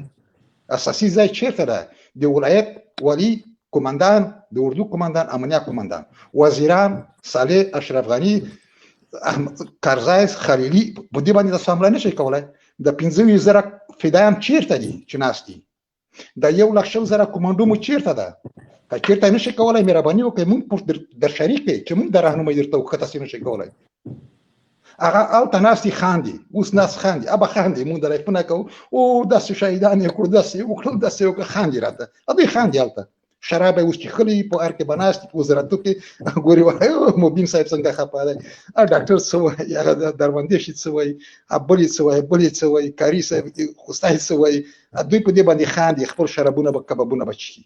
اساسي ځای چېرته ده د ولایت والي کماندان د اردو کماندان امنیه کماندان وزیران صالح اشرف غنی کرزای خلیلی په دې باندې تاسو حمله نشئ کولی د 15,000 فدایان چیرته دي چې ناست دي د 1,00,000 کمانډو مو چیرته ده که چیرته نشئ کولی مهرباني وکړئ موږ در شریک دی چې موږ د راهنمایي درته وکړو که تاسې نشئ کولی هغه هلته ناست دي خاندي اوس ناست خاندي ابه خاندي موږ د لایفونه کوو او داسې شهیدان یې کړو داسې وکړل داسې وکړه خاندي راته دوی خاندي هلته شراب اوس چې خلی په ار کې بناست په وزارتو کې ګوري وایي مبین صاحب څنګه خپه دی ډاکټر څه وایي هغه دروندې شي څه وایي بلې څه وایي کاري صاحب خوستای څه وایي دوی په دې باندې خاندي خپل شرابونه به کبابونه به چښي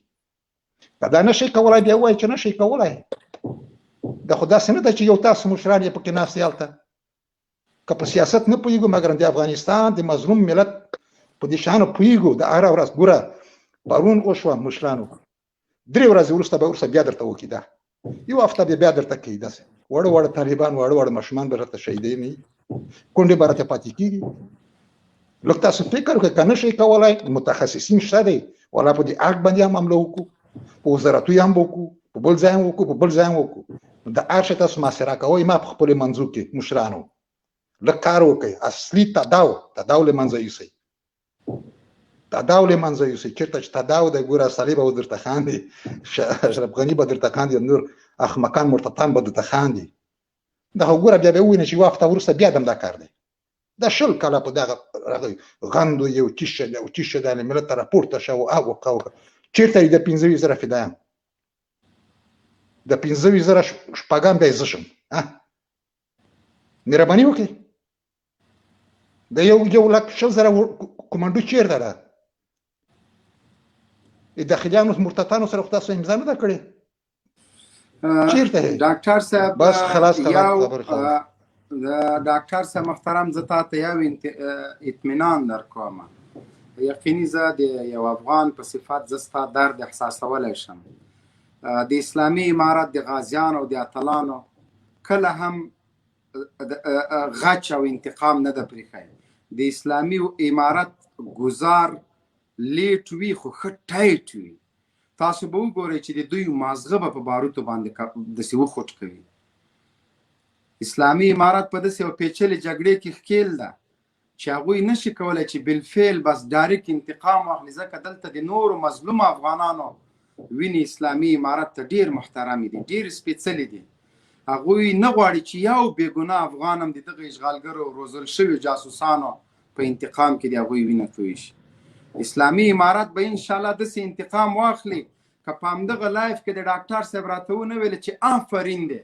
که دا نشئ کولی بیا وایي چې نشئ کولی دا خو داسې نه ده چې یو تاسو مشران یې پکې ناست یالته که په سیاست نه پوهېږو مګر د افغانستان د مظلوم ملت په دې شانو پوهېږو د هره ورځ ګوره پرون وشوه مشرانو 3 ورځې وروسته به ورسره بیا درته وکړي دا یو هفته بیا درته کوي داسې وړه طالبان وړه ماشومان به راته شهیدوي کونډې به راته پاتې کېږي لږ تاسو فکر وکړئ که نشئ کولی متخصصین شته دی ولا په دې اکټ باندې هم حمله وکړو په وزارتو یې هم وکړو په بل ځای هم وکړو د هر شی تاسو محاصره کوئ ما په خپلو منځو کې مشرانو لږ کار وکړئ اصلي تداو له منځه یوسئ تداو له منځه یوسئ چېرته چې تداو دی ګوره صلیب به درته خاندي اشرف غني به درته خاندي نور احمقان مرتدان به درته خاندي دغه ګوره بیا به ووینئ چې یوه هفته وروسته بیا هم دا کار دی دا 20 کاله په دغه غندو یو تیشه دی ملت ته راپورته شه وکړه چېرته د 15,000 فدایان د 15,000 شپږم بیا یې زه شم مهرباني وکړئ د 1,00,000 کمانډو چیرته ده داخلیانو مرتدانو سره خو تاسو امضا نه ده کړې چیرته ډاکټر صاحب بس خلاص د ډاکټر صاحب محترم زه تاته یو اطمینان درکوم یقیني زه د یو افغان په صفت زه ستا درد احساسولی شم د اسلامي امارت د غازیانو او د اتلانو کله هم غچ او انتقام نه ده پرېښی د اسلامي امارت ګزار لیټ وي خو ښه ټایټ وي تاسو به وګورئ چې د دوی مازغه به په باروتو باندې داسې وخوټ کوي اسلامي امارت په داسې یو پیچلې جګړې کې ښکیل ده چې هغوی نشي کولی چې بالفعل بس ډایرکټ انتقام واخلي ځکه دلته د نورو مظلوم افغانانو وینې اسلامي امارت ته ډېر محترمې دي ډېر سپېڅلې دي هغوی نه غواړي چې یو بېګناه افغان هم د دغه اشغالګرو روزل شوي جاسوسانو په انتقام کې د هغوی وینه توی شي اسلامي امارت به انشاءالله داسې انتقام واخلي که په همدغه لایف کې د ډاکټر صاحب راته ونه ویل چې آفرین دی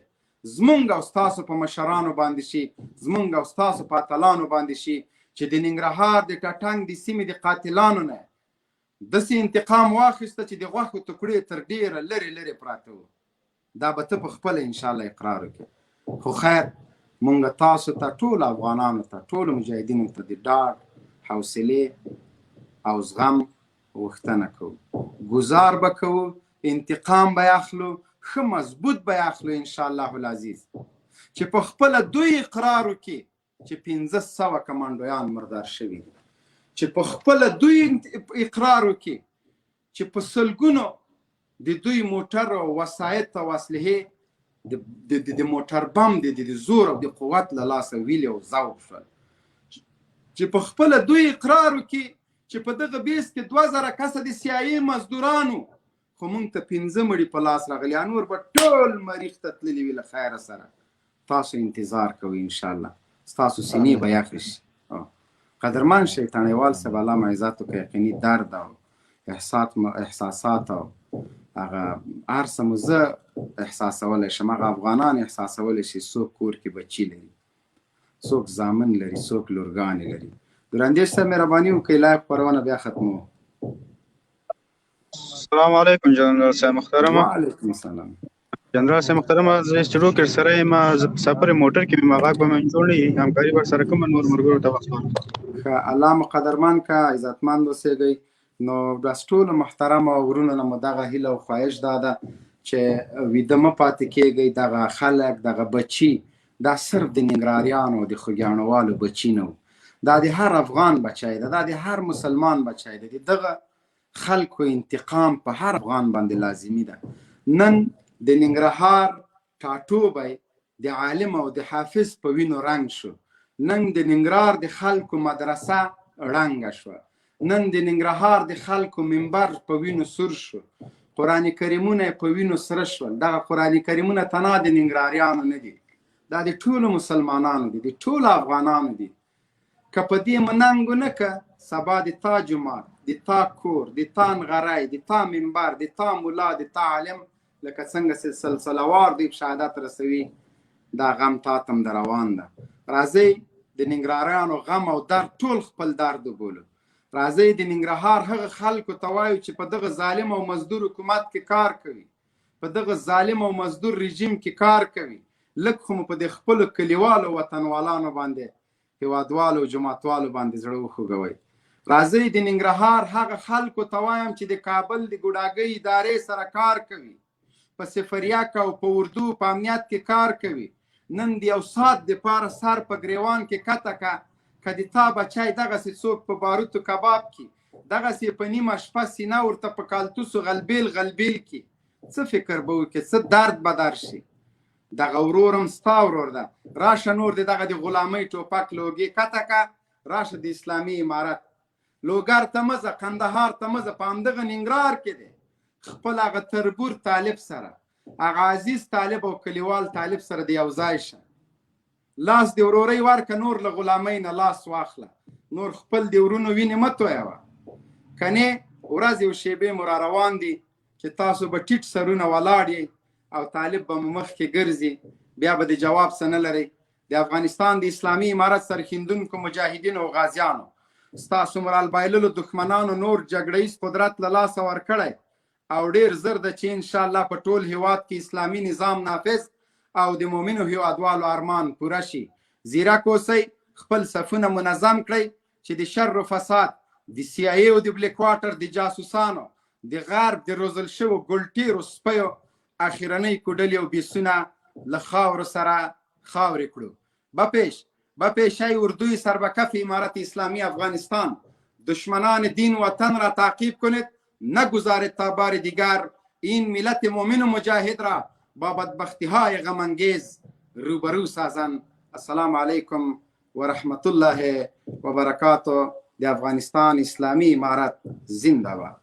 زمونږ او ستاسو په مشرانو باندې شي زمونږ او ستاسو په اتلانو باندې شي چې د ننګرهار د ټټنګ د سیمې د قاتلانو نه داسې انتقام واخیسته چې د غوښو ټوکړې تر ډېره لرې لرې پراته وو. دا به ته په خپله انشاءالله اقرار وکړې. خو خیر مونږ تاسو ته ټولو افغانانو ته ټولو مجاهدینو ته د ډاډ حوصلې او زغم غوښتنه کوو. ګزار به کوو، انتقام به اخلو، ښه مضبوط به اخلو انشاءالله العزیز، چې په خپله دوی اقرار وکړي چې 500 کمانډویان مردار شوي دي، چې په خپله دوی اقرار وکړي چې په سلګونو د دوی موټر او وسایط او اسلحې د موټر بم د زور او د قوت له لاسه ویلې او ذوب شول، چې په خپله دوی اقرار وکړي چې په دغه بیس کې 2000 کسه د سیاسي مزدورانو خو موږ ته 5 مړي په لاس راغلي، نور به ټول مریخ ته تللي وي له خیره سره. تاسو انتظار کوئ انشاءالله، ستاسو سینې به یخې شي. قدرمن شیطانیوال صاحب الله معزتو که یقیني درد او احساسات او هغه هر څه مو زه احساسولی شم، هغه افغانان احساسولی شي. څوک کور کې بچي لري، څوک زامن لري، څوک لورګانې لري. دراندیش صاحب مهرباني وکړئ لایو خپرونه بیا ختمو. السلام علیکم جنرال صاحب محترمه. وعلیکم السلام جنرال صاحب محترمه. زه شروع کړ سره ما سفر موټر کې ما غاګ به من جوړی همکاري ور سره کوم نور مرګرو ته وختم. الله مقدرمن کا عزتمند اوسېږئ. نو بس ټول محترم او ورونو نه دغه هیله او خواهش داده چې ویده مه پاتې کېږئ. دغه خلک دغه بچي دا صرف د ننګراریانو د خوږیاڼوالو بچي نه و، دا د هر افغان بچی ده، دا د هر مسلمان بچی ده. دغه خلکو انتقام په هر افغان باندې لازمي ده. نن د ننګرهار ټاټوبی د عالم او د حافظ په وینو رنګ شو، نن د ننګرهار د خلکو مدرسه ړنګه شوه، نن د ننګرهار د خلکو منبر په وینو سور شو، قرآن کریمونه په وینو سره شول. دغه قرآن کریمونه تنها د ننګراریانو نه دي، دا د ټولو مسلمانانو دي، د ټولو افغانانو دي. که په دې مننګو نه که سبا د تا جومات، د تا کور، د تا نغری، د تا منبر، د تا ملا، د تا عالم لکه څنګه سلسله وار دی شهادت رسوي، دا غم تا تم در روان ده. راځئ د ننګراریانو غم او درد ټول خپل درد وبولو. راځئ د ننګرهار هغه خلکو ته وایو چې په دغه ظالم او مزدور حکومت کې کار کوي، په دغه ظالم او مزدور رژیم کې کار کوي، لږ خو مو په د خپلو کلیوالو وطنوالانو باندې، هیوادوالو او جماعتوالو باندې زړه وخوږوئ. راځئ د ننګرهار هغه خلکو ته وایم چې د کابل د ګوډاګۍ ادارې سره کار کوي، په سفریاک او په اردو په امنیت کې کار کوي. نن د یو ساعت دپاره سر په ګریوان کې کته که که د تا بچی دغسې څوک په باروتو کباب کې، دغسې په نیمه شپه سینه ورته په کالتوسو غلبیل غلبیل کې، څه فکر به وکړي، څه درد به در شي. دغه ورورم ستا ورور ده، راشه نور د دغه د غلامۍ ټوپک لوګې کته که، راشه د اسلامي امارت لوګر ته مه ځه، قندهار ته مه ځه، په همدغه ننګرهار کې دی. خپل هغه تربور طالب سره، هغه عزیز طالب او کلیوال طالب سره د یو ځای شه، لاس د ورورۍ ورکه، نور له غلامۍ نه لاس واخله، نور خپل د ورونو وینې مه تویوه. کنې ورځ یو شیبې مو را روان دي چې تاسو به ټیټ سرونه ولاړ یئ او طالب به مو مخکې ګرځي، بیا به د جواب څه نه لرئ. د افغانستان د اسلامي امارت سرښندونکو مجاهدینو او غازیانو، ستاسو مرال بایللو دښمنانو نور جګړهیز قدرت له لاسه ورکړی او ډېر زر ده چې انشاءالله په ټول هیواد کې اسلامي نظام نافذ او د مؤمنو هیوادوالو ارمان پوره شي. زیرک اوسئ، خپل صفونه منظم کړئ چې د شر و فساد، د CIA او د بلیک واټر د جاسوسانو، د غرب د روزل شوو ګلټیرو سپیو اخرنۍ کوډلې او بیسونه له خاورو سره خاورې کړو. بپیشی اردوی سربکف امارت اسلامی افغانستان، دشمنان دین و وطن را تعقیب کنید، نگذارید تا بار دیگر این ملت مؤمن و مجاهد را با بدبختی های غم انگیز روبرو سازند. السلام علیکم و رحمت الله و برکاته. د افغانستان اسلامی امارت زنده باد.